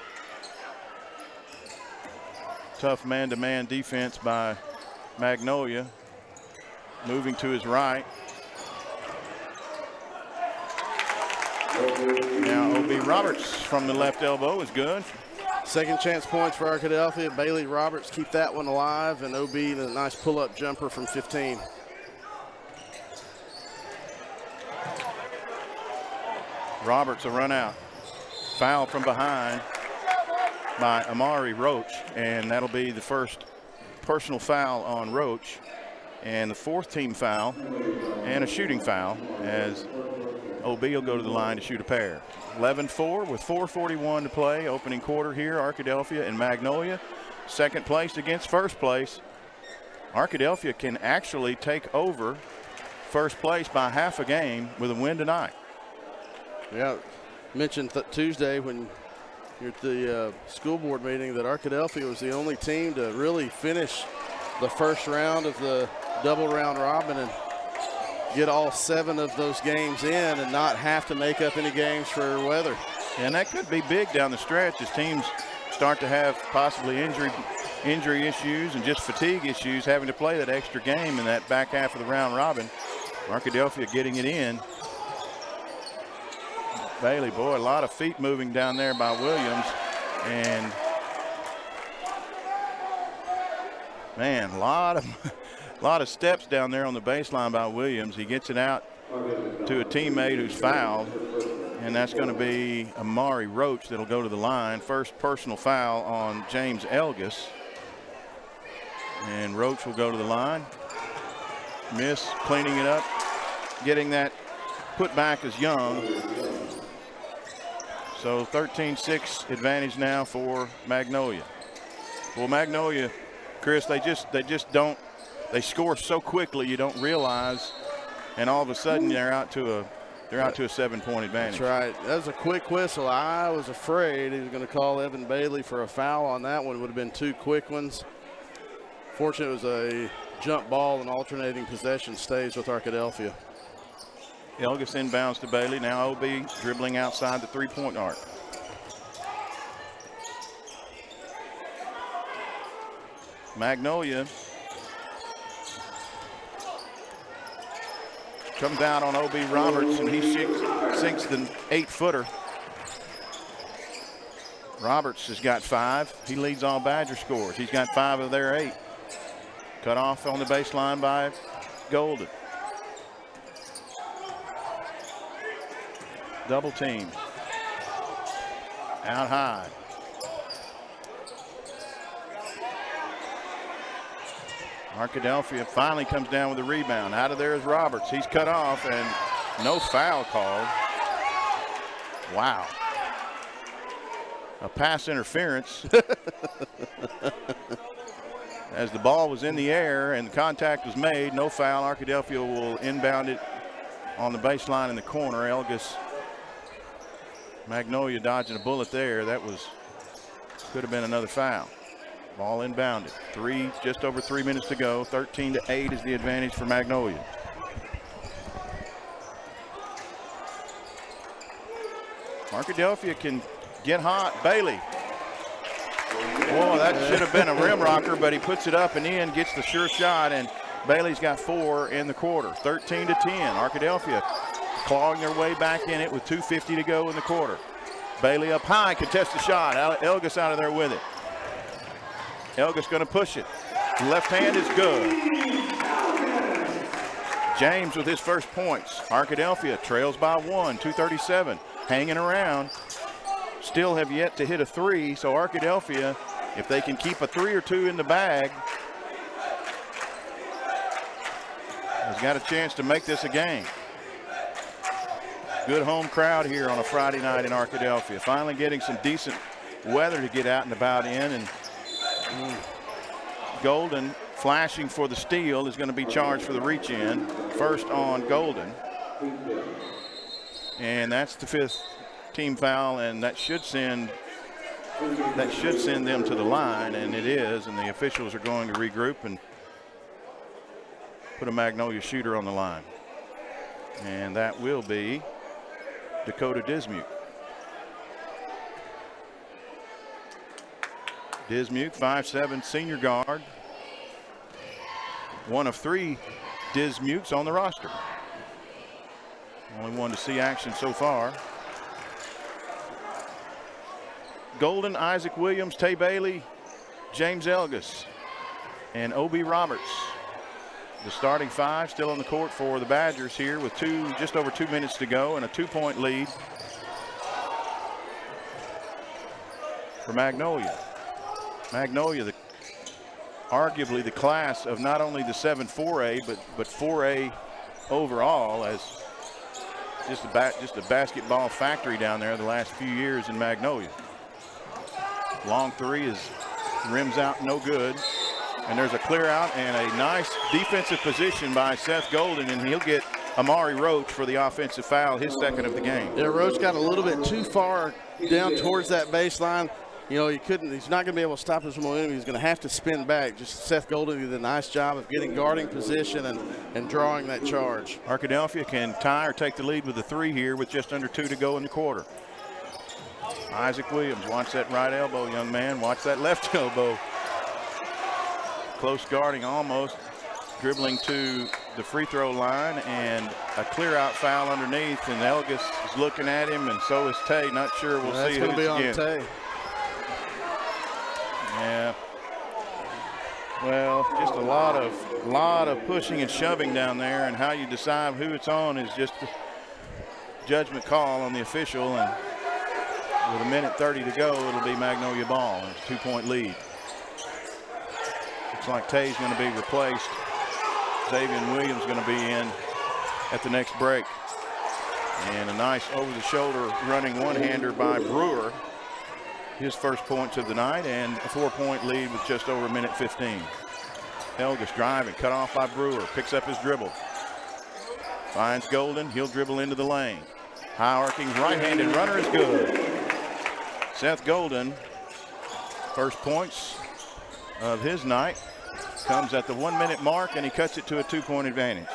Speaker 1: Tough man-to-man defense by Magnolia. Moving to his right. Now O.B. Roberts from the left elbow is good.
Speaker 3: Second chance points for Arkadelphia. Bailey Roberts keep that one alive, and O.B. a nice pull-up jumper from 15.
Speaker 1: Roberts a run out. Foul from behind by Amari Roach, and that'll be the first personal foul on Roach, and the 4th team foul, and a shooting foul as OB will go to the line to shoot a pair. 11-4 with 4:41 to play. Opening quarter here, Arkadelphia and Magnolia. Second place against first place. Arkadelphia can actually take over first place by half a game with a win tonight.
Speaker 3: Yeah, mentioned Tuesday when you're at the school board meeting that Arkadelphia was the only team to really finish the first round of the double round robin and get all 7 of those games in and not have to make up any games for weather.
Speaker 1: And that could be big down the stretch as teams start to have possibly injury issues and just fatigue issues, having to play that extra game in that back half of the round robin. Arkadelphia getting it in. Bailey, boy, a lot of feet moving down there by Williams. And man, a lot of steps down there on the baseline by Williams. He gets it out to a teammate who's fouled, and that's going to be Amari Roach that'll go to the line. First personal foul on James Elgis. And Roach will go to the line. Miss cleaning it up. Getting that put back is Young. So 13-6 advantage now for Magnolia. Well, Magnolia, Chris, they just don't, they score so quickly you don't realize, and all of a sudden they're out to a 7-point advantage.
Speaker 3: That's right. That was a quick whistle. I was afraid he was going to call Evan Bailey for a foul on that one. It would have been 2 quick ones. Fortunately, it was a jump ball, and alternating possession stays with Arkadelphia.
Speaker 1: Elgis inbounds to Bailey. Now OB dribbling outside the 3-point arc. Magnolia comes out on OB Roberts, and he sinks the 8-footer. Roberts has got 5. He leads all Badger scores. He's got 5 of their 8. Cut off on the baseline by Golden. Double team. Out high. Arkadelphia finally comes down with a rebound. Out of there is Roberts. He's cut off and no foul called. Wow. A pass interference. As the ball was in the air and the contact was made, no foul. Arkadelphia will inbound it on the baseline in the corner. Elgis, Magnolia dodging a bullet there. That could have been another foul. Ball inbounded. Just over 3 minutes to go. 13-8 is the advantage for Magnolia. Arkadelphia can get hot. Bailey. Boy, that should have been a rim rocker, but he puts it up and in, gets the sure shot, and Bailey's got 4 in the quarter. 13-10. Arkadelphia clawing their way back in it with 2:50 to go in the quarter. Bailey up high, contests the shot. Elgis out of there with it. Elgis going to push it. Left hand is good. James with his first points. Arkadelphia trails by 1, 2:37. Hanging around. Still have yet to hit a 3, so Arkadelphia, if they can keep a 3 or 2 in the bag, has got a chance to make this a game. Good home crowd here on a Friday night in Arkadelphia. Finally getting some decent weather to get out and about in, and Golden flashing for the steal is going to be charged for the reach in. First on Golden. And that's the 5th team foul, and that should send them to the line, and it is, and the officials are going to regroup and put a Magnolia shooter on the line. And that will be Dakota Dismuke. Dismuke, 5'7" senior guard. One of 3 Dismukes on the roster. Only one to see action so far. Golden, Isaac Williams, Tay Bailey, James Elgis, and O.B. Roberts. The starting 5 still on the court for the Badgers here with just over 2 minutes to go and a 2-point lead for Magnolia. Magnolia, arguably the class of not only the 7-4A, but 4A overall, as just a basketball factory down there the last few years in Magnolia. Long 3 rims out, no good. And there's a clear out and a nice defensive position by Seth Golden, and he'll get Amari Roach for the offensive foul, his 2nd of the game.
Speaker 3: Yeah, Roach got a little bit too far down towards that baseline. You know, he's not going to be able to stop his momentum. He's going to have to spin back. Just Seth Golden did a nice job of getting guarding position and drawing that charge.
Speaker 1: Arkadelphia can tie or take the lead with a 3 here with just under 2 to go in the quarter. Isaac Williams, watch that right elbow, young man. Watch that left elbow. Close guarding almost. Dribbling to the free throw line, and a clear out foul underneath, and Elgis is looking at him, and so is Tay. Not sure. We'll see who it's against.
Speaker 3: Tay.
Speaker 1: Yeah. Well, just a lot of pushing and shoving down there, and how you decide who it's on is just a judgment call on the official. And with 1:30 to go, it'll be Magnolia ball. It's a 2-point lead. Looks like Tay's going to be replaced. Xavier Williams going to be in at the next break. And a nice over-the-shoulder running one-hander by Brewer. His first points of the night, and a 4-point lead with just over 1:15. Elgis driving, cut off by Brewer, picks up his dribble. Finds Golden, he'll dribble into the lane. High arcing right-handed runner is good. Seth Golden, first points of his night, comes at the 1-minute mark, and he cuts it to a 2-point advantage.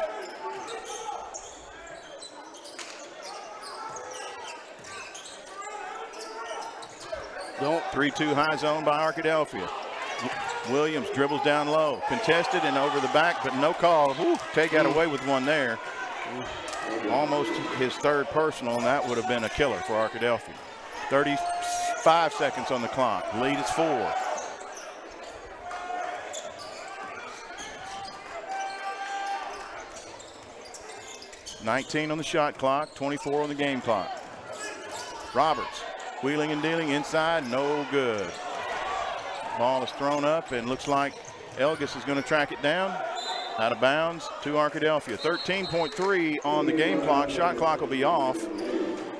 Speaker 3: Don't
Speaker 1: 3-2 high zone by Arkadelphia. Williams dribbles down low, contested and over the back, but no call. Whew, Tay got away with one there. Almost his third personal, and that would have been a killer for Arkadelphia. 35 seconds on the clock. Lead is 4. $19 on the shot clock, 24 on the game clock. Roberts wheeling and dealing inside, no good. Ball is thrown up, and looks like Elgis is going to track it down. Out of bounds to Arkadelphia. 13.3 on the game clock. Shot clock will be off,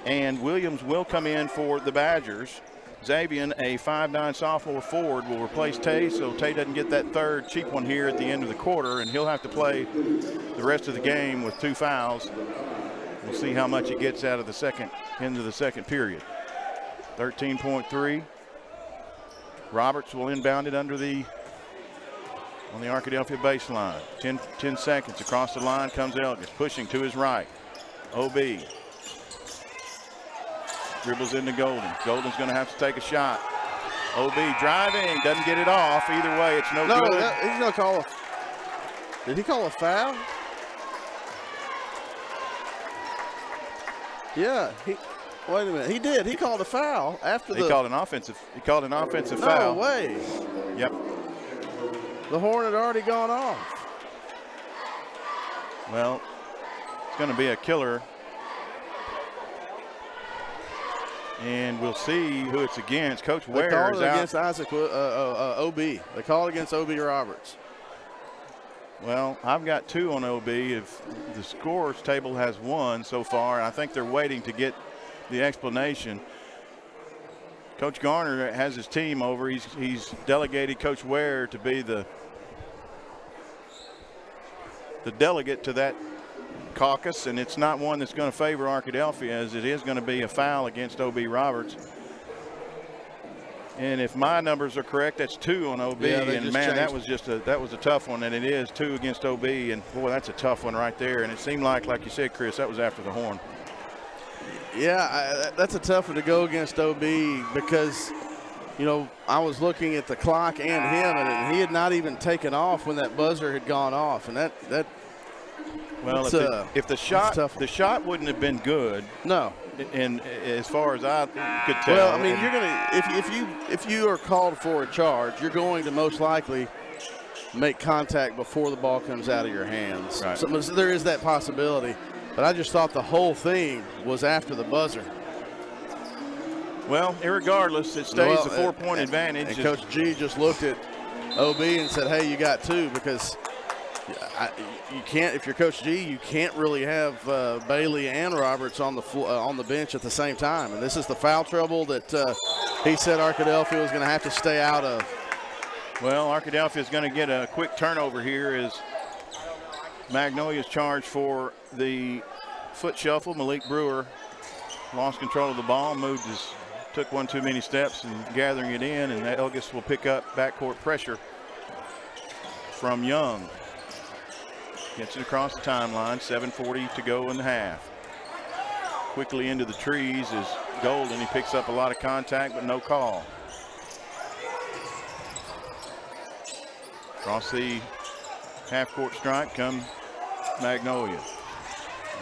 Speaker 1: and Williams will come in for the Badgers. Xavier, a 5'9" sophomore forward, will replace Tay, so Tay doesn't get that third cheap one here at the end of the quarter, and he'll have to play the rest of the game with 2 fouls. We'll see how much he gets out of the second into the second period. 13.3. Roberts will inbound it under the on the Arkadelphia baseline. 10 seconds across the line comes Elgis, pushing to his right. OB dribbles into Golden. Golden's going to have to take a shot. OB driving, doesn't get it off. Either way, it's no good.
Speaker 3: He's going to call a. Did he call a foul? Yeah. Wait a minute. He did. He called a foul after
Speaker 1: He called an offensive foul.
Speaker 3: No way.
Speaker 1: Yep.
Speaker 3: The horn had already gone off.
Speaker 1: Well, it's going to be a killer. And we'll see who it's against. Coach Ware is out.
Speaker 3: They called it against Isaac OB. They called against OB Roberts.
Speaker 1: Well, I've got 2 on OB. If the scores table has 1 so far, I think they're waiting to get the explanation. Coach Garner has his team over. He's delegated Coach Ware to be the delegate to that caucus, and it's not one that's going to favor Arkadelphia, as it is going to be a foul against OB Roberts. And if my numbers are correct, that's 2 on OB.
Speaker 3: Yeah,
Speaker 1: and man, that was a tough one, and it is 2 against OB. And boy, that's a tough one right there. And it seemed like you said, Chris, that was after the horn.
Speaker 3: Yeah, that's a tough one to go against OB because, I was looking at the clock and him, and he had not even taken off when that buzzer had gone off, and that.
Speaker 1: Well, if the shot wouldn't have been good.
Speaker 3: No.
Speaker 1: And as far as I could tell.
Speaker 3: Well, I mean, you're gonna if you are called for a charge, you're going to most likely make contact before the ball comes out of your hands.
Speaker 1: Right.
Speaker 3: So there is that possibility. But I just thought the whole thing was after the buzzer.
Speaker 1: Well, irregardless, it stays a 4-point advantage.
Speaker 3: And Coach G just looked at OB and said, hey, you got 2, because you can't, if you're Coach G, you can't really have Bailey and Roberts on the bench at the same time. And this is the foul trouble that he said Arkadelphia was going to have to stay out of.
Speaker 1: Well, Arkadelphia is going to get a quick turnover here as Magnolia's charged for the foot shuffle. Malik Brewer lost control of the ball, took one too many steps and gathering it in, and Elgis will pick up backcourt pressure from Young. Gets it across the timeline, 7:40 to go in the half. Quickly into the trees is Golden. He picks up a lot of contact, but no call. Across the half-court stripe comes Magnolia.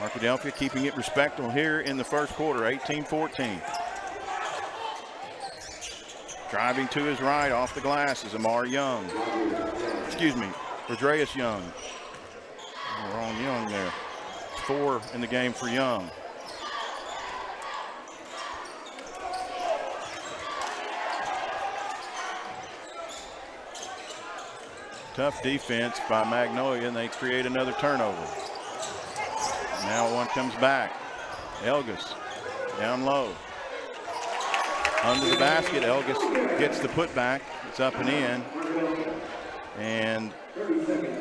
Speaker 1: Arkadelphia keeping it respectable here in the first quarter, 18-14. Driving to his right off the glass is Amar Young. Excuse me, Rodreus Young. Wrong Young there. 4 in the game for Young. Tough defense by Magnolia, and they create another turnover. Now one comes back. Elgis down low. Under the basket, Elgis gets the putback. It's up and in. And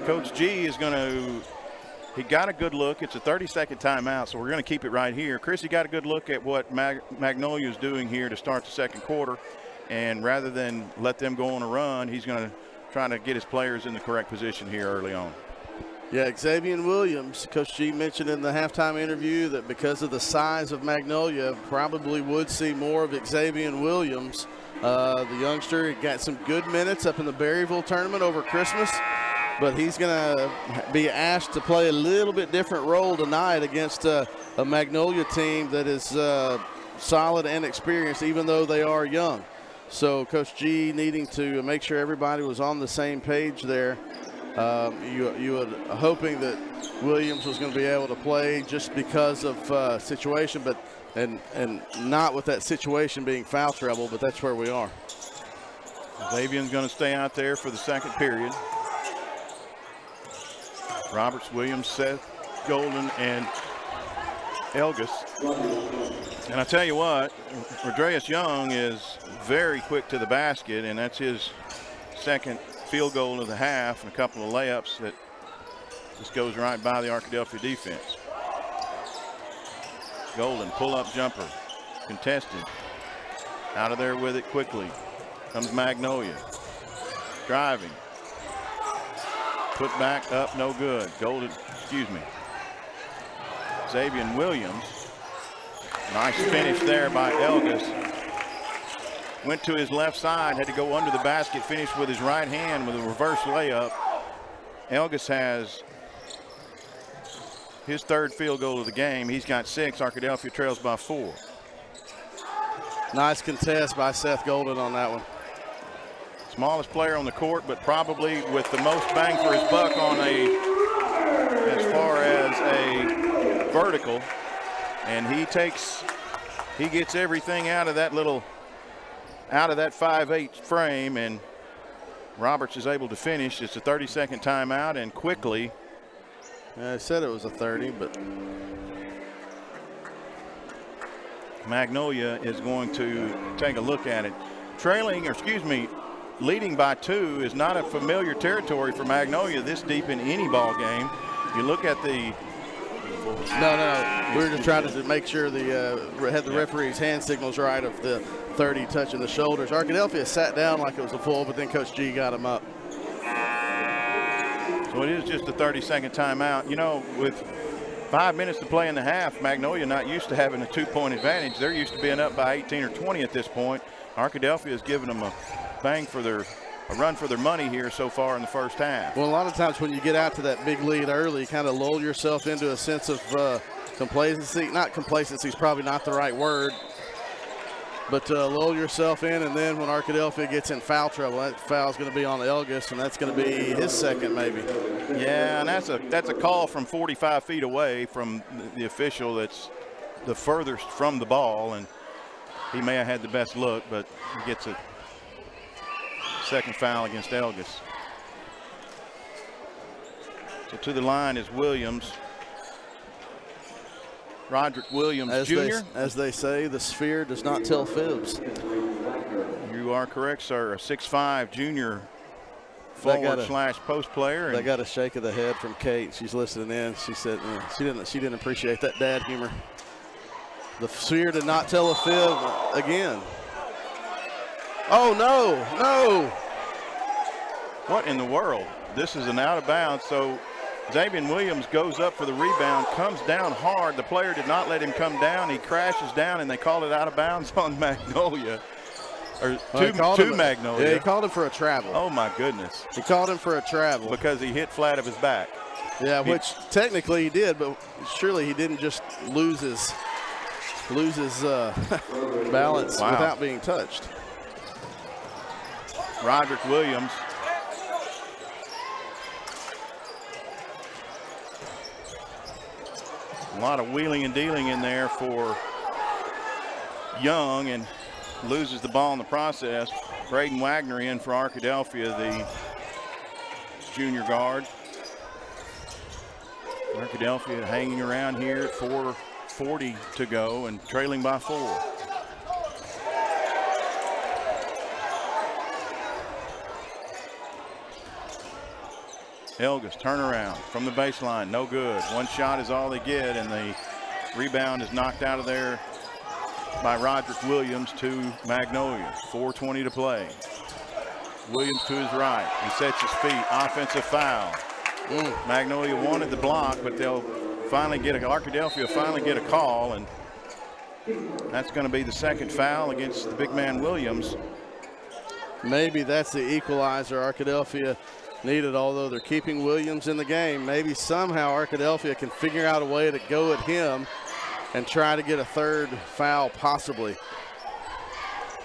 Speaker 1: Coach G is going to, he got a good look. It's a 30-second timeout, so we're going to keep it right here. Chris, he got a good look at what Magnolia is doing here to start the second quarter. And rather than let them go on a run, he's going to try to get his players in the correct position here early on.
Speaker 3: Yeah, Xavier Williams, Coach G mentioned in the halftime interview that because of the size of Magnolia, probably would see more of Xavier Williams. The youngster got some good minutes up in the Berryville tournament over Christmas, but he's going to be asked to play a little bit different role tonight against a Magnolia team that is solid and experienced, even though they are young. So Coach G needing to make sure everybody was on the same page there. You were hoping that Williams was going to be able to play just because of situation, but and not with that situation being foul trouble, but that's where we are.
Speaker 1: Xavier's going to stay out there for the second period. Roberts, Williams, Seth, Golden, and Elgis. And I tell you what, Rodreus Young is very quick to the basket, and that's his second field goal of the half and a couple of layups that just goes right by the Arkadelphia defense. Golden, pull-up jumper, contested. Out of there with it quickly. Comes Magnolia. Driving. Put back up, no good. Golden, excuse me. Xavier Williams. Nice finish there by Elgis. Went to his left side, had to go under the basket, finished with his right hand with a reverse layup. Elgis has his third field goal of the game. He's got 6. Arkadelphia trails by 4.
Speaker 3: Nice contest by Seth Golden on that one.
Speaker 1: Smallest player on the court, but probably with the most bang for his buck on as far as a vertical. And he gets everything out of that 5'8" frame, and Roberts is able to finish. It's a 30-second timeout, and quickly.
Speaker 3: I said it was a 30, but
Speaker 1: Magnolia is going to take a look at it. Leading by 2 is not a familiar territory for Magnolia this deep in any ball game. You look at the.
Speaker 3: No. We were just trying to make sure had the referee's hand signals right of the 30 touching the shoulders. Arkadelphia sat down like it was a full, but then Coach G got him up.
Speaker 1: So it is just a 30-second timeout. You know, with 5 minutes to play in the half, Magnolia not used to having a 2-point advantage. They're used to being up by 18 or 20 at this point. Arkadelphia has given them a run for their money here so far in the first half.
Speaker 3: Well, a lot of times when you get out to that big lead early, you kind of lull yourself into a sense of complacency. Not complacency is probably not the right word, but lull yourself in, and then when Arkadelphia gets in foul trouble, that foul is going to be on Elgis, and that's going to be his second maybe.
Speaker 1: Yeah, and that's a call from 45 feet away from the official that's the furthest from the ball, and he may have had the best look, but he gets a second foul against Elgis. So to the line is Williams. Roderick Williams, Jr.
Speaker 3: As they say, the sphere does not tell fibs.
Speaker 1: You are correct, sir. A 6'5" junior forward/post player.
Speaker 3: They got a shake of the head from Kate. She's listening in. She said she didn't appreciate that dad humor. The sphere did not tell a fib again. Oh, no.
Speaker 1: What in the world? This is an out of bounds. So Damian Williams goes up for the rebound, comes down hard. The player did not let him come down. He crashes down, and they called it out of bounds on Magnolia. Or to Magnolia.
Speaker 3: Yeah, he called him for a travel.
Speaker 1: Oh, my goodness.
Speaker 3: He called him for a travel.
Speaker 1: Because he hit flat of his back.
Speaker 3: Yeah, which technically he did, but surely he didn't just lose his balance without being touched.
Speaker 1: Roderick Williams. A lot of wheeling and dealing in there for Young, and loses the ball in the process. Braden Wagner in for Arkadelphia, the junior guard. Arkadelphia hanging around here at 4:40 to go and trailing by 4. Elgis turnaround from the baseline, no good. One shot is all they get, and the rebound is knocked out of there by Roderick Williams to Magnolia. 4:20 to play. Williams to his right. He sets his feet. Offensive foul. Magnolia wanted the block, but they'll finally get Arkadelphia finally get a call, and that's going to be the second foul against the big man Williams.
Speaker 3: Maybe that's the equalizer Arkadelphia needed, although they're keeping Williams in the game. Maybe somehow Arkadelphia can figure out a way to go at him and try to get a third foul possibly.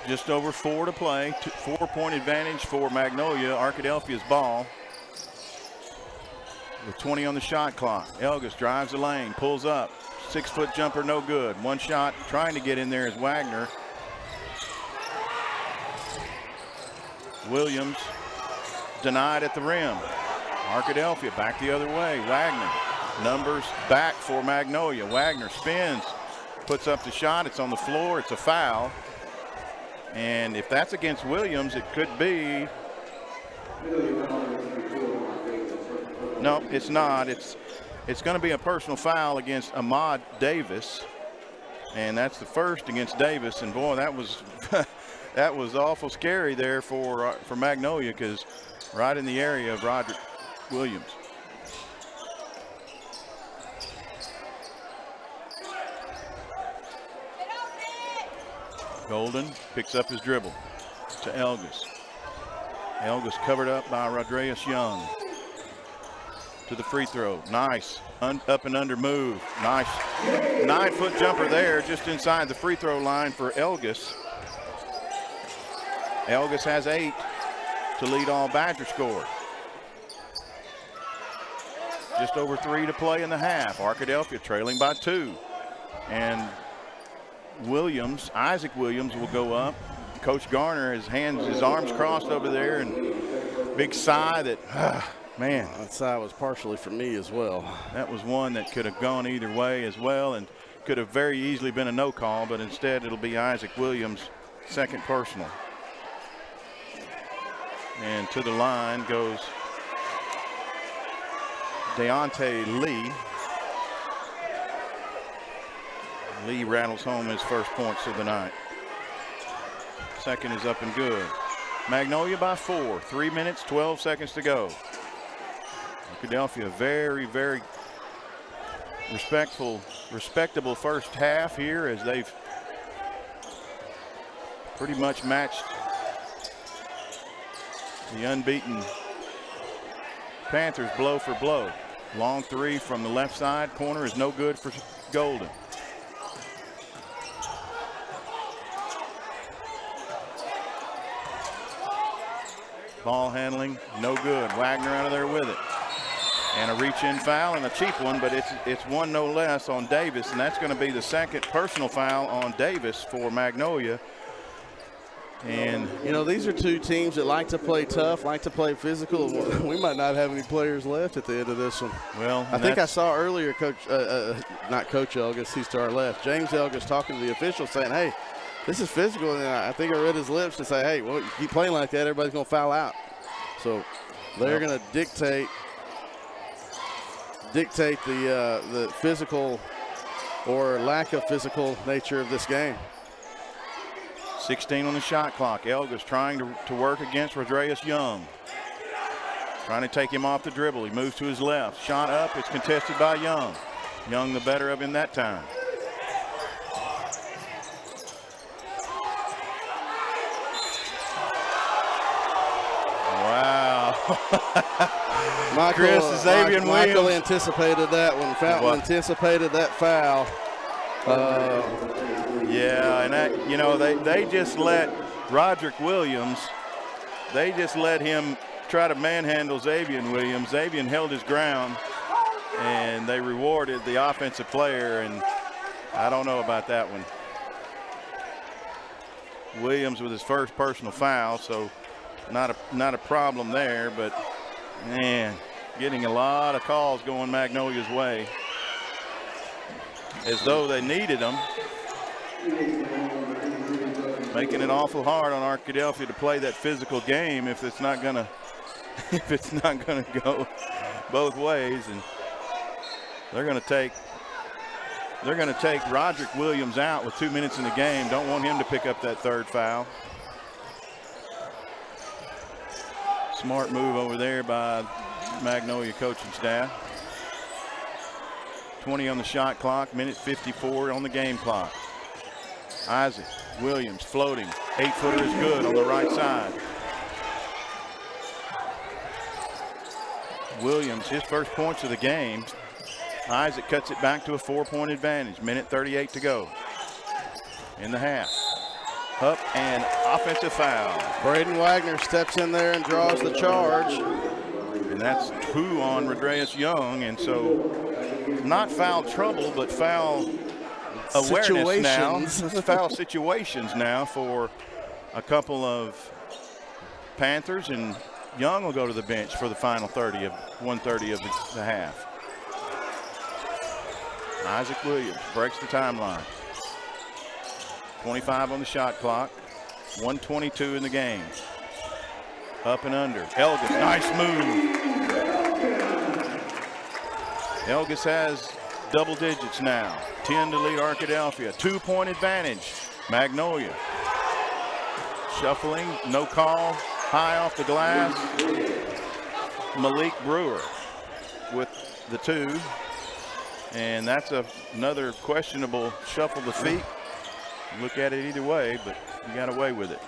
Speaker 1: Just over 4 to play. 4-point advantage for Magnolia. Arkadelphia's ball with 20 on the shot clock. Elgis drives the lane, pulls up. 6-foot jumper, no good. One shot trying to get in there is Wagner. Williams denied at the rim. Arkadelphia back the other way. Wagner, numbers back for Magnolia. Wagner spins, puts up the shot. It's on the floor. It's a foul. And if that's against Williams, it could be. No, it's not. It's going to be a personal foul against Ahmad Davis. And that's the first against Davis. And boy, that was that was awful scary there for Magnolia, because right in the area of Roderick Williams. Golden picks up his dribble to Elgis. Elgis covered up by Rodreus Young. To the free throw. Nice. Up and under move. Nice 9-foot jumper there just inside the free throw line for Elgis. Elgis has 8 to lead all Badger score. Just over 3 to play in the half. Arkadelphia trailing by 2. And Williams, Isaac Williams, will go up. Coach Garner, his arms crossed over there, and big sigh that, man.
Speaker 3: That sigh was partially for me as well.
Speaker 1: That was one that could have gone either way as well, and could have very easily been a no call, but instead it'll be Isaac Williams, second personal. And to the line goes Deontay Lee. Lee rattles home his first points of the night. Second is up and good. Magnolia by 4. 3 minutes, 12 seconds to go. Arkadelphia very, very respectable first half here, as they've pretty much matched the unbeaten Panthers blow for blow. Long three from the left side corner is no good for Golden. Ball handling, no good. Wagner out of there with it. And a reach-in foul, and a cheap one, but it's one no less on Davis, and that's going to be the second personal foul on Davis for Magnolia. And
Speaker 3: you know, these are two teams that like to play tough, like to play physical. We might not have any players left at the end of this one.
Speaker 1: Well,
Speaker 3: I think I saw earlier, not Coach Elgis, he's to our left, James Elgis talking to the officials saying, hey, this is physical, and I think I read his lips to say, hey, well, you keep playing like that, everybody's going to foul out. So they're going to dictate the physical or lack of physical nature of this game.
Speaker 1: 16 on the shot clock. Elgis trying to work against Rodreus Young. Trying to take him off the dribble. He moves to his left. Shot up. It's contested by Young. Young the better of him that time. Wow. Chris, Xavier Williams.
Speaker 3: Michael anticipated that one. Fountain anticipated that foul.
Speaker 1: Yeah, and that, you know, they just let Roderick Williams, they just let him try to manhandle Xavier Williams. Xavier held his ground, and they rewarded the offensive player, and I don't know about that one. Williams with his first personal foul, so not a problem there, but man, getting a lot of calls going Magnolia's way, as though they needed them. Making it awful hard on Arkadelphia to play that physical game if it's not gonna go both ways, and they're gonna take Roderick Williams out with 2 minutes in the game. Don't want him to pick up that third foul. Smart move over there by Magnolia coaching staff. 20 on the shot clock, minute 54 on the game clock. Isaac Williams floating. 8-footer is good on the right side. Williams, his first points of the game. Isaac cuts it back to a 4-point advantage. Minute 38 to go in the half. Up and offensive foul.
Speaker 3: Braden Wagner steps in there and draws the charge.
Speaker 1: And that's 2 on Rodreus Young, and so not foul trouble, but foul awareness now. Foul situations now for a couple of Panthers, and Young will go to the bench for the final 1:30 of the half. Isaac Williams breaks the timeline. 25 on the shot clock. 1:22 in the game. Up and under. Elgis, nice move. Elgis has double digits now. 10 to lead Arkadelphia. 2-point advantage. Magnolia. Shuffling, no call. High off the glass. Malik Brewer with the 2. And that's another questionable shuffle the feet. Look at it either way, but you got away with it.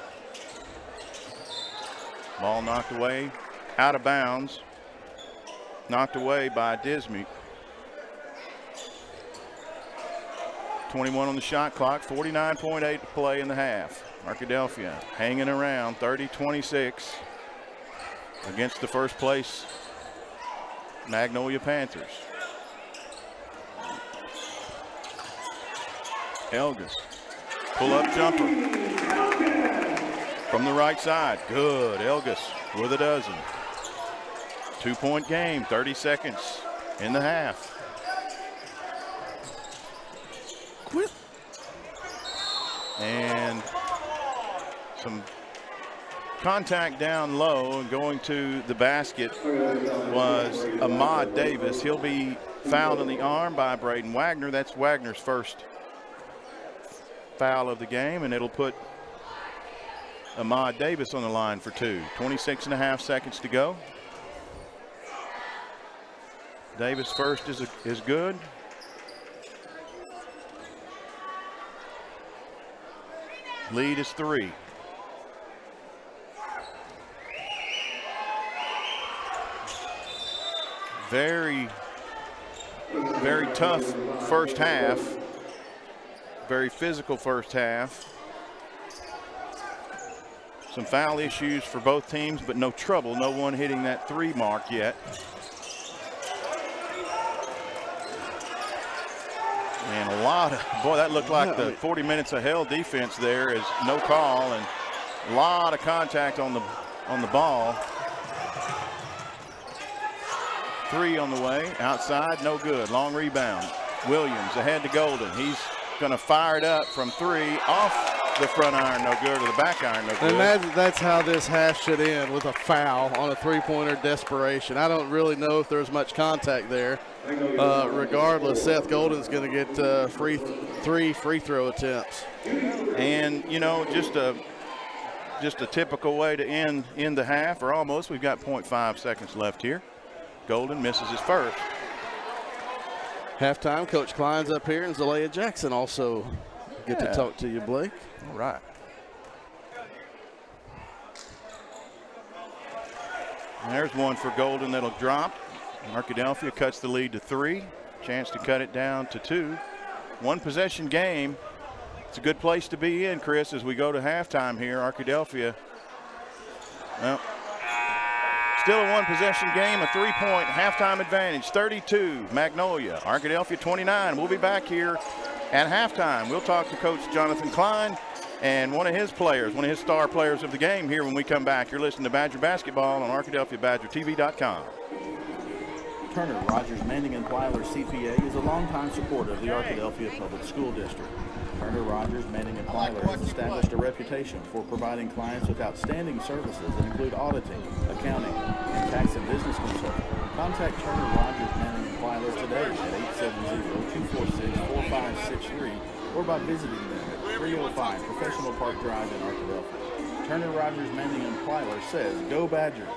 Speaker 1: Ball knocked away, out of bounds. Knocked away by Dismuke. 21 on the shot clock, 49.8 to play in the half. Arkadelphia hanging around, 30-26 against the first place Magnolia Panthers. Elgis, pull-up jumper from the right side. Good, Elgis with a dozen. 2-point game, 30 seconds in the half. Quit. And some contact down low, and going to the basket was Ahmad Davis. He'll be fouled in the arm by Braden Wagner. That's Wagner's first foul of the game, and it'll put Ahmad Davis on the line for 2. 26.5 seconds to go. Davis first is good. Lead is 3. Very, very tough first half. Very physical first half. Some foul issues for both teams, but no trouble. No one hitting that 3 mark yet. And a lot of, boy, that looked like the 40 minutes of hell defense there is no call, and a lot of contact on the ball. 3 on the way, outside, no good. Long rebound. Williams ahead to Golden. He's going to fire it up from 3 off the front iron, no good, or the back iron, no good.
Speaker 3: And that's how this half should end, with a foul on a 3-pointer desperation. I don't really know if there's much contact there. Regardless, Seth Golden's going to get 3 free throw attempts.
Speaker 1: And, you know, just a just a typical way to end the half, or almost. We've got 0.5 seconds left here. Golden misses his first.
Speaker 3: Halftime, Coach Klein's up here, and Zalea Jackson also get to talk to you, Blake.
Speaker 1: All right. And there's one for Golden that'll drop. Arkadelphia cuts the lead to 3. Chance to cut it down to 2. One possession game. It's a good place to be in, Chris, as we go to halftime here. Arkadelphia, well, still a one possession game, a 3-point halftime advantage, 32, Magnolia. Arkadelphia 29. We'll be back here at halftime. We'll talk to Coach Jonathan Klein and one of his players, one of his star players of the game here when we come back. You're listening to Badger Basketball on ArkadelphiaBadgerTV.com.
Speaker 4: Turner Rogers Manning and Plyler CPA is a longtime supporter of the Arkadelphia Public School District. Turner Rogers Manning and Plyler has established a reputation for providing clients with outstanding services that include auditing, accounting, and tax and business consulting. Contact Turner Rogers Manning and Plyler today at 870-246-4563 or by visiting them at 305 Professional Park Drive in Arkadelphia. Turner Rogers Manning and Plyler says, "Go Badgers."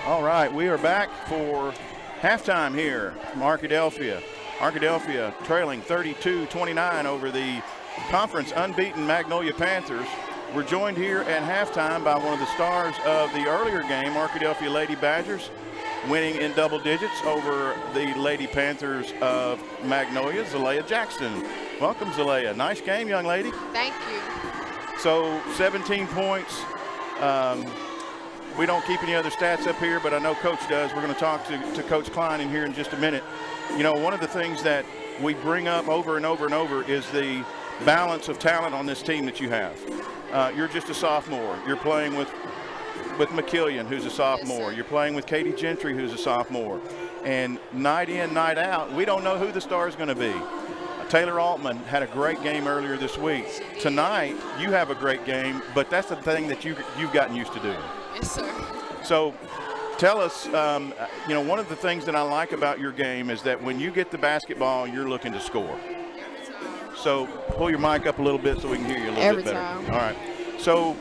Speaker 1: All right, we are back for halftime here from Arkadelphia. Arkadelphia trailing 32-29 over the conference unbeaten Magnolia Panthers. We're joined here at halftime by one of the stars of the earlier game, Arkadelphia Lady Badgers, winning in double digits over the Lady Panthers of Magnolia, Zalea Jackson. Welcome, Zalea. Nice game, young lady.
Speaker 14: Thank you.
Speaker 1: So 17 points. We don't keep any other stats up here, but I know Coach does. We're going to talk to Coach Klein in here in just a minute. You know, one of the things that we bring up over and over and over is the balance of talent on this team that you have. You're just a sophomore. You're playing with McKillian, who's a sophomore. You're playing with Katie Gentry, who's a sophomore. And night in, night out, we don't know who the star is going to be. Taylor Altman had a great game earlier this week. Tonight, you have a great game, but that's the thing that you've gotten used to doing.
Speaker 14: Yes, sir.
Speaker 1: So tell us, you know, one of the things that I like about your game is that when you get the basketball, you're looking to score. So pull your mic up a little bit so we can hear you a little bit better.
Speaker 14: Every time.
Speaker 1: All right. So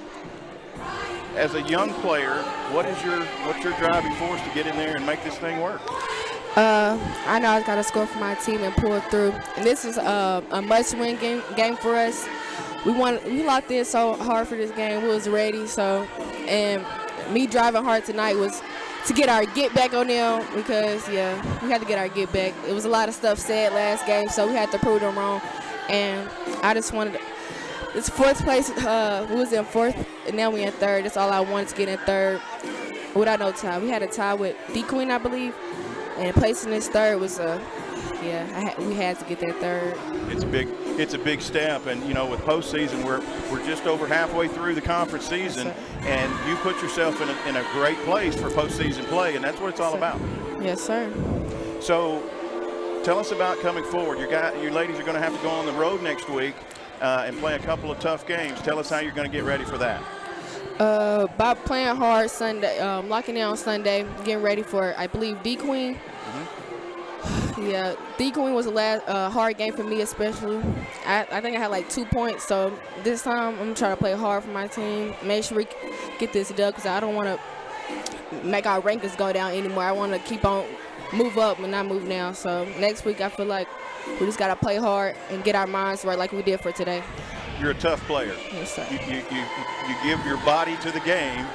Speaker 1: as a young player, what's your driving force to get in there and make this thing work?
Speaker 14: I know I got to score for my team and pull through. And this is a must-win game for us. We locked in so hard for this game. We was ready. And me driving hard tonight was to get our get back on them because, yeah, we had to get our get back. It was a lot of stuff said last game, so we had to prove them wrong. And I just wanted – it's fourth place. We was in fourth, and now we in third. That's all I wanted, to get in third without no tie. We had a tie with D-Queen, I believe, and placing this third was we had to get that third.
Speaker 1: It's a big step, and you know, with postseason, we're just over halfway through the conference season,
Speaker 14: yes,
Speaker 1: and you put yourself in a great place for postseason play, and that's what it's all about.
Speaker 14: Yes, sir.
Speaker 1: So, tell us about coming forward. Your ladies are going to have to go on the road next week and play a couple of tough games. Tell us how you're going to get ready for that.
Speaker 14: By playing hard Sunday, locking in on Sunday, getting ready for, I believe, D-Queen. Yeah, D-Queen was a hard game for me, especially. I think I had like 2 points, so this time I'm trying to play hard for my team, make sure we get this dub, because I don't want to make our rankings go down anymore. I want to keep on move up and not move down. So next week I feel like we just got to play hard and get our minds right like we did for today.
Speaker 1: You're a tough player.
Speaker 14: Yes, sir.
Speaker 1: You give your body to the game.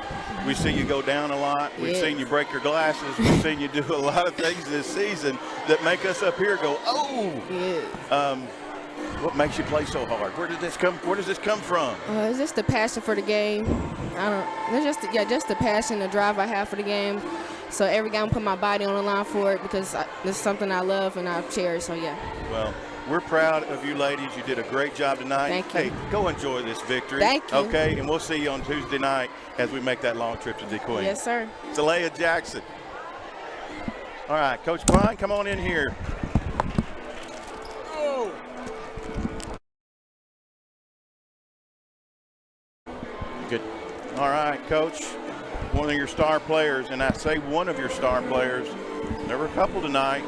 Speaker 1: We see you go down a lot. We've seen you break your glasses. We've seen you do a lot of things this season that make us up here go, oh.
Speaker 14: Yeah.
Speaker 1: What makes you play so hard? Where does this come from?
Speaker 14: It's just the passion for the game. It's just the passion, the drive I have for the game. So every game I put my body on the line for it because it's something I love and I cherish. So yeah.
Speaker 1: Well, we're proud of you ladies. You did a great job tonight.
Speaker 14: Thank you.
Speaker 1: Hey, go enjoy this victory.
Speaker 14: Thank you.
Speaker 1: Okay, and we'll see you on Tuesday night as we make that long trip to DeQueen.
Speaker 14: Yes, sir.
Speaker 1: Talaya Jackson. All right, Coach Klein, come on in here. Oh. Good. All right, Coach. One of your star players, and I say one of your star players. There were a couple tonight.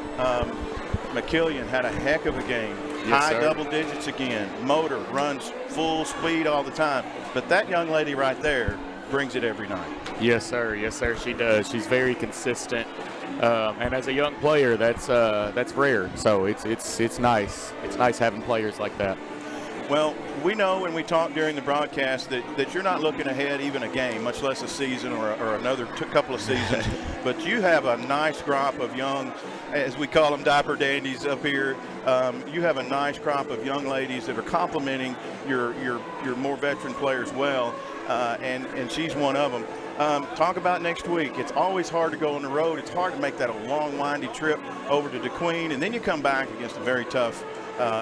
Speaker 1: McKillian had a heck of a game.
Speaker 15: Yes,
Speaker 1: High
Speaker 15: sir.
Speaker 1: double digits again. Motor runs full speed all the time. But that young lady right there brings it every night.
Speaker 15: Yes, sir. Yes, sir. She does. She's very consistent, and as a young player, that's rare. So it's nice. It's nice having players like that.
Speaker 1: Well, we know when we talk during the broadcast that you're not looking ahead even a game, much less a season or another couple of seasons. But you have a nice crop of young, as we call them, diaper dandies up here. You have a nice crop of young ladies that are complementing your more veteran players well, and she's one of them. Talk about next week. It's always hard to go on the road. It's hard to make that a long, windy trip over to DeQueen, and then you come back against a very tough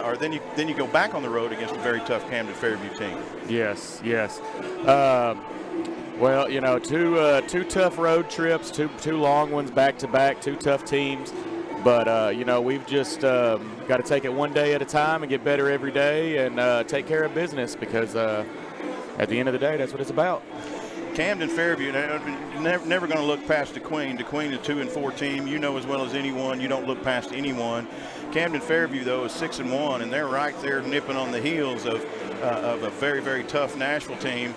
Speaker 1: or then you go back on the road against a very tough Camden Fairview team.
Speaker 15: Yes, yes. Well, you know, two tough road trips, two long ones back to back, two tough teams. But you know, we've just got to take it one day at a time and get better every day and take care of business because at the end of the day, that's what it's about.
Speaker 1: Camden Fairview, never going to look past DeQueen. DeQueen, a 2-4 team. You know as well as anyone, you don't look past anyone. Camden Fairview, though, is 6-1, and they're right there nipping on the heels of a very, very tough Nashville team.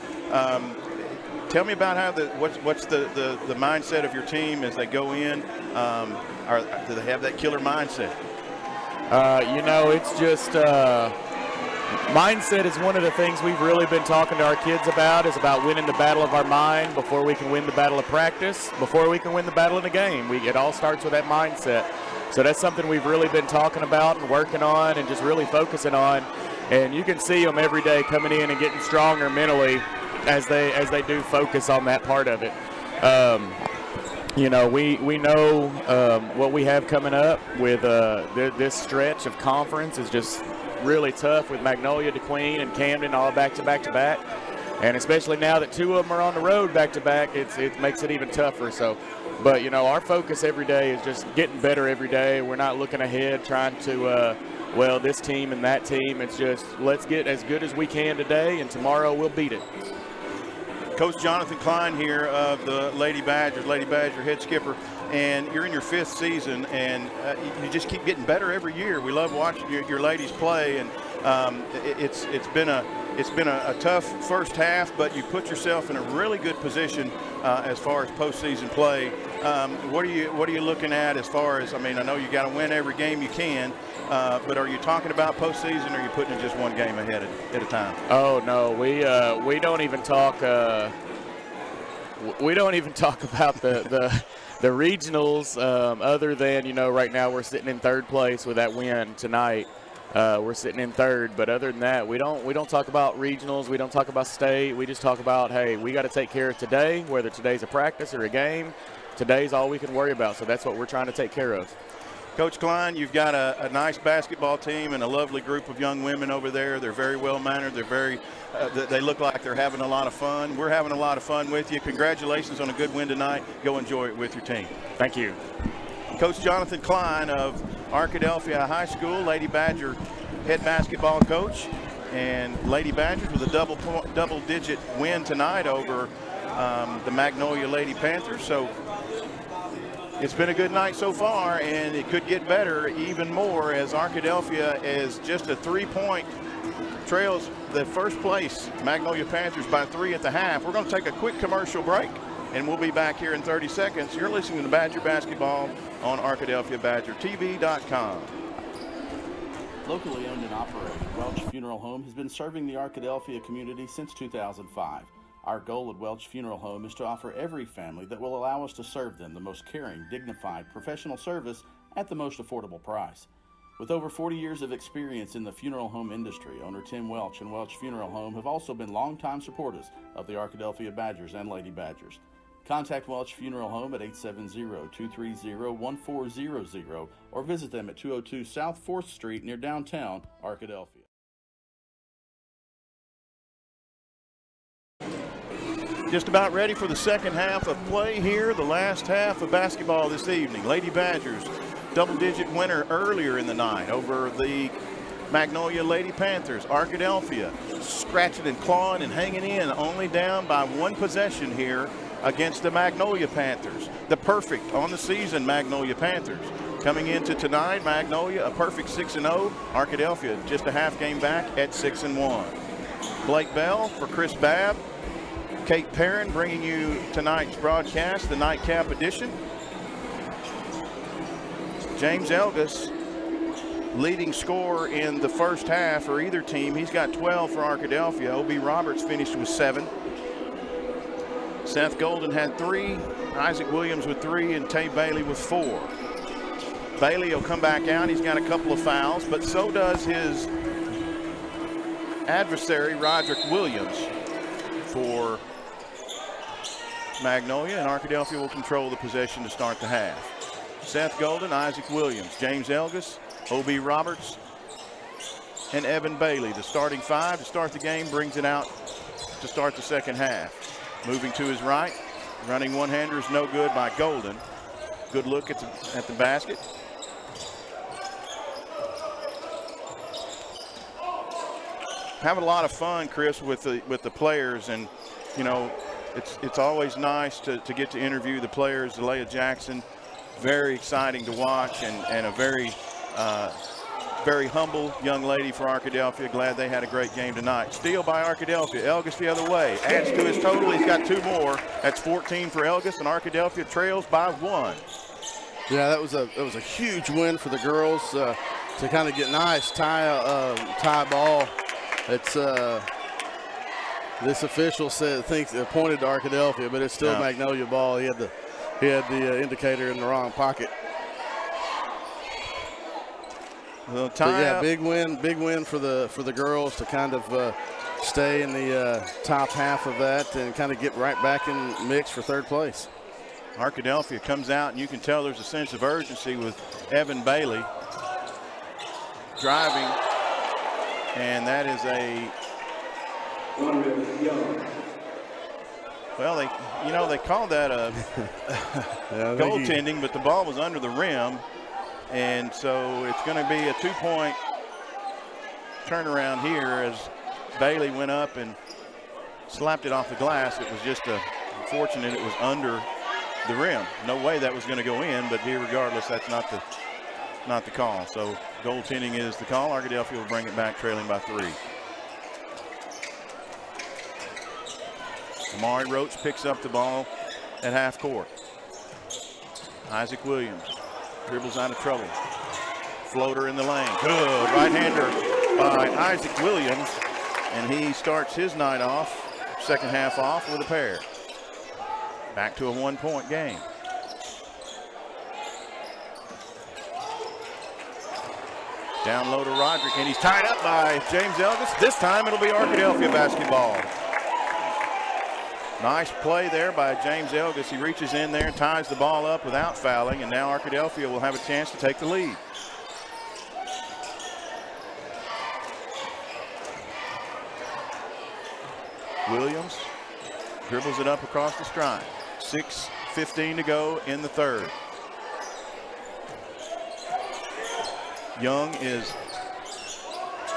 Speaker 1: Tell me about how what's the mindset of your team as they go in. Do they have that killer mindset?
Speaker 15: You know, it's just mindset is one of the things we've really been talking to our kids about, is about winning the battle of our mind before we can win the battle of practice, before we can win the battle in the game. It all starts with that mindset. So that's something we've really been talking about and working on and just really focusing on. And you can see them every day coming in and getting stronger mentally as they do focus on that part of it. You know, we know what we have coming up with this stretch of conference is just really tough with Magnolia, DeQueen, and Camden all back to back to back. And especially now that two of them are on the road back to back, it makes it even tougher. So, but you know, our focus every day is just getting better every day. We're not looking ahead trying to, well, this team and that team. It's just let's get as good as we can today, and tomorrow we'll beat it.
Speaker 1: Coach Jonathan Klein here of the Lady Badgers, Lady Badger head skipper, and you're in your 5th season, and you just keep getting better every year. We love watching your ladies play, and it's been a tough first half, but you put yourself in a really good position as far as postseason play. What are you looking at as far as? I mean, I know you got to win every game you can, but are you talking about postseason, or are you putting it just one game ahead at a time?
Speaker 15: Oh no, we don't even talk. We don't even talk about the regionals, other than, you know, right now we're sitting in 3rd place with that win tonight. We're sitting in 3rd, but other than that, we don't talk about regionals. We don't talk about state. We just talk about, hey, we got to take care of today, whether today's a practice or a game. Today's all we can worry about, so that's what we're trying to take care of.
Speaker 1: Coach Klein, you've got a nice basketball team and a lovely group of young women over there. They're very well-mannered. They're they look like they're having a lot of fun. We're having a lot of fun with you. Congratulations on a good win tonight. Go enjoy it with your team.
Speaker 15: Thank you.
Speaker 1: Coach Jonathan Klein of Arkadelphia High School, Lady Badger head basketball coach, and Lady Badgers with a double-digit win tonight over the Magnolia Lady Panthers. So it's been a good night so far, and it could get better even more as Arkadelphia is just a 3-point trails the first place Magnolia Panthers by 3 at the half. We're going to take a quick commercial break, and we'll be back here in 30 seconds. You're listening to Badger Basketball on ArkadelphiaBadgerTV.com.
Speaker 4: Locally owned and operated, Welch Funeral Home has been serving the Arkadelphia community since 2005. Our goal at Welch Funeral Home is to offer every family that will allow us to serve them the most caring, dignified, professional service at the most affordable price. With over 40 years of experience in the funeral home industry, owner Tim Welch and Welch Funeral Home have also been longtime supporters of the Arkadelphia Badgers and Lady Badgers. Contact Welch Funeral Home at 870-230-1400 or visit them at 202 South 4th Street near downtown Arkadelphia.
Speaker 1: Just about ready for the second half of play here, the last half of basketball this evening. Lady Badgers, double-digit winner earlier in the night over the Magnolia Lady Panthers. Arkadelphia scratching and clawing and hanging in, only down by one possession here against the Magnolia Panthers. The perfect on the season Magnolia Panthers. Coming into tonight, Magnolia a perfect 6-0. Arkadelphia just a half game back at 6-1. Blake Bell for Chris Babb. Kate Perrin bringing you tonight's broadcast, the nightcap edition. James Elgus, leading scorer in the first half for either team. He's got 12 for Arkadelphia. O.B. Roberts finished with 7. Seth Golden had 3. Isaac Williams with 3, and Tay Bailey with 4. Bailey will come back out. He's got a couple of fouls, but so does his adversary, Roderick Williams, for Magnolia, and Arkadelphia will control the possession to start the half. Seth Golden, Isaac Williams, James Elgus, O.B. Roberts, and Evan Bailey. The starting 5 to start the game, brings it out to start the second half. Moving to his right, running one-hander is no good by Golden. Good look at the basket. Having a lot of fun, Chris, with the players, and you know, it's always nice to get to interview the players. Alea Jackson, very exciting to watch, and a very very humble young lady for Arkadelphia. Glad they had a great game tonight. Steal by Arkadelphia. Elgus the other way. Adds to his total. He's got 2 more. That's 14 for Elgus, and Arkadelphia trails by 1.
Speaker 3: Yeah, that was a huge win for the girls to kind of get nice tie ball. It's this official thinks it pointed to Arkadelphia, but it's still Magnolia ball. He had the indicator in the wrong pocket. Big win for the girls to kind of stay in the top half of that and kind of get right back in mix for third place.
Speaker 1: Arkadelphia comes out, and you can tell there's a sense of urgency with Evan Bailey driving, and that is they called that a goaltending, but the ball was under the rim. And so it's going to be a 2-point turnaround here as Bailey went up and slapped it off the glass. It was just unfortunate it was under the rim. No way that was going to go in, but here, regardless, that's not the call. So goaltending is the call. Arkadelphia will bring it back, trailing by 3. Amari Roach picks up the ball at half court. Isaac Williams dribbles out of trouble. Floater in the lane. Good right-hander by Isaac Williams, and he starts his night off, second half off with a pair. Back to a 1-point game. Down low to Roderick, and he's tied up by James Elgus. This time it'll be Arkadelphia basketball. Nice play there by James Elgus. He reaches in there and ties the ball up without fouling, and now Arkadelphia will have a chance to take the lead. Williams dribbles it up across the stride. 6:15 to go in the third. Young is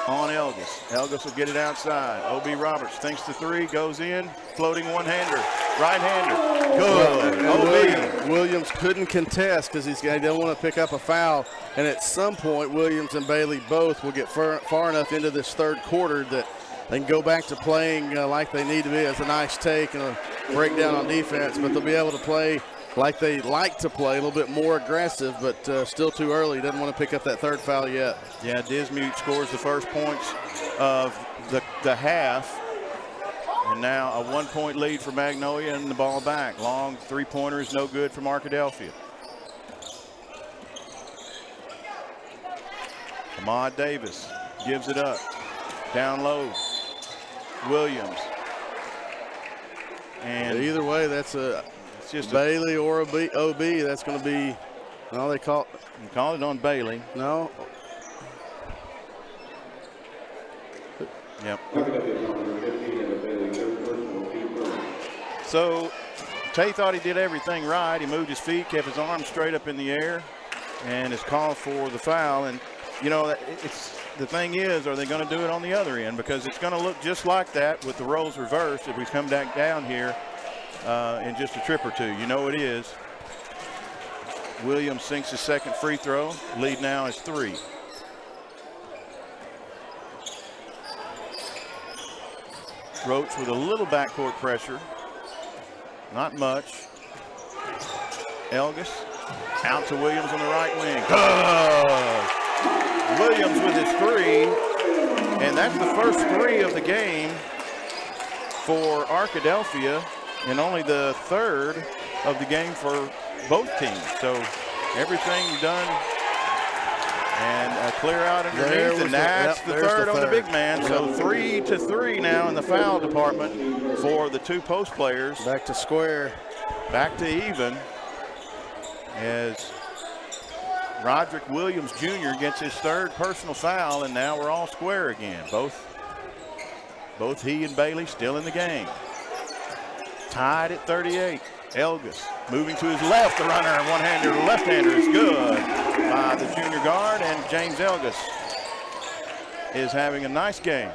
Speaker 1: on Elgus. Elgus will get it outside. O.B. Roberts thinks the 3, goes in, floating one-hander, right-hander. Good. O.B.
Speaker 3: Williams couldn't contest because he didn't want to pick up a foul. And at some point, Williams and Bailey both will get far enough into this third quarter that they can go back to playing like they need to be. It's a nice take and a breakdown on defense, but they'll be able to play like they like to play, a little bit more aggressive, but still too early. Doesn't want to pick up that third foul yet.
Speaker 1: Yeah, Dismute scores the first points of the half. And now a 1-point lead for Magnolia and the ball back. Long three-pointer is no good from Arkadelphia. Ahmad Davis gives it up. Down low. Williams. And
Speaker 3: either way, that's
Speaker 1: It's just
Speaker 3: Bailey or OB. That's going to be, well, they call
Speaker 1: it on Bailey.
Speaker 3: No.
Speaker 1: Yep. So Tay thought he did everything right. He moved his feet, kept his arms straight up in the air, and is called for the foul. And, you know, it's the thing is, are they going to do it on the other end? Because it's going to look just like that with the roles reversed if we come back down here in just a trip or two. You know it is. Williams sinks his second free throw. Lead now is 3. Roach with a little backcourt pressure. Not much. Elgis out to Williams on the right wing. Williams with his 3. And that's the first 3 of the game for Arkadelphia, and only the 3rd of the game for both teams. So everything done, and a clear out underneath, and that's the 3rd on the big man. So 3-3 now in the foul department for the 2 post players.
Speaker 3: Back to square.
Speaker 1: Back to even as Roderick Williams Jr. gets his 3rd personal foul, and now we're all square again. Both he and Bailey still in the game. Tied at 38. Elgis moving to his left. The runner, one-hander, left-hander is good by the junior guard, and James Elgis is having a nice game.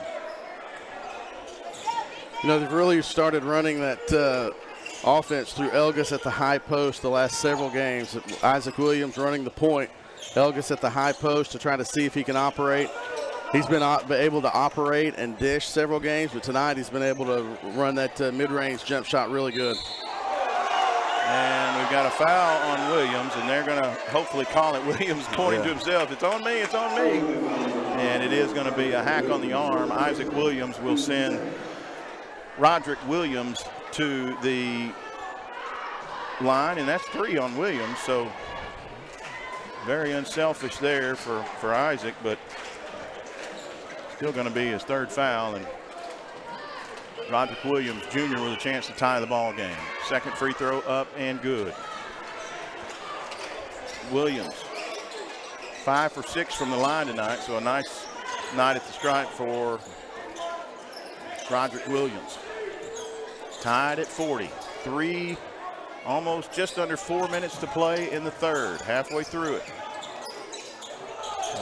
Speaker 3: You know, they've really started running that offense through Elgis at the high post the last several games. Isaac Williams running the point. Elgis at the high post to try to see if he can operate. He's been able to operate and dish several games, but tonight he's been able to run that mid-range jump shot really good.
Speaker 1: And we've got a foul on Williams, and they're going to hopefully call it. Williams pointing to himself. It's on me, it's on me. And it is going to be a hack on the arm. Isaac Williams will send Roderick Williams to the line, and that's 3 on Williams. So very unselfish there for Isaac, but still going to be his 3rd foul, and Roderick Williams Jr. with a chance to tie the ball game. 2nd free throw up and good. Williams 5 for 6 from the line tonight, so a nice night at the stripe for Roderick Williams. Tied at 40. 3, almost just under 4 minutes to play in the 3rd. Halfway through it.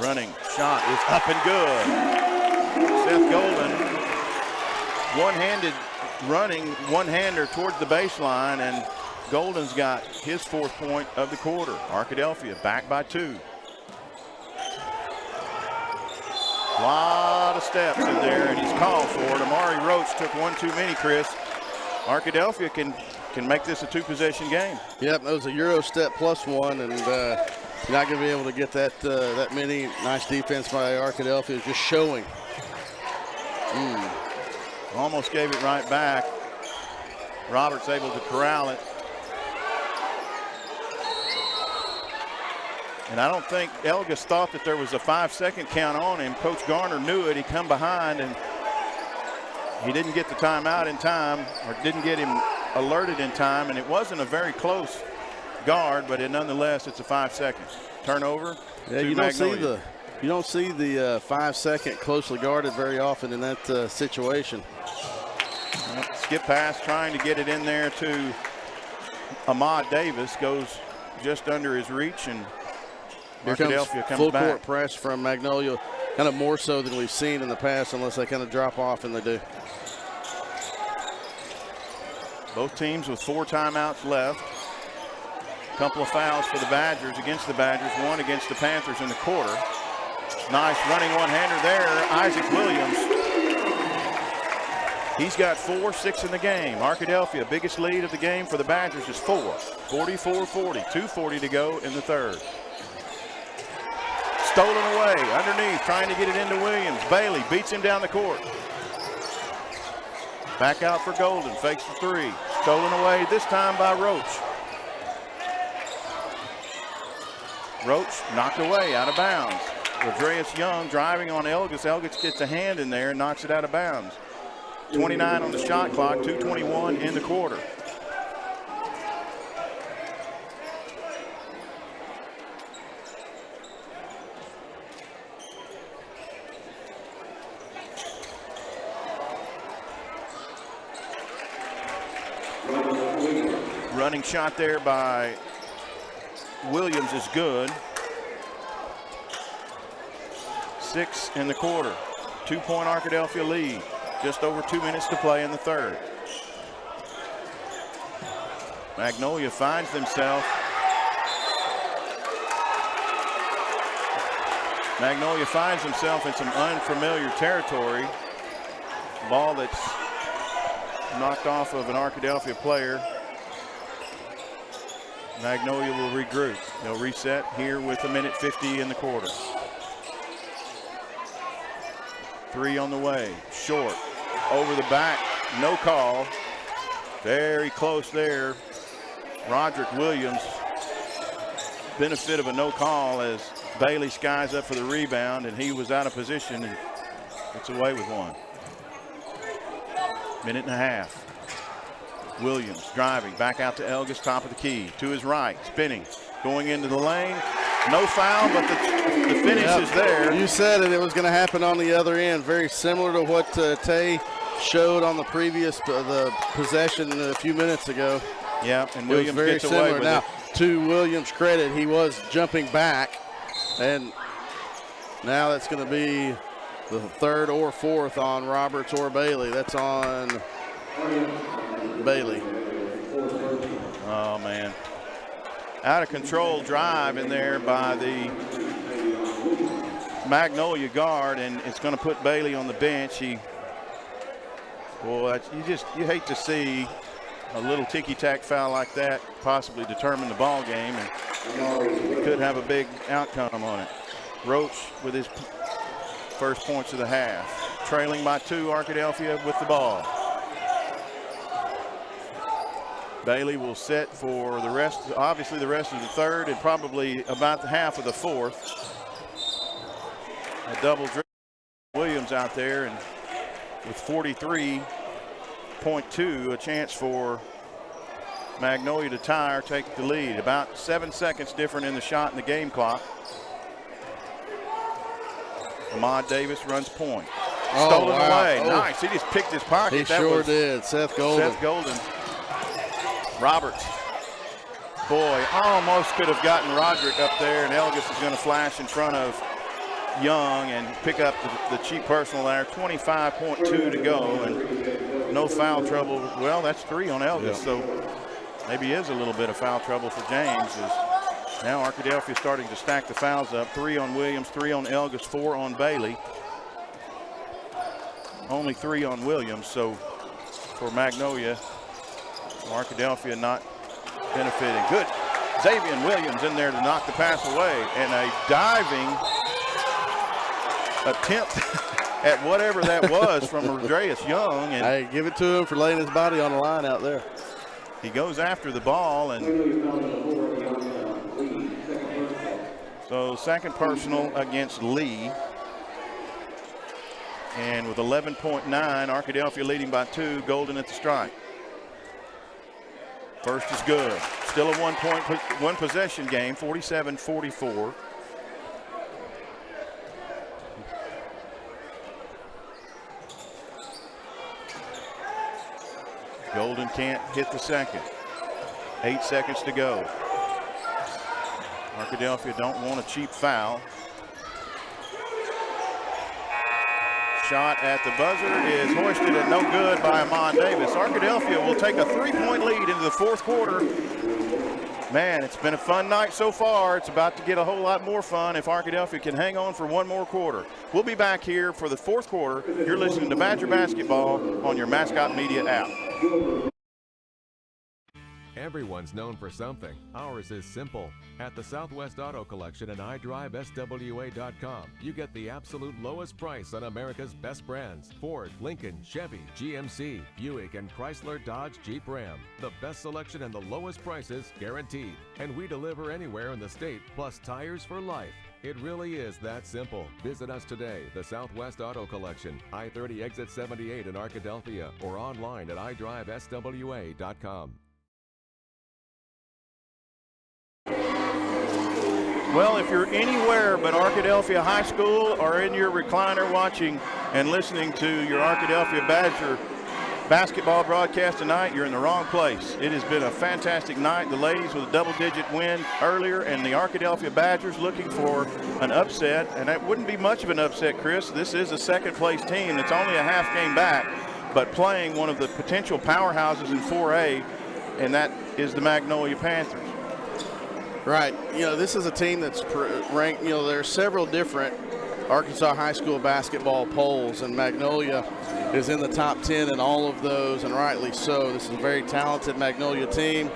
Speaker 1: Running shot is up and good. Seth Golden, one-handed running, one-hander towards the baseline, and Golden's got his 4th point of the quarter. Arkadelphia back by 2. Lot of steps in there, and he's called for it. Amari Roach took one too many, Chris. Arkadelphia can make this a 2-possession game.
Speaker 3: Yep, that was a Euro step plus 1, and you're not going to be able to get that that many. Nice defense by Arkadelphia, just showing.
Speaker 1: Almost gave it right back. Roberts able to corral it. And I don't think Elgis thought that there was a 5-second count on him. Coach Garner knew it. He come behind, and he didn't get the timeout in time, or didn't get him alerted in time, and it wasn't a very close guard, but nonetheless, it's a 5 seconds. Turnover.
Speaker 3: Yeah, you don't see the 5-second closely guarded very often in that situation.
Speaker 1: Skip pass, trying to get it in there to Ahmad Davis, goes just under his reach, and Arkadelphia comes
Speaker 3: full
Speaker 1: back.
Speaker 3: court press from Magnolia, kind of more so than we've seen in the past, unless they kind of drop off, and they do.
Speaker 1: Both teams with 4 timeouts left. A couple of fouls for the Badgers, against the Badgers, 1 against the Panthers in the quarter. Nice running one-hander there, Isaac Williams. He's got 4, 6 in the game. Arkadelphia, biggest lead of the game for the Badgers is 4. 44-40, 2:40 to go in the 3rd. Stolen away, underneath, trying to get it into Williams. Bailey beats him down the court. Back out for Golden, fakes the 3. Stolen away, this time by Roach. Roach knocked away, out of bounds. Rodreus Young driving on Elgis. Elgis gets a hand in there and knocks it out of bounds. 29 on the shot clock, 2:21 in the quarter. Running shot there by Williams is good. 6 in the quarter. 2-point Arkadelphia lead. Just over 2 minutes to play in the third. Magnolia finds themselves. Magnolia finds himself in some unfamiliar territory. Ball that's knocked off of an Arkadelphia player. Magnolia will regroup. They'll reset here with 1:50 in the quarter. 3 on the way. Short. Over the back. No call. Very close there. Roderick Williams. Benefit of a no call as Bailey skies up for the rebound, and he was out of position and gets away with one. 1.5 minutes. Williams driving back out to Elgus, top of the key, to his right, spinning, going into the lane. No foul, but the finish is there.
Speaker 3: You said it was going to happen on the other end. Very similar to what Tay showed on the previous the possession a few minutes ago.
Speaker 1: Yeah, and Williams gets away with
Speaker 3: now,
Speaker 1: it.
Speaker 3: To Williams' credit, he was jumping back, and now that's going to be the third or fourth on Roberts or Bailey. That's on Bailey.
Speaker 1: Oh, man. Out of control drive in there by the Magnolia guard, and it's going to put Bailey on the bench. Boy, you hate to see a little ticky-tack foul like that possibly determine the ball game, and it could have a big outcome on it. Roach with his first points of the half. Trailing by 2, Arkadelphia with the ball. Bailey will set for the rest, obviously the rest of the third and probably about the half of the fourth. A double dribble. Williams out there, and with 43.2, a chance for Magnolia to tie or take the lead. About 7 seconds different in the shot and the game clock. Ahmad Davis runs point. Stolen away. Nice. He just picked his pocket.
Speaker 3: He sure did. Seth Golden.
Speaker 1: Seth Golden. Roberts. Boy, almost could have gotten Roderick up there, and Elgus is going to flash in front of Young and pick up the cheap personal there. 25.2 to go, and no foul trouble. Well, that's 3 on Elgus, so maybe is a little bit of foul trouble for James. Now Arkadelphia starting to stack the fouls up. 3 on Williams, 3 on Elgus, 4 on Bailey. Only 3 on Williams, so for Magnolia, Arkadelphia not benefiting. Good. Xavier Williams in there to knock the pass away, and a diving attempt at whatever that was from Rodreus Young. And
Speaker 3: hey, give it to him for laying his body on the line out there.
Speaker 1: He goes after the ball, and so second personal against Lee. And with 11.9, Arkadelphia leading by 2, Golden at the strike. First is good. Still a one possession game, 47-44. Golden can't hit the second. 8 seconds to go. Arkadelphia don't want a cheap foul. Shot at the buzzer is hoisted and no good by Ahmad Davis. Arkadelphia will take a 3-point lead into the fourth quarter. Man, it's been a fun night so far. It's about to get a whole lot more fun if Arkadelphia can hang on for one more quarter. We'll be back here for the fourth quarter. You're listening to Badger Basketball on your Mascot Media app.
Speaker 5: Everyone's known for something. Ours is simple. At the Southwest Auto Collection and iDriveSWA.com, you get the absolute lowest price on America's best brands. Ford, Lincoln, Chevy, GMC, Buick, and Chrysler, Dodge, Jeep, Ram. The best selection and the lowest prices guaranteed. And we deliver anywhere in the state, plus tires for life. It really is that simple. Visit us today, the Southwest Auto Collection, I-30 exit 78 in Arkadelphia, or online at iDriveSWA.com.
Speaker 1: Well, if you're anywhere but Arkadelphia High School or in your recliner watching and listening to your Arkadelphia Badger basketball broadcast tonight, you're in the wrong place. It has been a fantastic night. The ladies with a double-digit win earlier, and the Arkadelphia Badgers looking for an upset, and that wouldn't be much of an upset, Chris. This is a second-place team that's only a half game back, but playing one of the potential powerhouses in 4A, and that is the Magnolia Panthers.
Speaker 3: Right. You know, this is a team that's ranked, you know, there are several different Arkansas high school basketball polls, and Magnolia is in the top 10 in all of those, and rightly so. This is a very talented Magnolia team.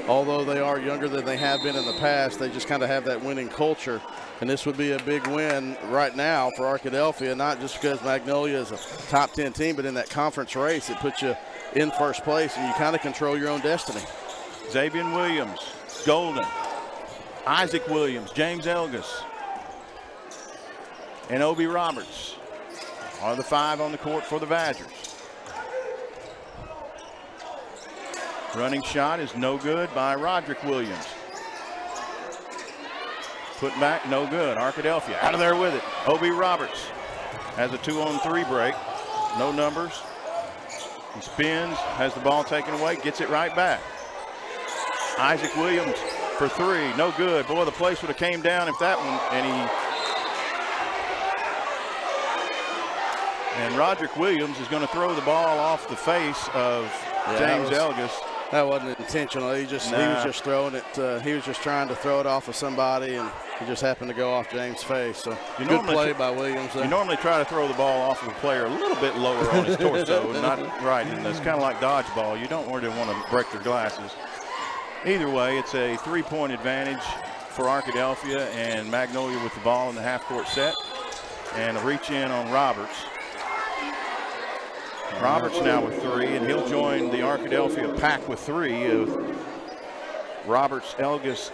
Speaker 3: Although they are younger than they have been in the past, they just kind of have that winning culture. And this would be a big win right now for Arkadelphia, not just because Magnolia is a top 10 team, but in that conference race, it puts you in first place, and you kind of control your own destiny.
Speaker 1: Xavier Williams, Golden, Isaac Williams, James Elgus, and Obi Roberts are the 5 on the court for the Badgers. Running shot is no good by Roderick Williams. Put back, no good. Arkadelphia out of there with it. Obi Roberts has a 2-on-3 break. No numbers. He spins, has the ball taken away, gets it right back. Isaac Williams for 3, no good. Boy, the place would have came down if that one, and Roderick Williams is going to throw the ball off the face of James Elgus.
Speaker 3: That wasn't intentional. He was just throwing it. He was just trying to throw it off of somebody, and it just happened to go off James' face. So good play by Williams there.
Speaker 1: You normally try to throw the ball off of a player a little bit lower on his torso, and not right. And it's kind of like dodgeball. You don't really want to break their glasses. Either way, it's a 3-point advantage for Arkadelphia, and Magnolia with the ball in the half-court set. And a reach in on Roberts. Roberts now with 3, and he'll join the Arkadelphia pack with 3 of Roberts, Elgus,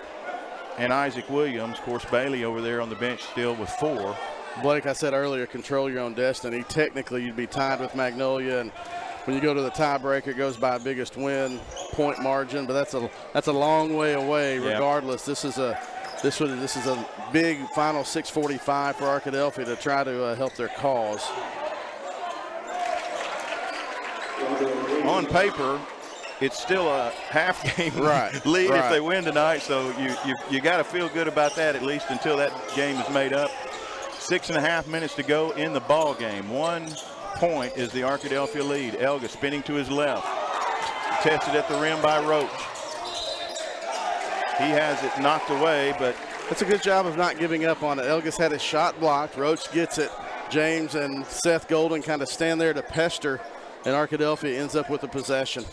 Speaker 1: and Isaac Williams. Of course, Bailey over there on the bench still with 4.
Speaker 3: Blake, I said earlier, control your own destiny. Technically, you'd be tied with Magnolia, and when you go to the tiebreaker, it goes by biggest win point margin, but that's a long way away. Regardless, this is a big final 6:45 for Arkadelphia to try to help their cause.
Speaker 1: On paper, it's still a half-game lead if they win tonight, so you got to feel good about that at least until that game is made up. 6.5 minutes to go in the ball game. 1 point is the Arkadelphia lead. Elga spinning to his left. Tested at the rim by Roach. He has it knocked away, but
Speaker 3: that's a good job of not giving up on it. Elgas had his shot blocked. Roach gets it. James and Seth Golden kind of stand there to pester, and Arkadelphia ends up with the possession.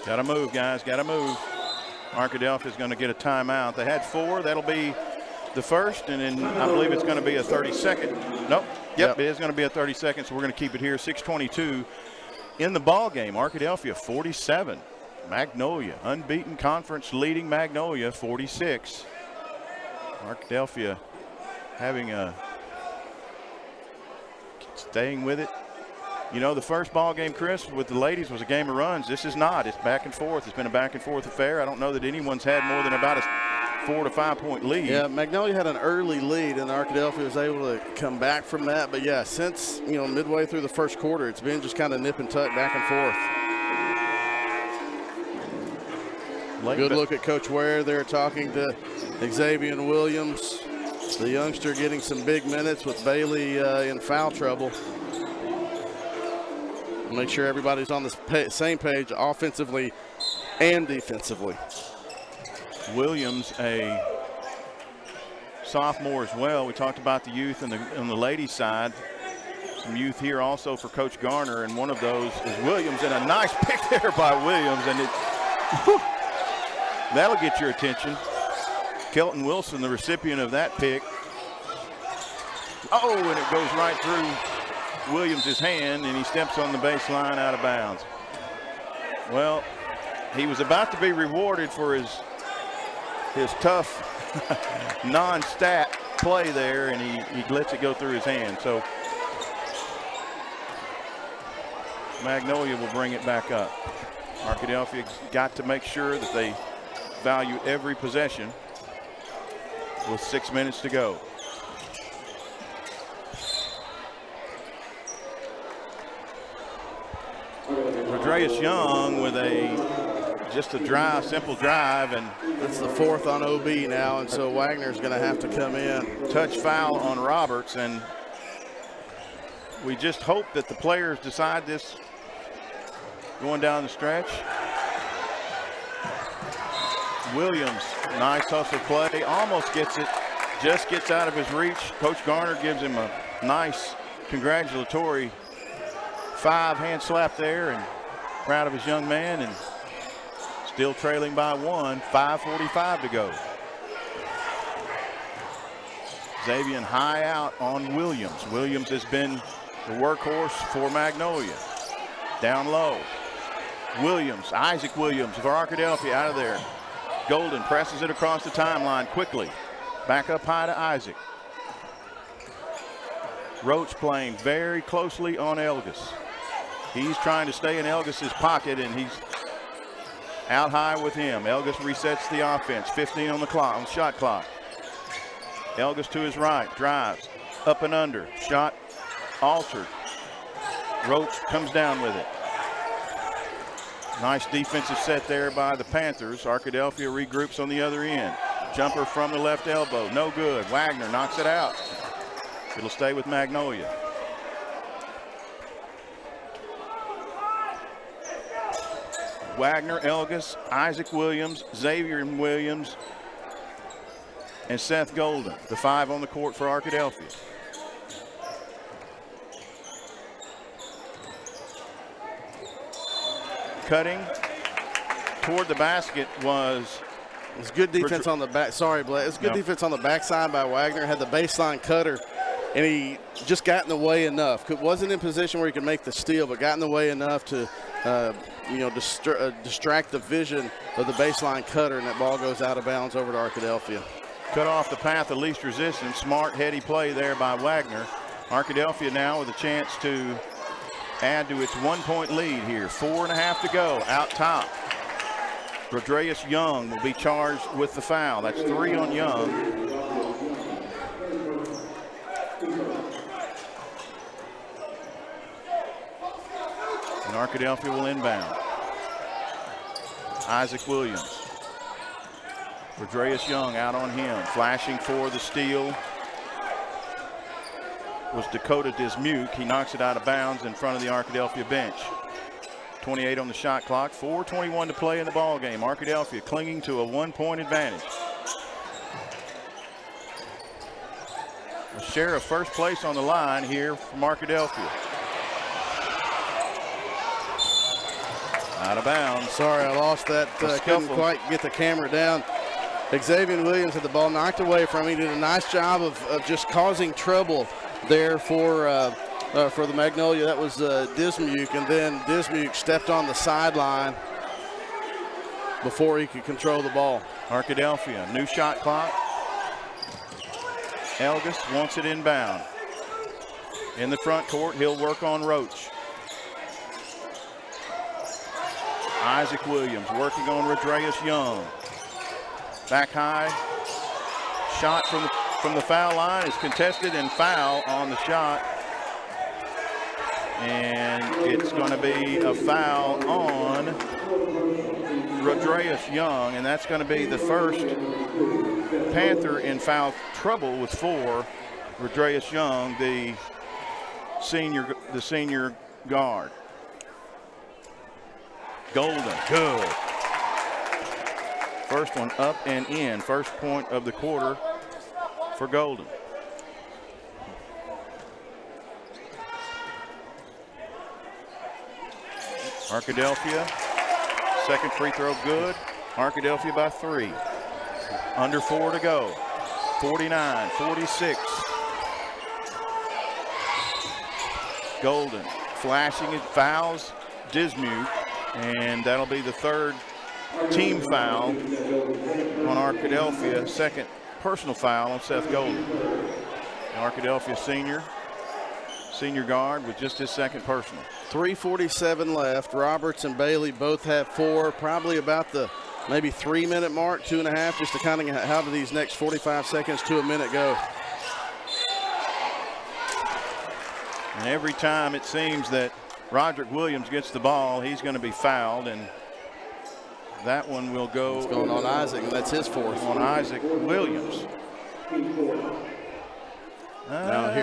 Speaker 1: Got to move, guys. Got to move. Arkadelphia is going to get a timeout. They had 4. That'll be the first, and then I believe it's going to be a 30-second. Nope. Yep, it is going to be a 30-second, so we're going to keep it here. 6:22 in the ball game. Arkadelphia 47. Magnolia, unbeaten conference leading Magnolia 46. Arkadelphia staying with it. You know, the first ball game, Chris, with the ladies was a game of runs. This is not. It's back and forth. It's been a back and forth affair. I don't know that anyone's had more than about a 4 to 5 point lead.
Speaker 3: Yeah, Magnolia had an early lead, and Arkadelphia was able to come back from that. But yeah, since midway through the first quarter, it's been just kind of nip and tuck back and forth. Good look at Coach Ware there talking to Xavier Williams, the youngster getting some big minutes with Bailey in foul trouble. Make sure everybody's on the same page offensively and defensively.
Speaker 1: Williams, a sophomore as well. We talked about the youth on the ladies' side. Some youth here also for Coach Garner, and one of those is Williams, and a nice pick there by Williams, and that'll get your attention. Kelton Wilson, the recipient of that pick. Oh, and it goes right through Williams' hand, and he steps on the baseline out of bounds. Well, he was about to be rewarded for his tough non-stat play there, and he lets it go through his hand. So Magnolia will bring it back up. Arkadelphia got to make sure that they value every possession with 6 minutes to go. Rodreus Young with just a drive, simple drive, and
Speaker 3: that's the 4th on OB now, and so Wagner's going to have to come in.
Speaker 1: Touch foul on Roberts, and we just hope that the players decide this going down the stretch. Williams, nice hustle play, almost gets it, just gets out of his reach. Coach Garner gives him a nice congratulatory 5-hand slap there, and proud of his young man, and still trailing by 1, 5:45 to go. Xavier high out on Williams. Williams has been the workhorse for Magnolia. Down low. Williams, Isaac Williams of Arkadelphia out of there. Golden presses it across the timeline quickly. Back up high to Isaac. Roach playing very closely on Elgis. He's trying to stay in Elgis's pocket, and he's out high with him. Elgis resets the offense. 15 on the clock, on the shot clock. Elgis to his right, drives, up and under. Shot altered. Roach comes down with it. Nice defensive set there by the Panthers. Arkadelphia regroups on the other end. Jumper from the left elbow, no good. Wagner knocks it out. It'll stay with Magnolia. Wagner, Elgis, Isaac Williams, Xavier Williams, and Seth Golden, the 5 on the court for Arkadelphia. Cutting toward the basket was
Speaker 3: good defense on the back. Sorry, Blake. It's good defense on the backside by Wagner. Had the baseline cutter, and he just got in the way enough. Wasn't in position where he could make the steal, but got in the way enough to, distract the vision of the baseline cutter, and that ball goes out of bounds over to Arkadelphia.
Speaker 1: Cut off the path of least resistance. Smart, heady play there by Wagner. Arkadelphia now with a chance to add to its 1-point lead here. 4.5 to go. Out top. Rodreus Young will be charged with the foul. That's 3 on Young. And Arkadelphia will inbound. Isaac Williams. Rodreus Young out on him. Flashing for the steal was Dakota Dismuke. He knocks it out of bounds in front of the Arkadelphia bench. 28 on the shot clock, 4:21 to play in the ball game. Arkadelphia clinging to a 1-point advantage. A share of first place on the line here from Arkadelphia. Out of bounds.
Speaker 3: Sorry, I lost that. Couldn't quite get the camera down. Xavier Williams had the ball knocked away from him. He did a nice job of just causing trouble there for the Magnolia. That was Dismuke, and then Dismuke stepped on the sideline before he could control the ball.
Speaker 1: Arkadelphia, new shot clock. Elgis wants it inbound. In the front court, he'll work on Roach. Isaac Williams working on Rodreus Young. Back high. Shot from the foul line is contested, and foul on the shot. And it's going to be a foul on Rodreus Young, and that's going to be the first Panther in foul trouble with 4. Rodreus Young, the senior guard. Golden, good. First one up and in. First point of the quarter for Golden. Arkadelphia, second free throw good. Arkadelphia by 3. Under 4 to go. 49-46. Golden flashing it, fouls Dismuke, and that'll be the 3rd team foul on Arkadelphia. Second personal foul on Seth Golden. Arkadelphia senior guard with just his 2nd personal.
Speaker 3: 3:47 left. Roberts and Bailey both have 4, probably about the maybe 3-minute mark, 2.5, just to kind of how do these next 45 seconds to a minute go.
Speaker 1: And every time it seems that Roderick Williams gets the ball. He's going to be fouled, and that one will go.
Speaker 3: It's going on Isaac, and that's his fourth.
Speaker 1: On Isaac Williams.
Speaker 3: Now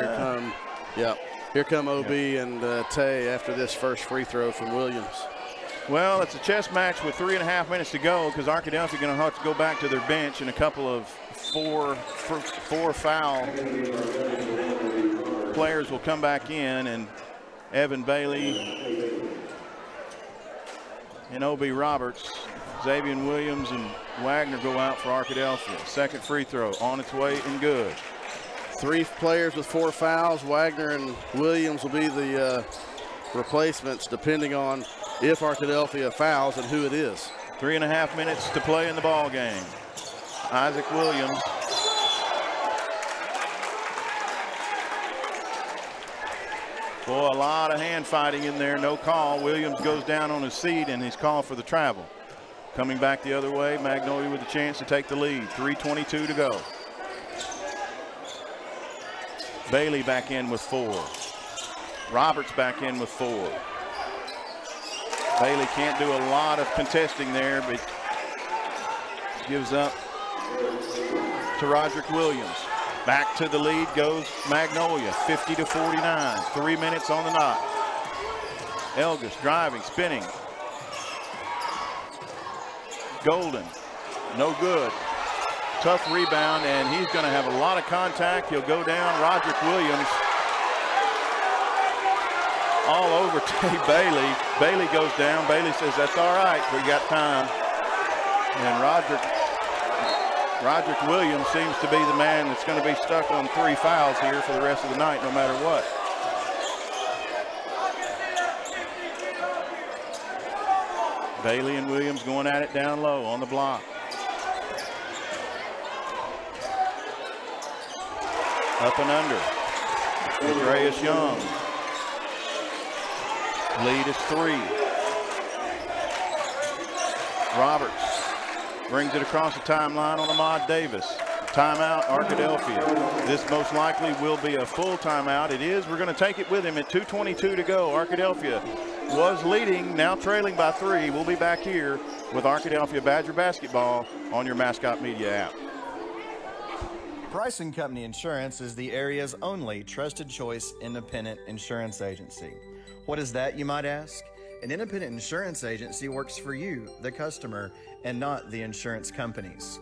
Speaker 3: here come OB and Tay after this first free throw from Williams.
Speaker 1: Well, it's a chess match with 3.5 minutes to go because Arkadelphia going to have to go back to their bench, and a couple of four foul players will come back in, and Evan Bailey and O.B. Roberts, Xavier Williams and Wagner go out for Arkadelphia. Second free throw on its way and good.
Speaker 3: 3 players with 4 fouls. Wagner and Williams will be the replacements depending on if Arkadelphia fouls and who it is.
Speaker 1: 3.5 minutes to play in the ball game. Isaac Williams. Boy, a lot of hand fighting in there. No call. Williams goes down on his seat, and he's called for the travel. Coming back the other way, Magnolia with a chance to take the lead. 3:22 to go. Bailey back in with 4. Roberts back in with 4. Bailey can't do a lot of contesting there, but gives up to Roderick Williams. Back to the lead goes Magnolia, 50-49. 3 minutes on the knot. Elgis driving, spinning. Golden, no good. Tough rebound, and he's going to have a lot of contact. He'll go down. Roderick Williams all over Tay Bailey. Bailey goes down. Bailey says, that's all right, we got time. And Roderick Williams seems to be the man that's going to be stuck on 3 fouls here for the rest of the night, no matter what. Bailey and Williams going at it down low on the block. Up and under. Andreas Young. Lead is 3. Roberts brings it across the timeline on Ahmad Davis. Timeout, Arkadelphia. This most likely will be a full timeout. It is. We're going to take it with him at 2:22 to go. Arkadelphia was leading, now trailing by 3. We'll be back here with Arkadelphia Badger basketball on your Mascot Media app.
Speaker 6: Price & Company Insurance is the area's only trusted choice independent insurance agency. What is that, you might ask? An independent insurance agency works for you, the customer, and not the insurance companies.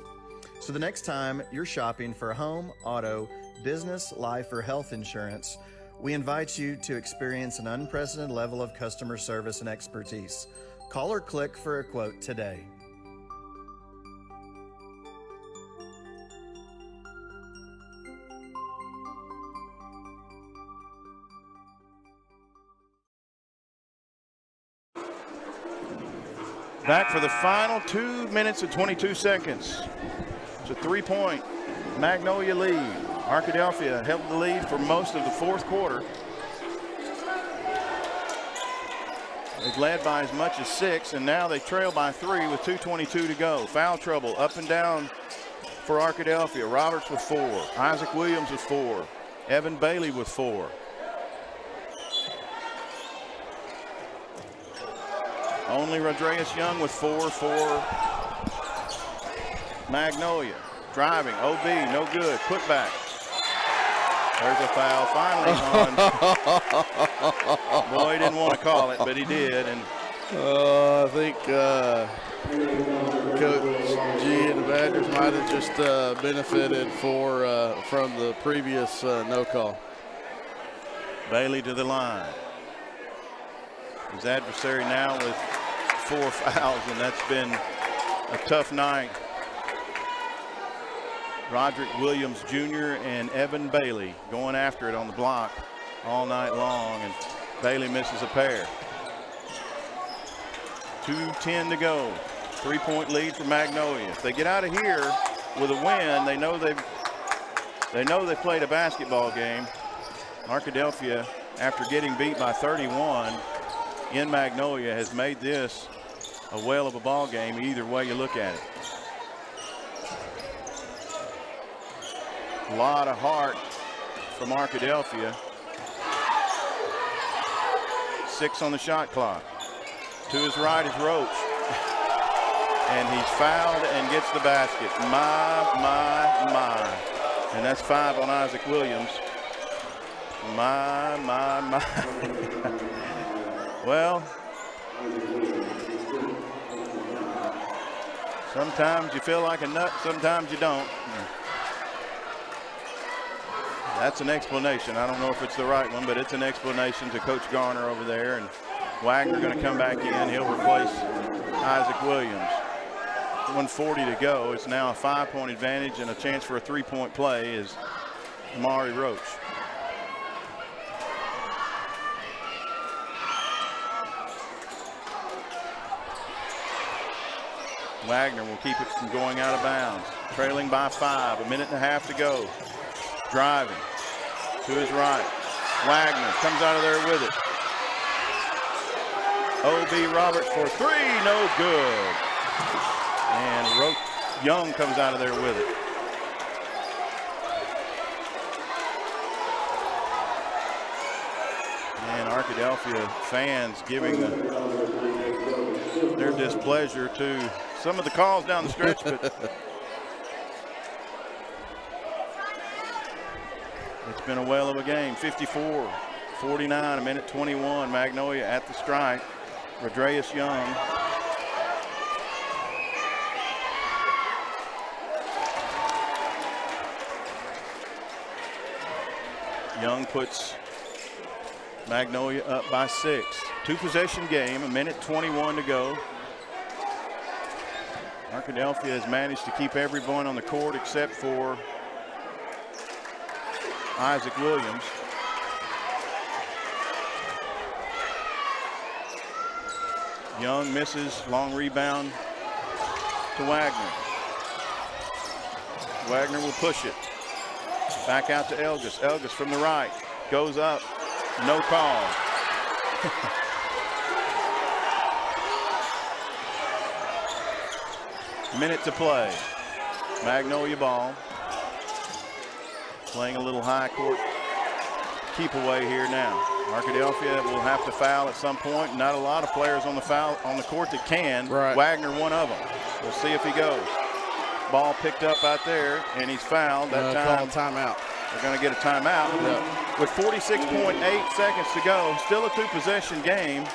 Speaker 6: So the next time you're shopping for home, auto, business, life, or health insurance, we invite you to experience an unprecedented level of customer service and expertise. Call or click for a quote today.
Speaker 1: Back for the final 2 minutes and 22 seconds. It's a 3-point Magnolia lead. Arkadelphia held the lead for most of the fourth quarter. They've led by as much as 6, and now they trail by 3 with 2:22 to go. Foul trouble up and down for Arkadelphia. Roberts with 4. Isaac Williams with 4. Evan Bailey with 4. Only Rodreus Young with 4 for Magnolia. Driving, OB, no good. Put back. There's a foul finally on. Boy, he didn't want to call it, but he did. And
Speaker 3: I think Coach G and the Badgers might have just benefited from the previous no call.
Speaker 1: Bailey to the line. His adversary now with 4 fouls, and that's been a tough night. Roderick Williams Jr. and Evan Bailey going after it on the block all night long, and Bailey misses a pair. 2:10 to go. 3-point lead for Magnolia. If they get out of here with a win, they know they've played a basketball game. Arkadelphia, after getting beat by 31 in Magnolia, has made this a whale of a ball game either way you look at it. A lot of heart from Arkadelphia. 6 on the shot clock. To his right is Roach. And he's fouled and gets the basket. My. And that's 5 on Isaac Williams. My. Well, sometimes you feel like a nut, sometimes you don't. That's an explanation. I don't know if it's the right one, but it's an explanation to Coach Garner over there. And Wagner going to come back in. He'll replace Isaac Williams. 1:40 to go. It's now a 5-point advantage, and a chance for a 3-point play is Amari Roach. Wagner will keep it from going out of bounds. Trailing by 5, 1.5 minutes to go. Driving to his right. Wagner comes out of there with it. O.B. Roberts for 3, no good. And Young comes out of there with it. And Arkadelphia fans giving their displeasure to some of the calls down the stretch, but it's been a whale of a game. 54-49, 1:21. Magnolia at the strike. Rodreus Young. Young puts Magnolia up by 6. 2-possession game, 1:21 to go. Arkadelphia has managed to keep everyone on the court except for Isaac Williams. Young misses, long rebound to Wagner. Wagner will push it. Back out to Elgis. Elgis from the right. Goes up. No call. Minute to play. Magnolia ball. Playing a little high court keep away here now. Arkadelphia will have to foul at some point. Not a lot of players on the court that can.
Speaker 3: Right.
Speaker 1: Wagner, one of them. We'll see if he goes. Ball picked up out there, and he's fouled. That time,
Speaker 3: timeout.
Speaker 1: They're going to get a timeout. Yeah. With 46.8 seconds to go, still a 2-possession game.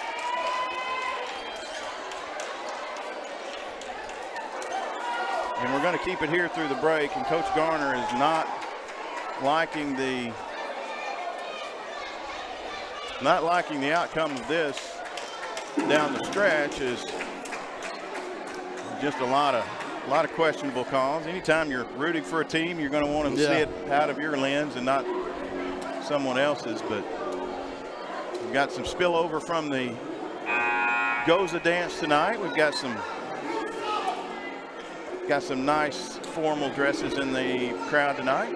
Speaker 1: And we're going to keep it here through the break. And Coach Garner is not liking the outcome of this down the stretch. Is just a lot of questionable calls. Anytime you're rooting for a team, you're going to want to see it out of your lens and not someone else's. But we've got some spillover from the Goza dance tonight. We've got some nice formal dresses in the crowd tonight.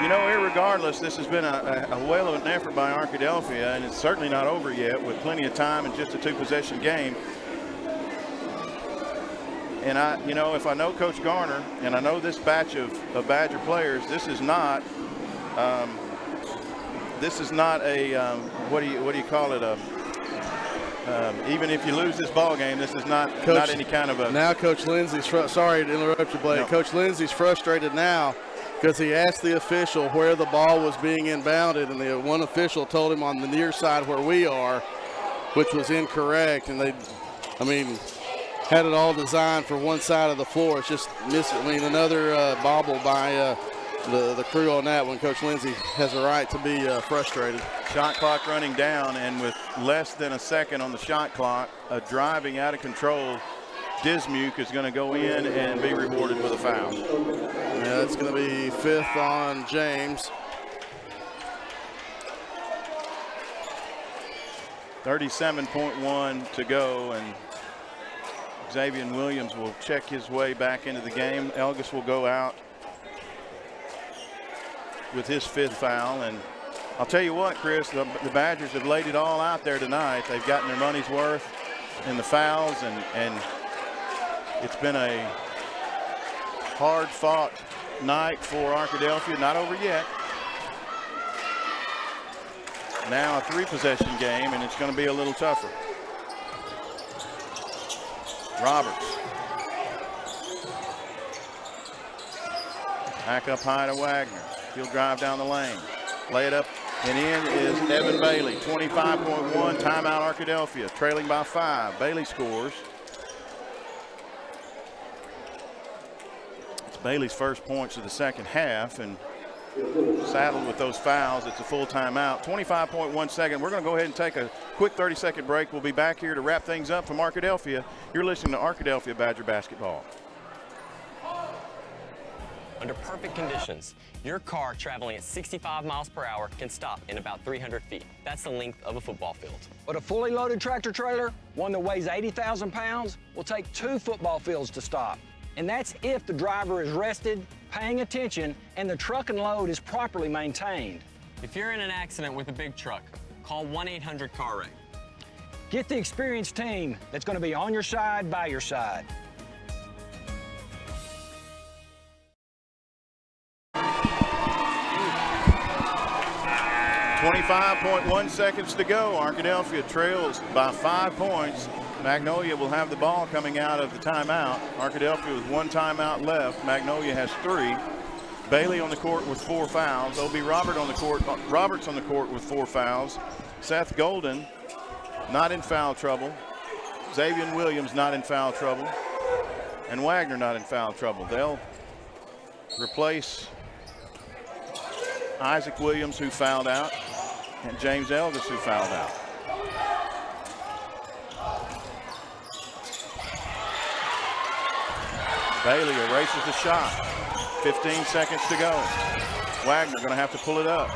Speaker 1: You know, irregardless, this has been a whale of an effort by Arkadelphia, and it's certainly not over yet with plenty of time and just a 2-possession game. And if I know Coach Garner and I know this batch of Badger players, this is not a what do you call it, even if you lose this ball game, this is not any kind of a.
Speaker 3: Now Coach Lindsay's sorry to interrupt you, Blake. No. Coach Lindsay's frustrated now because he asked the official where the ball was being inbounded, and the one official told him on the near side where we are, which was incorrect. And had it all designed for one side of the floor. It's just another bobble by the crew on that one. Coach Lindsay has a right to be frustrated.
Speaker 1: Shot clock running down, and with less than a second on the shot clock, a driving out of control Dismuke is going to go in and be rewarded with a foul.
Speaker 3: Yeah, it's going to be 5th on James.
Speaker 1: 37.1 to go, and Xavier Williams will check his way back into the game. Elgis will go out with his 5th foul. And I'll tell you what, Chris, the Badgers have laid it all out there tonight. They've gotten their money's worth in the fouls, and it's been a hard-fought night for Arkadelphia. Not over yet. Now a 3-possession game, and it's going to be a little tougher. Roberts. Back up high to Wagner. He'll drive down the lane. Lay it up and in is Evan Bailey. 25.1, timeout Arkadelphia. Trailing by 5. Bailey scores. It's Bailey's first points of the second half, and saddled with those fouls, it's a full timeout. 25.1 seconds. We're going to go ahead and take a quick 30-second break. We'll be back here to wrap things up from Arkadelphia. You're listening to Arkadelphia Badger Basketball.
Speaker 7: Under perfect conditions, your car traveling at 65 miles per hour can stop in about 300 feet. That's the length of a football field.
Speaker 8: But a fully loaded tractor trailer, one that weighs 80,000 pounds, will take 2 football fields to stop. And that's if the driver is rested, paying attention, and the truck and load is properly maintained.
Speaker 7: If you're in an accident with a big truck, call 1-800-CAR-WRECK.
Speaker 8: Get the experienced team that's going to be on your side, by your side.
Speaker 1: .1 seconds to go. Arkadelphia trails by 5 points. Magnolia will have the ball coming out of the timeout. Arkadelphia with 1 timeout left. Magnolia has 3. Bailey on the court with 4 fouls. O.B. Roberts on the court with 4 fouls. Seth Golden not in foul trouble. Xavier Williams not in foul trouble. And Wagner not in foul trouble. They'll replace Isaac Williams, who fouled out, and James Elvis, who fouled out. Bailey erases the shot. 15 seconds to go. Wagner going to have to pull it up.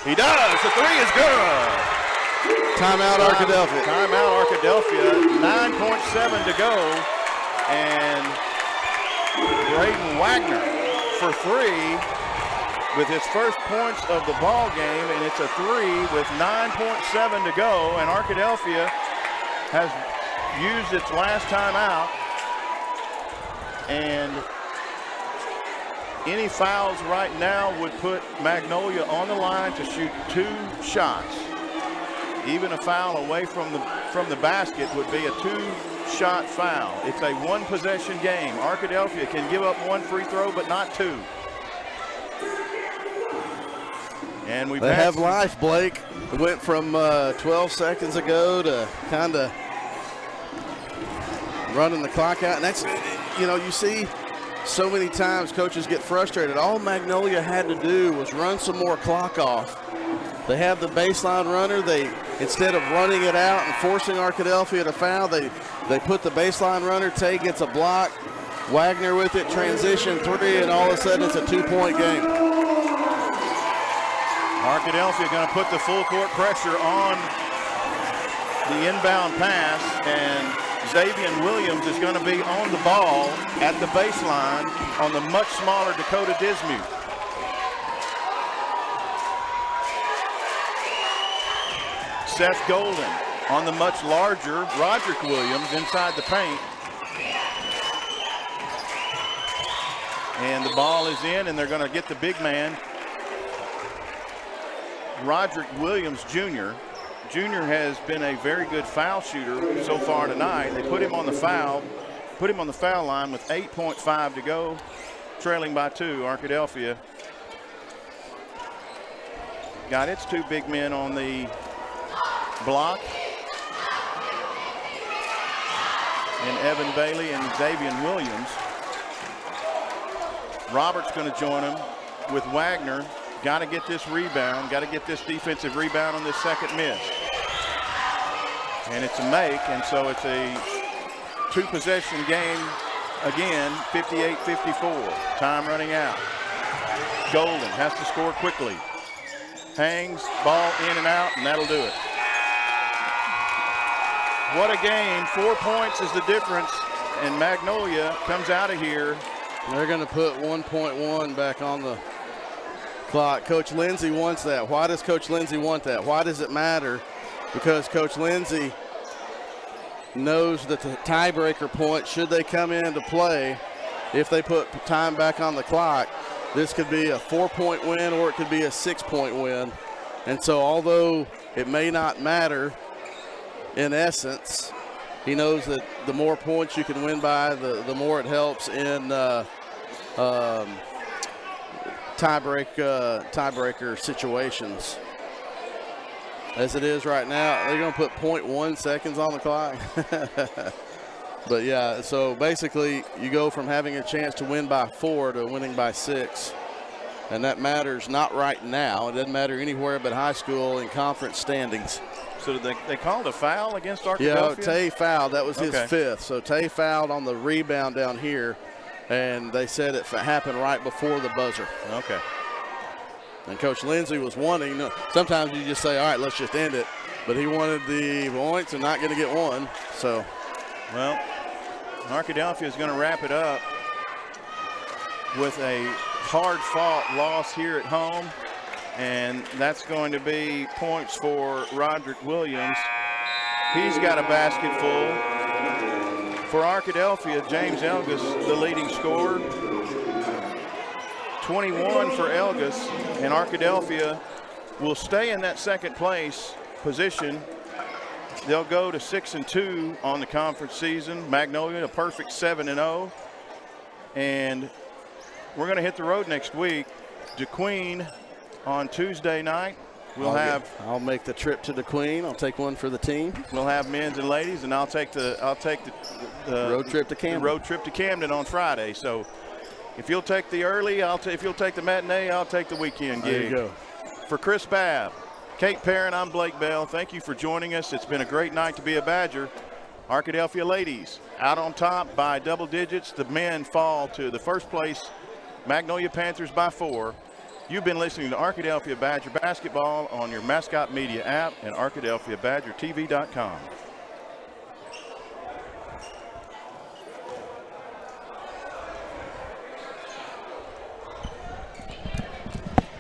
Speaker 1: He does. The 3 is good.
Speaker 3: Timeout Arkadelphia.
Speaker 1: Timeout Arkadelphia. 9.7 to go. And Braden Wagner for 3 with his first points of the ball game, and it's a 3 with 9.7 to go. And Arkadelphia has used its last timeout. And any fouls right now would put Magnolia on the line to shoot 2 shots. Even a foul away from the basket would be a 2-shot foul. It's a 1-possession game. Arkadelphia can give up 1 free throw, but not 2. And
Speaker 3: they have life, Blake. It went from 12 seconds ago to kind of running the clock out. And that's, you know, you see so many times coaches get frustrated. All Magnolia had to do was run some more clock off. They have the baseline runner. They, instead of running it out and forcing Arkadelphia to foul, they put the baseline runner. Tay gets a block. Wagner with it, transition 3, and all of a sudden it's a 2-point game.
Speaker 1: Arkadelphia going to put the full court pressure on the inbound pass, and Xavier Williams is going to be on the ball at the baseline on the much smaller Dakota Dismute. Seth Golden on the much larger Roderick Williams inside the paint. And the ball is in, and they're going to get the big man, Roderick Williams Jr. Jr. has been a very good foul shooter so far tonight. They put him on the foul line with 8.5 to go, trailing by 2. Arkadelphia got its 2 big men on the block, and Evan Bailey and Xavier Williams. Roberts going to join him with Wagner. Got to get this rebound, got to get this defensive rebound on this second miss. And it's a make, and so it's a 2-possession game again, 58-54. Time running out. Golden has to score quickly. Hangs, ball in and out, and that'll do it. What a game. 4 points is the difference, and Magnolia comes out of here.
Speaker 3: They're going to put 1.1 back on the clock. Coach Lindsay wants that. Why does Coach Lindsay want that? Why does it matter? Because Coach Lindsay knows that the tiebreaker point, should they come into play, if they put time back on the clock, this could be a 4-point win or it could be a 6-point win. And so although it may not matter in essence. He knows that the more points you can win by, the more it helps in tiebreaker situations. As it is right now, they're going to put 0.1 seconds on the clock. But yeah, so basically you go from having a chance to win by 4 to winning by 6. And that matters not right now. It doesn't matter anywhere but high school in conference standings.
Speaker 1: So they called a foul against Arkadelphia?
Speaker 3: Yeah, Tay fouled. That was his 5th. So Tay fouled on the rebound down here, and they said it happened right before the buzzer.
Speaker 1: Okay.
Speaker 3: And Coach Lindsay was wanting, sometimes you just say, all right, let's just end it. But he wanted the points and not going to get one. So,
Speaker 1: well, Arkadelphia is going to wrap it up with a hard-fought loss here at home. And that's going to be points for Roderick Williams. He's got a basket full. For Arkadelphia, James Elgus, the leading scorer. 21 for Elgus, and Arkadelphia will stay in that second place position. They'll go to 6-2 on the conference season. Magnolia, a perfect 7-0. And we're going to hit the road next week. DeQueen on Tuesday night.
Speaker 3: I'll make the trip to DeQueen. I'll take one for the team.
Speaker 1: We'll have men's and ladies, and I'll take the
Speaker 3: road trip to Camden.
Speaker 1: The road trip to Camden on Friday. So if you'll take the early, if you'll take the matinee, I'll take the weekend gig.
Speaker 3: There you go.
Speaker 1: For Chris Babb, Kate Perrin, I'm Blake Bell. Thank you for joining us. It's been a great night to be a Badger. Arkadelphia ladies out on top by double digits. The men fall to the first place Magnolia Panthers by 4. You've been listening to Arkadelphia Badger Basketball on your Mascot Media app and ArkadelphiaBadgerTV.com.